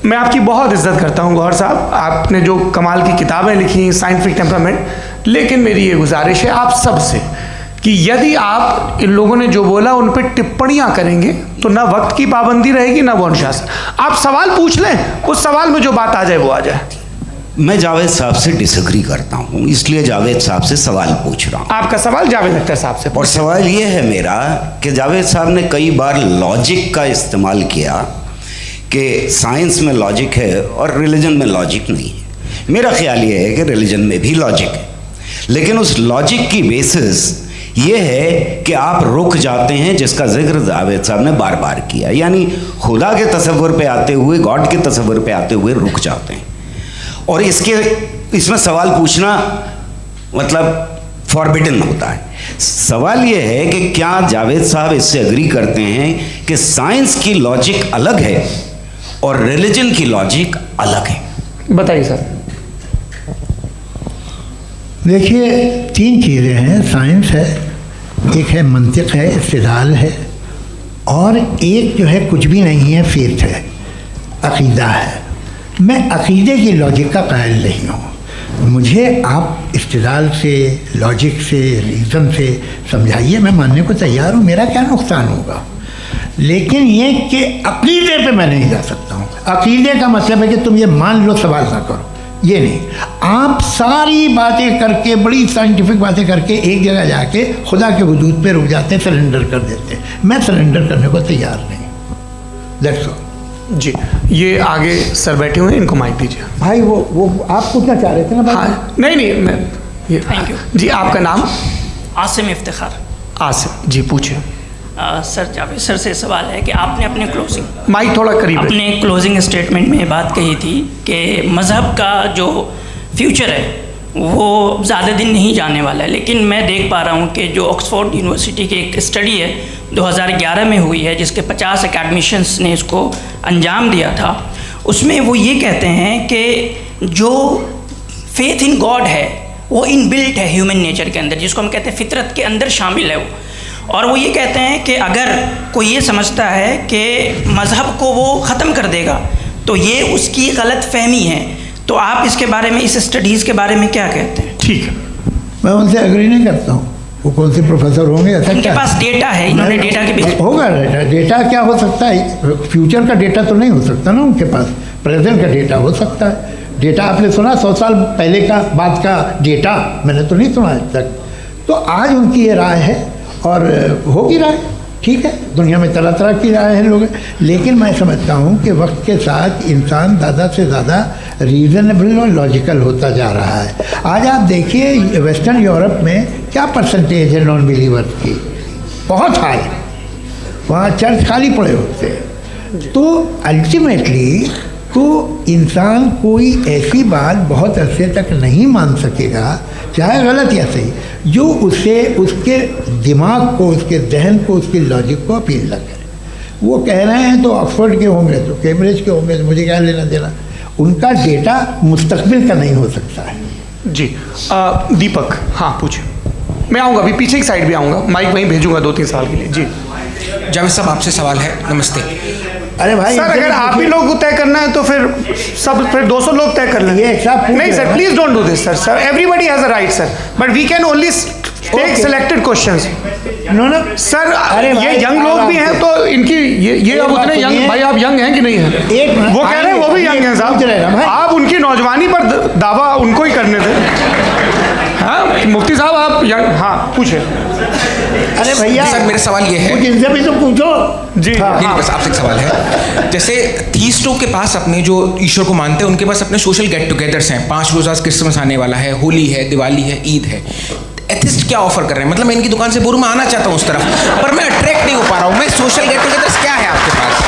मैं आपकी बहुत इज्जत करता हूँ गौहर साहब, आपने जो कमाल की किताबें लिखी साइंटिफिक टेम्परामेंट, लेकिन मेरी ये गुजारिश है आप सबसे कि यदि आप इन लोगों ने जो बोला उन पर टिप्पणियां करेंगे तो ना वक्त की पाबंदी रहेगी ना वो अनुशासन। आप सवाल पूछ लें, उस सवाल में जो बात आ जाए वो आ जाए। मैं जावेद साहब से डिसएग्री करता हूँ, इसलिए जावेद साहब से सवाल पूछ रहा हूँ। आपका सवाल जावेद अख्तर साहब से। और सवाल ये है मेरा कि जावेद साहब ने कई बार लॉजिक का इस्तेमाल किया कि साइंस में लॉजिक है और रिलीजन में लॉजिक नहीं है। मेरा ख्याल ये है कि रिलीजन में भी लॉजिक है। लेकिन उस लॉजिक की बेसिस ये है कि आप रुक जाते हैं, जिसका जिक्र जावेद साहब ने बार बार किया, यानी खुदा के तसव्वुर पे आते हुए, गॉड के तसव्वुर पे आते हुए रुक जाते हैं। और इसमें सवाल पूछना मतलब फॉरबिडन होता है। सवाल ये है कि क्या जावेद साहब इससे एग्री करते हैं कि साइंस की लॉजिक अलग है और रिलीजन की लॉजिक अलग है? बताइए सर। देखिए, 3 चीज़ें हैं। साइंस है, एक है मंतिक है, इस्तिदलाल है, और एक जो है कुछ भी नहीं है, फेथ है, अक़ीदा है। मैं अक़ीदे की लॉजिक का कायल नहीं हूँ। मुझे आप इस्तिदलाल से, लॉजिक से, रीज़न से समझाइए, मैं मानने को तैयार हूँ, मेरा क्या नुकसान होगा। लेकिन ये कि अक़ीदे पे मैं नहीं जा सकता हूँ। अक़ीदे का मतलब है कि तुम ये मान लो, सवाल ना करो, ये नहीं। आप सारी बातें करके, बड़ी साइंटिफिक बातें करके एक जगह जाके खुदा के वजूद पे रुक जाते हैं, सरेंडर कर देते हैं। मैं सरेंडर करने को तैयार नहीं। That's all. जी, ये आगे सर बैठे हुए हैं, इनको माइक दीजिए। भाई वो आप पूछना चाह रहे थे ना? हाँ, नहीं मैं ये, थैंक यू जी। आपका नाम? आसिम इफ्तिखार। आसिम जी, पूछिए। सर, जावेद सर से सवाल है कि आपने अपने क्लोजिंग माइक थोड़ा करीब अपने क्लोजिंग स्टेटमेंट में बात कही थी कि मज़हब का जो फ्यूचर है वो ज़्यादा दिन नहीं जाने वाला है, लेकिन मैं देख पा रहा हूँ कि जो ऑक्सफोर्ड यूनिवर्सिटी की एक स्टडी है 2011 में हुई है, जिसके 50 एकेडमिशियंस ने इसको अंजाम दिया था, उसमें वो ये कहते हैं कि जो फेथ इन गॉड है वो इनबिल्ट है ह्यूमन नेचर के अंदर, जिसको हम कहते हैं फितरत के अंदर शामिल है वो। और वो ये कहते हैं कि अगर कोई ये समझता है कि मज़हब को वो ख़त्म कर देगा तो ये उसकी गलत फहमी है। तो आप इसके बारे में, इस स्टडीज़ के बारे में क्या कहते हैं? ठीक है, मैं उनसे एग्री नहीं करता हूँ। वो कौन से प्रोफेसर होंगे? ऐसा उनके क्या पास डेटा है, इन्होंने डेटा के बेस होगा। डेटा क्या हो सकता है? फ्यूचर का डेटा तो नहीं हो सकता ना उनके पास, प्रेजेंट का डेटा हो सकता है। डेटा आपने सुना 100 साल पहले का बाद का डेटा? मैंने तो नहीं सुना आज तक। तो आज उनकी ये राय है और होगी राय, ठीक है। दुनिया में तरह तरह की राय है लोग, लेकिन मैं समझता हूँ कि वक्त के साथ इंसान ज़्यादा से ज़्यादा रीज़नेबल और लॉजिकल होता जा रहा है। आज आप देखिए वेस्टर्न यूरोप में क्या परसेंटेज है नॉन बिलीवर्स की, बहुत हाई। वहाँ चर्च खाली पड़े होते हैं। तो अल्टीमेटली तो इंसान कोई ऐसी बात बहुत अरसे तक नहीं मान सकेगा, चाहे गलत या सही, जो उसे, उसके दिमाग को, उसके जहन को, उसके लॉजिक को अपील न करे। वो कह रहे हैं तो ऑक्सफोर्ड के होंगे तो कैम्ब्रिज के होंगे, तो मुझे क्या लेना देना। उनका डेटा मुस्तकबिल का नहीं हो सकता है। जी। दीपक, हाँ पूछिए। मैं आऊँगा, अभी पीछे की साइड भी आऊँगा, माइक वहीं भेजूंगा 2-3 साल के लिए। जी जावेद साहब, आपसे सवाल है। नमस्ते। अरे भाई सर, अगर आप ही लोग को तय करना है तो फिर 200 लोग तय कर लेंगे। नहीं sir, please don't do this sir. Everybody has a right sir, but we can only take selected questions. No sir, अरे ये यंग लोग भी हैं तो इनकी ये अब उतने यंग, भाई आप यंग हैं कि नहीं हैं? वो कह रहे हैं वो भी यंग हैं साहब, आप उनकी नौजवानी पर दावा उनको ही करने थे। हाँ मुफ्ती साहब, आप यंग, हाँ पूछे। अरे भैया सर, मेरा सवाल ये है, इनसे भी तो पूछो। जी नहीं, बस आपसे एक सवाल है। जैसे थीस्टों के पास अपने जो ईश्वर को मानते हैं उनके पास अपने सोशल गेट टुगेदर्स हैं। 5 रोज़ा क्रिसमस आने वाला है, होली है, दिवाली है, ईद है। एथिस्ट क्या ऑफर कर रहे हैं? मतलब मैं इनकी दुकान से बोलूँ, मैं आना चाहता हूँ उस तरफ, पर मैं अट्रैक्ट नहीं हो पा रहा हूँ। मैं सोशल गेट टुगेदर्स क्या है आपके पास?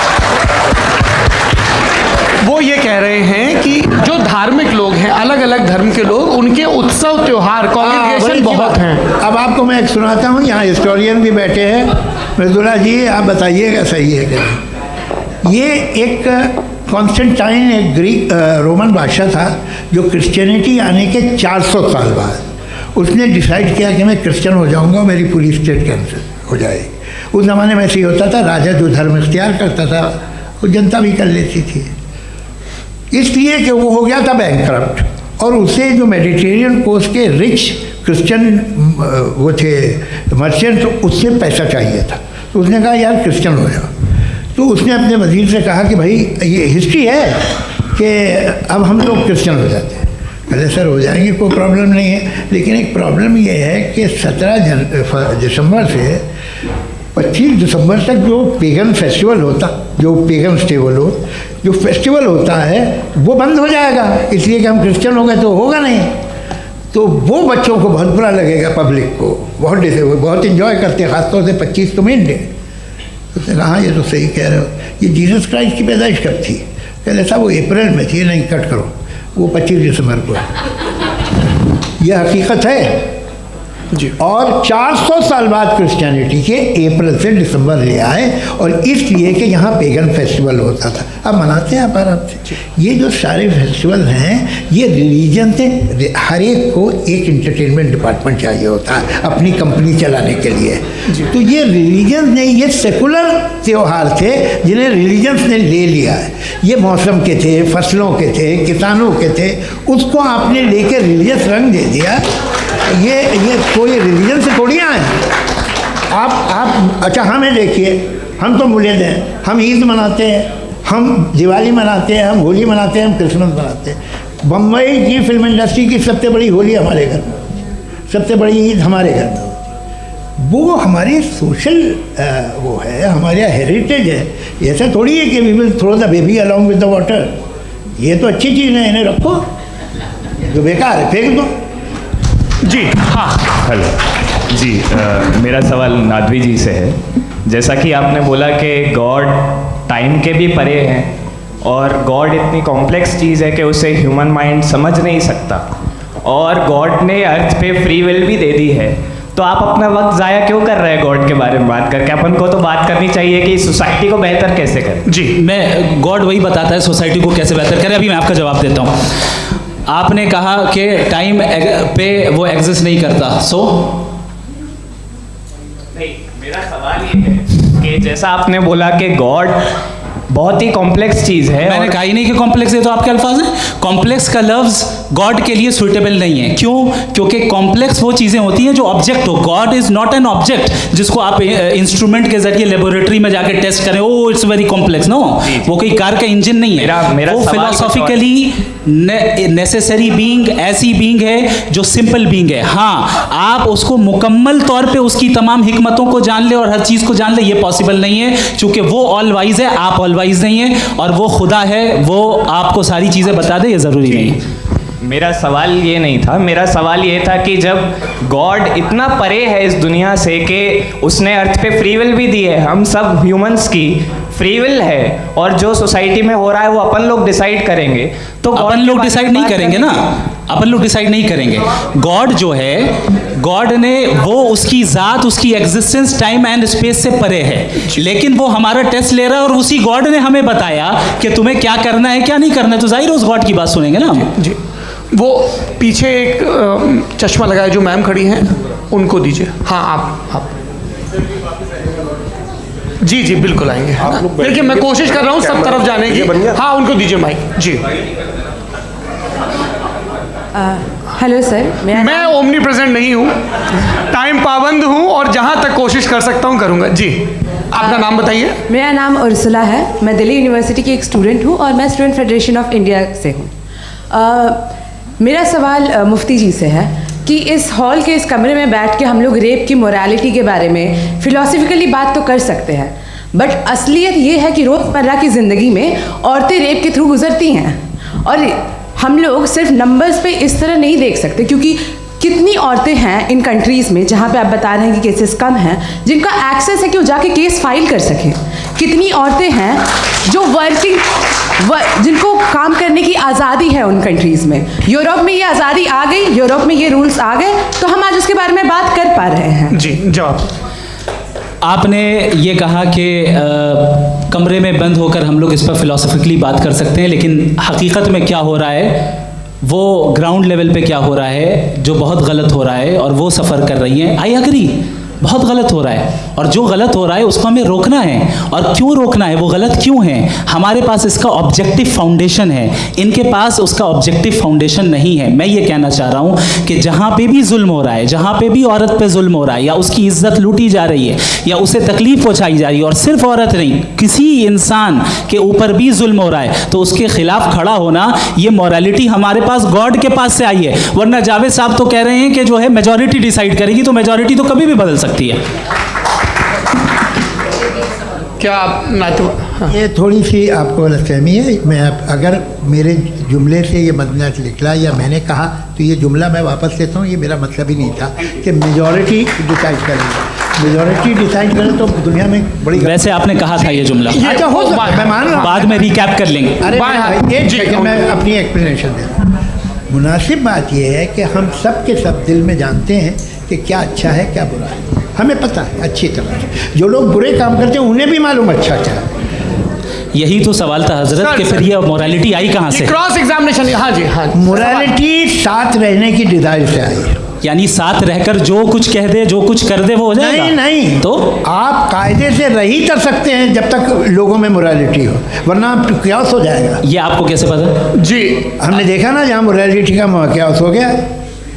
वो ये कह रहे हैं कि जो धार्मिक लोग हैं, अलग अलग धर्म के लोग, उनके उत्सव त्योहार, कॉन्ग्रेगेशन बहुत हैं। अब आपको मैं एक सुनाता हूँ, यहाँ हिस्टोरियन भी बैठे हैं। मृदुला जी, आप बताइएगा सही है कि नहीं। ये एक कॉन्स्टेंटाइन, एक ग्रीक रोमन बादशाह था, जो क्रिश्चियनिटी आने के 400 साल बाद उसने डिसाइड किया कि मैं क्रिश्चियन हो जाऊंगा, मेरी पूरी स्टेट कैंसिल हो जाएगी। उस ज़माने में ऐसे ही होता था, राजा जो धर्म इख्तियार करता था वो जनता भी कर लेती थी। इसलिए कि वो हो गया था बैंकरप्ट, और उसे जो मेडिटेरियन कोस्ट के रिच क्रिश्चियन वो थे मर्चेंट, उससे पैसा चाहिए था। तो उसने कहा यार क्रिश्चियन हो जाओ। तो उसने अपने वजीर से कहा कि भाई ये हिस्ट्री है कि अब हम लोग क्रिश्चियन हो जाते हैं। पहले सर हो जाएंगे, कोई प्रॉब्लम नहीं है, लेकिन एक प्रॉब्लम ये है कि 17 दिसंबर से 25 दिसंबर तक जो पेगन फेस्टिवल होता, जो पेगन फेस्टिवल होता है वो बंद हो जाएगा, इसलिए कि हम क्रिश्चियन हो गए तो होगा नहीं। तो वो बच्चों को बहुत बुरा लगेगा, पब्लिक को बहुत इन्जॉय करते हैं, ख़ासतौर से 25 तो मेन डे। तो कहा ये तो सही कह रहे हो, ये जीसस क्राइस्ट की पैदाइश कब थी? कहले साहब वो अप्रैल में थी। नहीं, कट करो, वो 25 दिसंबर को है। यह हकीकत है जी। और 400 साल बाद क्रिश्चियनिटी के अप्रैल से दिसंबर ले आए, और इसलिए कि यहाँ पेगन फेस्टिवल होता था। अब मनाते हैं आप आराम से। ये जो सारे फेस्टिवल हैं ये रिलीजन से, हर एक को एक इंटरटेनमेंट डिपार्टमेंट चाहिए होता है अपनी कंपनी चलाने के लिए। तो ये रिलीजन ने, ये सेकुलर त्यौहार थे जिन्हें रिलीजन्स ने ले लिया है। ये मौसम के थे, फसलों के थे, किसानों के थे, उसको आपने लेके रिलीजियस रंग दे दिया। ये कोई रिलीजन से थोड़ी आए आप। अच्छा, हमें देखिए, हम तो मुल्द हैं, हम ईद मनाते हैं, हम दिवाली मनाते हैं, हम होली मनाते हैं, हम क्रिसमस मनाते हैं। बम्बई की फिल्म इंडस्ट्री की सबसे बड़ी होली हमारे घर में, सबसे बड़ी ईद हमारे घर में। वो हमारी सोशल वो है, हमारा हेरिटेज है। ऐसा थोड़ी है कि we will throw the baby along with the water. ये तो अच्छी चीज़ है, इन्हें रखो, जो बेकार है फेंक दो। जी हाँ, हेलो जी। मेरा सवाल नादवी जी से है। जैसा कि आपने बोला कि गॉड टाइम के भी परे हैं और गॉड इतनी कॉम्प्लेक्स चीज़ है कि उसे ह्यूमन माइंड समझ नहीं सकता, और गॉड ने अर्थ पे फ्री विल भी दे दी है, तो आप अपना वक्त ज़ाया क्यों कर रहे हैं गॉड के बारे में बात करके? अपन को तो बात करनी चाहिए कि सोसाइटी को बेहतर कैसे करें। जी, मैं गॉड वही बताता है सोसाइटी को कैसे बेहतर करें। अभी मैं आपका जवाब देता हूँ। आपने कहा कि टाइम पे वो एग्जिस्ट नहीं करता, सो नहीं, मेरा सवाल ये है कि जैसा आपने बोला कि गॉड बहुत ही कॉम्प्लेक्स चीज़ है। मैंने कहा ही नहीं कि कॉम्प्लेक्स है, तो आपके अल्फाज हैं। कॉम्प्लेक्स का लफ्ज़ गॉड के लिए सुइटेबल नहीं है। क्यों? क्योंकि कॉम्प्लेक्स वो चीज़ें होती हैं जो ऑब्जेक्ट हो। God is not an object जिसको आप इंस्ट्रूमेंट के जरिए लेबोरेटरी में जाके टेस्ट करें, oh it's very complex. No, वो कोई कार का इंजन नहीं है। वो फिलोसॉफिकली नेसेसरी बीइंग ऐसी बीइंग है जो सिंपल बीइंग है। हाँ, आप उसको मुकम्मल तौर पे उसकी तमाम हिकमतों को जान ले और हर चीज़ को जान ले, ये पॉसिबल नहीं है, क्योंकि वो ऑल वाइज है, आप ऑल वाइज नहीं है, और वो खुदा है, वो आपको सारी चीज़ें बता दे, ये ज़रूरी नहीं है। मेरा सवाल ये नहीं था। मेरा सवाल ये था कि जब गॉड इतना परे है इस दुनिया से कि उसने अर्थ पे फ्री विल भी दी है, हम सब ह्यूमंस की फ्री विल है, और जो सोसाइटी में हो रहा है वो अपन लोग डिसाइड करेंगे, तो अपन लोग डिसाइड नहीं करेंगे ना, अपन लोग डिसाइड नहीं करेंगे। गॉड जो है, गॉड ने वो उसकी ज़ात, उसकी एग्जिस्टेंस टाइम एंड स्पेस से परे है, लेकिन वो हमारा टेस्ट ले रहा है और उसी गॉड ने हमें बताया कि तुम्हें क्या करना है क्या नहीं करना है, तो जाहिर उस गॉड की बात सुनेंगे ना हम। जी, वो पीछे एक चश्मा लगाए जो मैम खड़ी हैं, उनको दीजिए। हाँ, आप जी जी बिल्कुल आएंगे, लेकिन मैं कोशिश कर रहा हूँ सब तरफ जाने की। हाँ, उनको दीजिए माइक। जी, हेलो सर, मैं ओमनी प्रेजेंट नहीं हूँ, टाइम पाबंद हूँ, और जहाँ तक कोशिश कर सकता हूँ करूँगा। जी, अपना नाम बताइए। मेरा नाम उर्सुला है, मैं दिल्ली यूनिवर्सिटी की एक स्टूडेंट हूँ और मैं स्टूडेंट फेडरेशन ऑफ इंडिया से हूँ। मेरा सवाल मुफ्ती जी से है कि इस हॉल के इस कमरे में बैठ के हम लोग रेप की मोरालिटी के बारे में फिलोसफिकली बात तो कर सकते हैं, बट असलियत ये है कि रोज़मर्रा की ज़िंदगी में औरतें रेप के थ्रू गुजरती हैं, और हम लोग सिर्फ नंबर्स पे इस तरह नहीं देख सकते, क्योंकि कितनी औरतें हैं इन कंट्रीज़ में जहाँ पे आप बता रहे हैं कि केसेस कम हैं, जिनका एक्सेस है कि वो जाके केस फाइल कर सकें। कितनी औरतें हैं जो जिनको काम करने की आज़ादी है उन कंट्रीज़ में। यूरोप में ये आज़ादी आ गई, यूरोप में ये रूल्स आ गए, तो हम आज उसके बारे में बात कर पा रहे हैं। जी, जवाब। आपने ये कहा कि कमरे में बंद होकर हम लोग इस पर फिलोसफिकली बात कर सकते हैं, लेकिन हकीकत में क्या हो रहा है, वो ग्राउंड लेवल पे क्या हो रहा है जो बहुत गलत हो रहा है, और वो सफ़र कर रही हैं। आई एग्री, बहुत गलत हो रहा है, और जो गलत हो रहा है उसको हमें रोकना है। और क्यों रोकना है, वो गलत क्यों है? हमारे पास इसका ऑब्जेक्टिव फाउंडेशन है, इनके पास उसका ऑब्जेक्टिव फाउंडेशन नहीं है। मैं ये कहना चाह रहा हूँ कि जहाँ पे भी जुल्म हो रहा है, जहाँ पे भी औरत पे जुल्म हो रहा है, या उसकी इज्जत लूटी जा रही है, या उसे तकलीफ पहुँचाई जा रही है, और सिर्फ औरत नहीं, किसी इंसान के ऊपर भी जुल्म हो रहा है, तो उसके खिलाफ खड़ा होना, ये मॉरलिटी हमारे पास गॉड के पास से आई है। वरना जावेद साहब तो कह रहे हैं कि जो है मेजॉरिटी डिसाइड करेगी, तो मेजॉरिटी तो कभी भी बदल सकती है। क्या आप ये थोड़ी सी आपको गलतफहमी है। मैं अगर मेरे जुमले से ये मदनत निकला या मैंने कहा तो ये जुमला मैं वापस लेता हूँ। ये मेरा मतलब ही नहीं था कि मेजॉरिटी डिसाइड करेगी। मेजॉरिटी डिसाइड करे तो दुनिया में बड़ी वैसे आपने कहा था ये जुमला। अच्छा हो सकता है, मैं मान रहा हूँ। बाद में रिकैप कर लेंगे। अरे एक सेकंड मैं अपनी एक्सप्लेनेशन देता हूँ। मुनासिब बात यह है कि हम सब के सब दिल में जानते हैं कि क्या अच्छा है क्या बुरा है। हमें पता है अच्छी तरह से। जो लोग बुरे काम करते हैं उन्हें भी मालूम अच्छा क्या है। यही तो सवाल था हजरत कि फिर ये मोरालिटी आई कहाँ से? Cross examination. हाँ जी, हाँ। मोरालिटी साथ रहने की डिजायर से आई है। यानी साथ रहकर जो कुछ कह दे, जो कुछ कर दे, वो हो जाएगा? नहीं नहीं, तो आप कायदे से रह ही कर सकते हैं जब तक लोगों में मोरालिटी हो, वरना क्यास हो जाएगा। ये आपको कैसे पता? जी, हमने देखा ना जहाँ मोरालिटी का क्यास हो गया।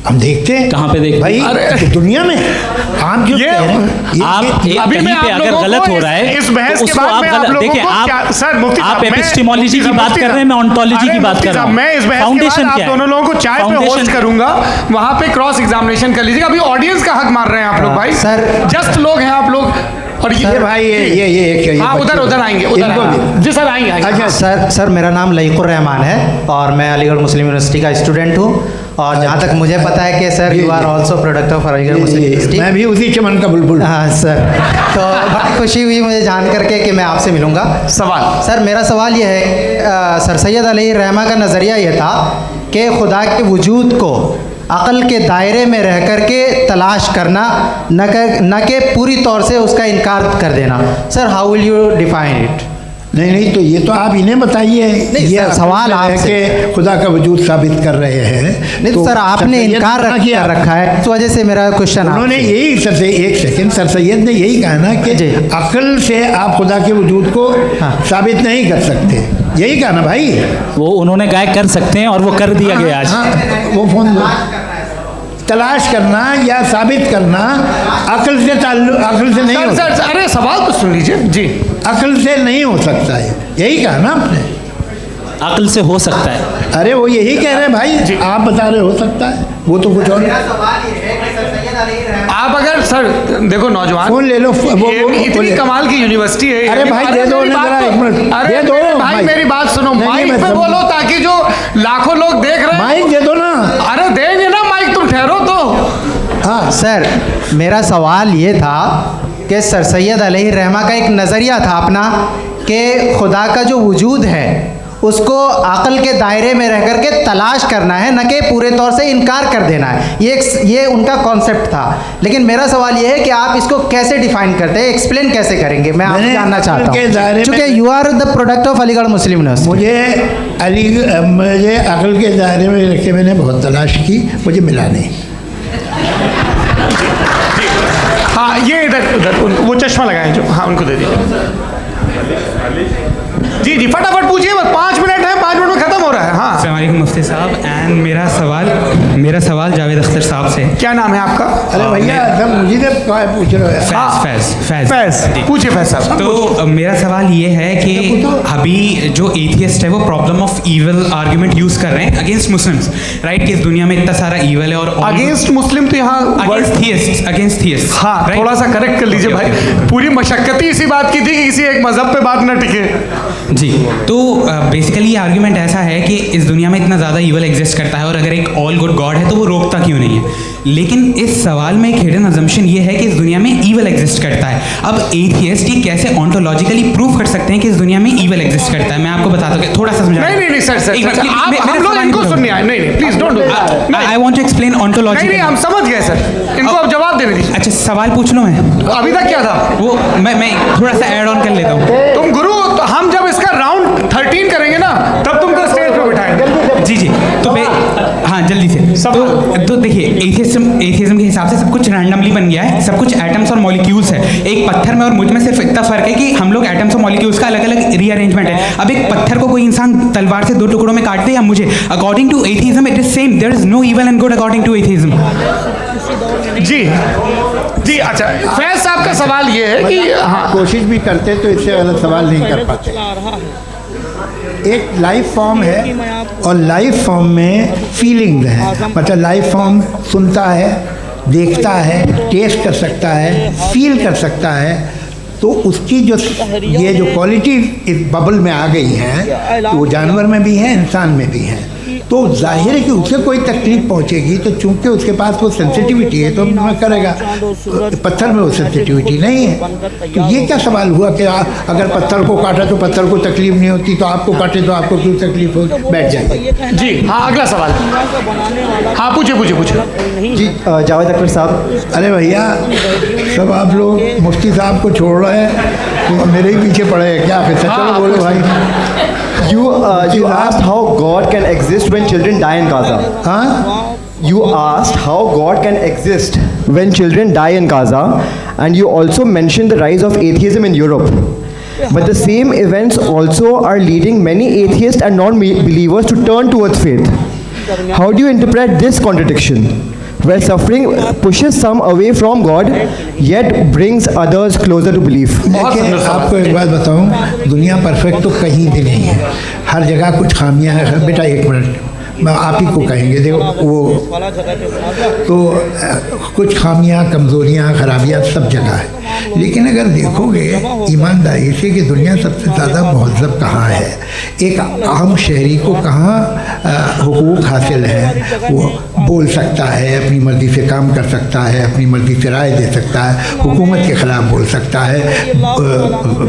हम देखते हैं। कहाँ पे देखते भाई? अरे दुनिया में आप जो कह रहे हैं, आप अभी कहीं पे अगर गलत हो रहा है इस बहस तो के उसको बाद आप में गलत देखिए। आप एपिस्टेमोलॉजी की बात कर रहे हैं, मैं ऑन्टोलॉजी की बात कर रहा हूँ। मैं इस बहस के बाद आप दोनों लोगों को चाय पे होस्ट करूंगा, वहां पे क्रॉस एग्जामिनेशन कर लीजिएगा। अभी ऑडियंस का हक मार रहे हैं आप लोग भाई। सर जस्ट लोग हैं आप लोग। और ये भाई ये हाँ, उधर आएंगे, उधर जी सर आएंगे। अच्छा सर, मेरा नाम लईकुर रहमान है और मैं अलीगढ़ मुस्लिम यूनिवर्सिटी का स्टूडेंट हूँ। और जहाँ तक मुझे पता है कि sir you are also product of Aligarh Muslim university. मैं भी उसी चमन का बुलबुल। हाँ सर, तो बड़ी खुशी हुई मुझे जान करके कि मैं आपसे मिलूँगा। सवाल सर, मेरा सवाल ये है, सर सैयद अलैहि रहमा का नज़रिया ये था कि खुदा के वजूद को अक़ल के दायरे में रह कर के तलाश करना, न कि पूरी तौर से उसका इनकार कर देना। Sir, how will you define it? नहीं तो ये तो आप इन्हें बताइए। ये सवाल आपसे कि खुदा का वजूद साबित कर रहे हैं। नहीं तो सर, आपने इनकार किया रखा है, इस वजह से मेरा क्वेश्चन। उन्होंने यही सर से एक सेकंड, सर सैयद ने यही कहा ना कि अक्ल से आप खुदा के वजूद को साबित नहीं कर सकते, यही कहा ना भाई। वो उन्होंने कहा कर सकते हैं और वो कर दिया गया आज। वो फोन तलाश करना या साबित करना अक्ल से अक्ल से नहीं हो सकता। अरे सवाल तो सुन लीजिए जी। अक्ल से नहीं हो सकता है, यही कहा ना आपने। अक्ल से हो सकता है। अरे वो यही कह रहे हैं भाई, आप बता रहे हो सकता है, वो तो कुछ और। आप अगर सर देखो नौजवान फोन ले लो, वो इतनी कमाल की यूनिवर्सिटी है। अरे भाई दे दो जरा एक मिनट, दे दो भाई, मेरी बात सुनो। माइक पे बोलो ताकि जो लाखों लोग देख रहे हैं। माइक दे दो ना। अरे देंगे ना माइक, तुम ठहरो तो। हाँ सर, मेरा सवाल ये था कि सर सैयद अलैहि रहमा का एक नज़रिया था अपना कि खुदा का जो वजूद है उसको अक़ल के दायरे में रह कर के तलाश करना है, न कि पूरे तौर से इनकार कर देना है। ये उनका कॉन्सेप्ट था। लेकिन मेरा सवाल ये है कि आप इसको कैसे डिफाइन करते हैं, एक्सप्लेन कैसे करेंगे? मैं आपसे जानना चाहता हूँ, क्योंकि you are the product of Aligarh Muslim university. मुझे अक़ल के दायरे में रख के मैंने बहुत तलाश की, मुझे मिला नहीं। हाँ, ये इधर वो चश्मा लगाए जो, हाँ उनको दे दीजिए। जी जी फटाफट पूछिए, बस 5 मिनट है, 5 मिनट में खत्म हो रहा है। हाँ अस्सलाम वालेकुम मुफ्ती साहब। एंड मेरा सवाल जावेद अख्तर साहब से। क्या नाम है आपका? अरे भैया मुझे पूछ रहे हो। फैज पूछिए फैज साहब। तो मेरा सवाल ये है कि अभी जो एथियस्ट है वो problem of evil argument use कर रहे हैं अगेंस्ट मुस्लिम्स, राइट? कि इस दुनिया में इतना सारा ईविल है और अगेंस्ट मुस्लिम तो यहाँ अगेंस्ट थियस्ट। हाँ, थोड़ा सा करेक्ट कर लीजिए भाई। पूरी मशक्कत ही इसी बात की थी कि किसी एक मजहब पे बात न टिके। जी, तो बेसिकली ये आर्ग्यूमेंट ऐसा है कि इस दुनिया में इतना ज़्यादा ईवल एग्जिस्ट करता है और अगर एक ऑल गुड गॉड है तो वो रोकता क्यों नहीं है? लेकिन इस सवाल में एक हिडन अजम्पशन ये है कि इस दुनिया में ईवल एग्जिस्ट करता है। अब एथियस्ट ये कैसे ऑन्टोलॉजिकली प्रूव कर सकते हैं कि इस दुनिया में ईवल एग्जिस्ट करता है? मैं आपको बताता हूँ, थोड़ा सा समझा। नहीं सर, हम लोग इनको सुनने आए। नहीं please don't do. I want to explain ontology. नहीं हम समझ गए सर, इनको अब जवाब देने दीजिए। अच्छा, सवाल पूछ लो। मैं अभी तक क्या था वो मैं थोड़ा सा ऐड ऑन कर लेता हूँ। तुम गुरु, हम जब इसका राउंड 13 करेंगे ना तब तुमको स्टेज पे बिठाएंगे। जी तो हाँ जल्दी से। तो देखिए, एथियज्म के हिसाब से सब कुछ रैंडमली बन गया है, सब कुछ एटम्स और मॉलिक्यूल्स है। एक पत्थर में और मुझ में सिर्फ इतना फर्क है कि हम लोग एटम्स और मॉलिक्यूल्स का अलग अलग रीअरेंजमेंट है। अब एक पत्थर को कोई इंसान तलवार से 2 टुकड़ों में काट दे या मुझे, according to atheism it is same. There is no evil and good according to atheism. जी अच्छा, फैज साहब का सवाल ये है कि हाँ, कोशिश भी करते तो इससे गलत सवाल नहीं कर पाते। एक लाइफ फॉर्म है और लाइफ फॉर्म में फीलिंग्स हैं। मतलब लाइफ फॉर्म सुनता है, देखता है, टेस्ट कर सकता है, फील कर सकता है। तो उसकी जो ये जो क्वालिटी इस बबल में आ गई हैं, तो वो जानवर में भी है, इंसान में भी है। तो जाहिर है कि उसे कोई तकलीफ पहुंचेगी, तो चूंकि उसके पास वो सेंसिटिविटी है तो मैं करेगा। पत्थर में वो सेंसिटिविटी नहीं है। तो ये क्या सवाल हुआ कि अगर पत्थर को काटा तो पत्थर को तकलीफ नहीं होती, तो आपको काटे तो आपको क्यों तकलीफ हो? बैठ जाइए। जी हाँ, अगला सवाल। हाँ पूछे जी जावेद अख्तर साहब। अरे भैया, सब आप लोग मुफ्ती साहब को छोड़ रहे हैं, तो मेरे ही पीछे पड़े हैं क्या? फिर चलो बोलो भाई। You asked how God can exist when children die in Gaza. Huh? You asked how God can exist when children die in Gaza, and you also mentioned the rise of atheism in Europe. But the same events also are leading many atheists and non-believers to turn towards faith. How do you interpret this contradiction, where suffering pushes some away from God, yet brings others closer to belief? देखिए, आपको एक बात बताऊं, दुनिया परफेक्ट तो कहीं भी नहीं है, हर जगह कुछ खामियां हैं। बेटा एक मिनट, मैं आप ही को कहेंगे, देखो वो तो कुछ खामियां, कमज़ोरियां, खराबियां सब जगह है। लेकिन अगर देखोगे ईमानदारी से कि दुनिया सबसे ज़्यादा महज़ब कहाँ है, एक आम शहरी को कहाँ हुकूक हासिल है, वो बोल सकता है, अपनी मर्ज़ी से काम कर सकता है, अपनी मर्ज़ी से राय दे सकता है, हुकूमत के ख़िलाफ़ बोल सकता है,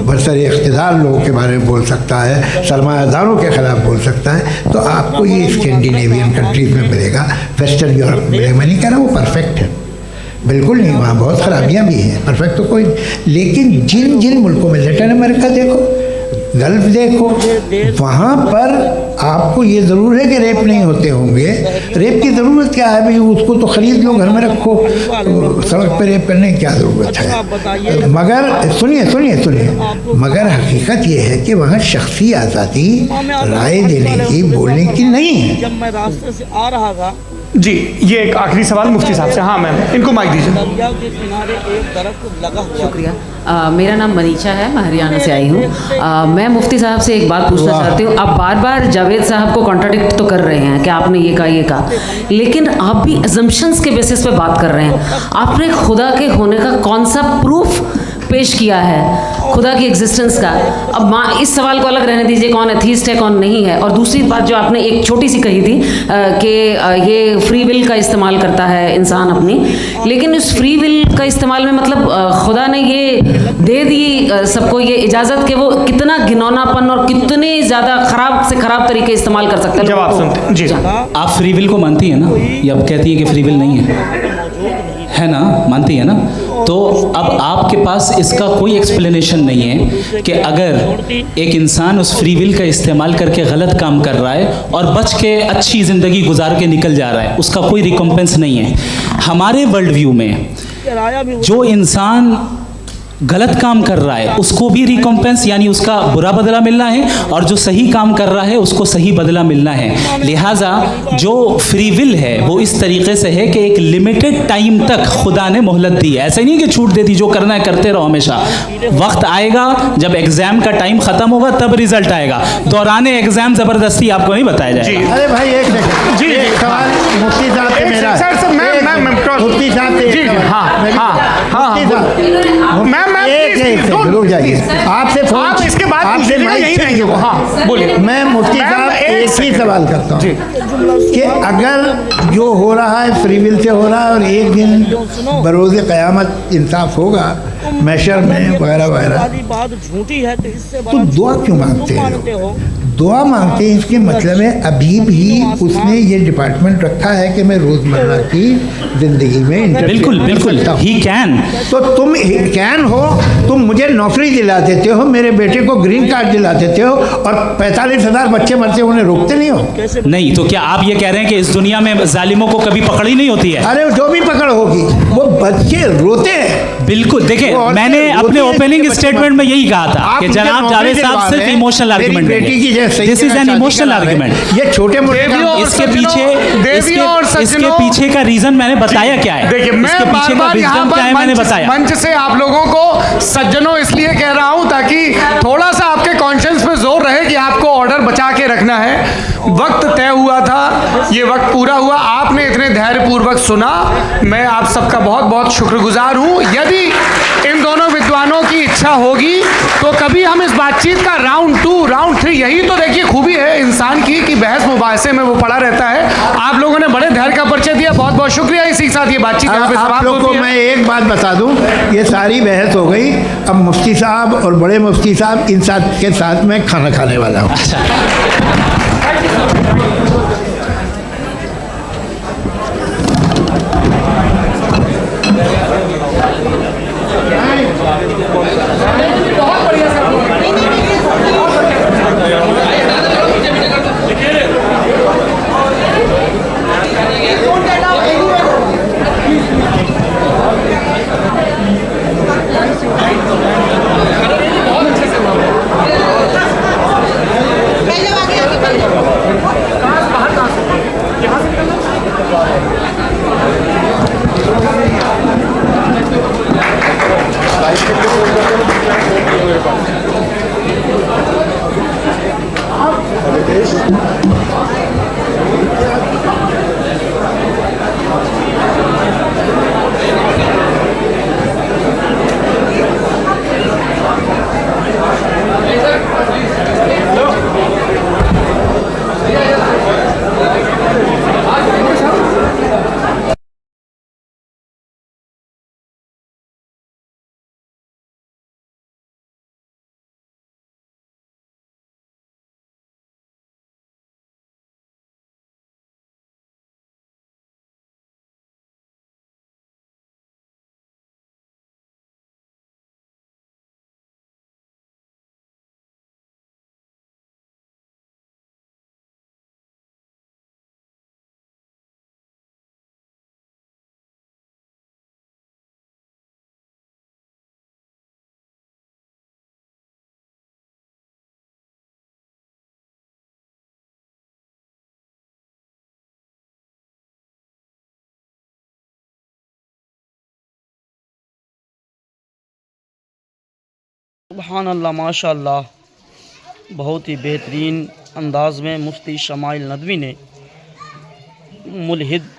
बरसर इक़्तिदार लोगों के बारे में बोल सकता है, सरमायादारों के ख़िलाफ़ बोल सकता है। तो आपको ये स्कैंडिनेवियन कंट्रीज़ में मिलेगा, वेस्टर्न यूरोप में मिलेगा। मैं नहीं कह रहा वो परफेक्ट है, बिल्कुल नहीं, वहाँ बहुत ख़राबियाँ भी हैं, परफेक्ट तो कोई। लेकिन जिन जिन मुल्कों में, लैटिन अमेरिका देखो, गल्फ देखो, वहाँ पर आपको ये ज़रूर है कि रेप नहीं होते होंगे। रेप की ज़रूरत क्या है भाई? उसको तो ख़रीद लो, घर में रखो, सड़क पर रेप करने की क्या ज़रूरत है? मगर सुनिए, मगर हकीकत ये है कि वहाँ शख्सी आज़ादी राय देने की, बोलने की नहीं है। जब मैं रास्ते से आ रहा था जी, ये एक आखिरी सवाल मुफ्ती साहब से। हाँ मैम, इनको माइक दीजिए। दरिया के किनारे एक दरख्त लगा हुआ। शुक्रिया। मेरा नाम मनीषा है, मैं हरियाणा से आई हूँ। मैं मुफ्ती साहब से एक बात पूछना चाहती हूँ। आप बार बार जावेद साहब को कॉन्ट्राडिक्ट तो कर रहे हैं कि आपने ये कहा, लेकिन आप भी अजम्पशंस के बेसिस पे बात कर रहे हैं। आपने खुदा के होने का कौन सा प्रूफ पेश किया है, खुदा की एग्जिस्टेंस का? अब इस सवाल को अलग रहने दीजिए, कौन एथीस्ट है कौन नहीं है। और दूसरी बात जो आपने एक छोटी सी कही थी कि ये फ्री विल का इस्तेमाल करता है इंसान अपनी, लेकिन इस फ्री विल का इस्तेमाल में मतलब खुदा ने ये दे दी सबको ये इजाज़त कि वो कितना घिनौनापन और कितने ज़्यादा ख़राब से ख़राब तरीके इस्तेमाल कर सकते हैं। जवाब सुनते जी। आप फ्री विल को मानती हैं ना, या अब कहती है कि फ्री विल नहीं है ना? मानती है ना? तो अब आपके पास इसका कोई एक्सप्लेनेशन नहीं है कि अगर एक इंसान उस फ्री विल का इस्तेमाल करके गलत काम कर रहा है और बच के अच्छी ज़िंदगी गुजार के निकल जा रहा है, उसका कोई रिकम्पेंस नहीं है। हमारे वर्ल्ड व्यू में जो इंसान गलत काम कर रहा है उसको भी रिकम्पेंस यानी उसका बुरा बदला मिलना है, और जो सही काम कर रहा है उसको सही बदला मिलना है। लिहाजा जो फ्री विल है वो इस तरीके से है कि एक लिमिटेड टाइम तक खुदा ने मोहलत दी है। ऐसा नहीं कि छूट दे दी, जो करना है करते रहो हमेशा। वक्त आएगा जब एग्जाम का टाइम खत्म होगा तब रिजल्ट आएगा, दौराने एग्जाम ज़बरदस्ती आपको नहीं बताया जाएगा। अरे भाई एक सेकंड जी, एक सवाल मुफ्ती साहब से मेरा। मुफ्ती साहब से जी, रुक जाइए, आपसे आप इसके बाद आपसे यही रहेंगे। हाँ बोलिए। मैं मुफ्ती साहब एक ही सवाल करता हूँ कि अगर जो हो रहा है फ्री विल से हो रहा है और एक दिन बरोज़ क़यामत इंसाफ होगा मैशर में वगैरह वगैरह, बात झूठी है तो दुआ क्यों मांगते हो? दुआ मांगते हैं इसके मतलब है अभी भी उसने ये डिपार्टमेंट रखा है कि मैं रोज़मर्रा की ज़िंदगी में बिल्कुल ही कैन। तो तुम कैन हो, तुम मुझे नौकरी दिला देते हो, मेरे बेटे को ग्रीन कार्ड दिला देते हो, और 45,000 बच्चे मरते उन्हें रोकते नहीं हो। नहीं तो क्या आप ये कह रहे हैं कि इस दुनिया में जालिमों को कभी पकड़ ही नहीं होती है? अरे जो भी पकड़ होगी वो बच्चे रोते हैं। बिल्कुल, देखिए मैंने अपने ओपनिंग स्टेटमेंट में यही कहा था कि जनाब जावेद साहब सिर्फ इमोशनल आर्गुमेंट है। This is an emotional argument. ये छोटे मोटे इसके पीछे का रीजन मैंने बताया क्या है। देखिए मैं बार-बार यहाँ पर मंच से आप लोगों को सज्जनों इसलिए कह रहा हूँ ताकि थोड़ा सा आपके कॉन्शियंस पे जोर रहे कि आपको ऑर्डर बचा के रखना है। वक्त तय हुआ था, ये वक्त पूरा हुआ, आपने इतने धैर्यपूर्वक सुना, मैं आप सबका बहुत बहुत शुक्रगुजार हूँ। यदि इन दोनों विद्वानों की इच्छा होगी तो कभी हम इस बातचीत का राउंड 2, राउंड 3, यही तो देखिए खूबी है इंसान की कि बहस मुबाहसे में वो पड़ा रहता है। आप लोगों ने बड़े धैर्य का परिचय दिया, बहुत बहुत शुक्रिया। इसी के साथ ये बातचीत यहाँ पे आप समाप्त लोग को होती है। मैं एक बात बता दूं, ये सारी बहस हो गई, अब मुफ्ती साहब और बड़े मुफ्ती साहब इन साथ के साथ मैं खाना खाने वाला हूँ। सुभान अल्लाह, माशा अल्लाह, बहुत ही बेहतरीन अंदाज में मुफ्ती शमाइल नदवी ने मुल्हिद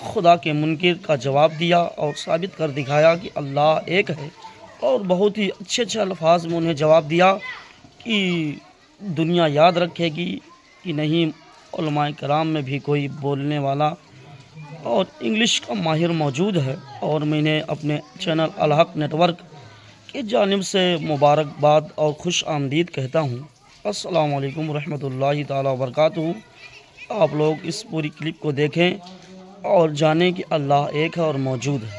खुदा के मुनकिर का जवाब दिया और साबित कर दिखाया कि अल्लाह एक है। और बहुत ही अच्छे अच्छे अल्फाज में उन्हें जवाब दिया कि दुनिया याद रखेगी कि नहीं, उलमाए कराम में भी कोई बोलने वाला और इंग्लिश का माहिर मौजूद है। और मैंने अपने चैनल अल हक नेटवर्क की जानिब से मुबारकबाद और खुश आमदीद कहता हूँ। अस्सलामु अलैकुम रहमतुल्लाहि ताला वबरकातुहू। आप लोग इस पूरी क्लिप को देखें और जानें कि अल्लाह एक है और मौजूद है।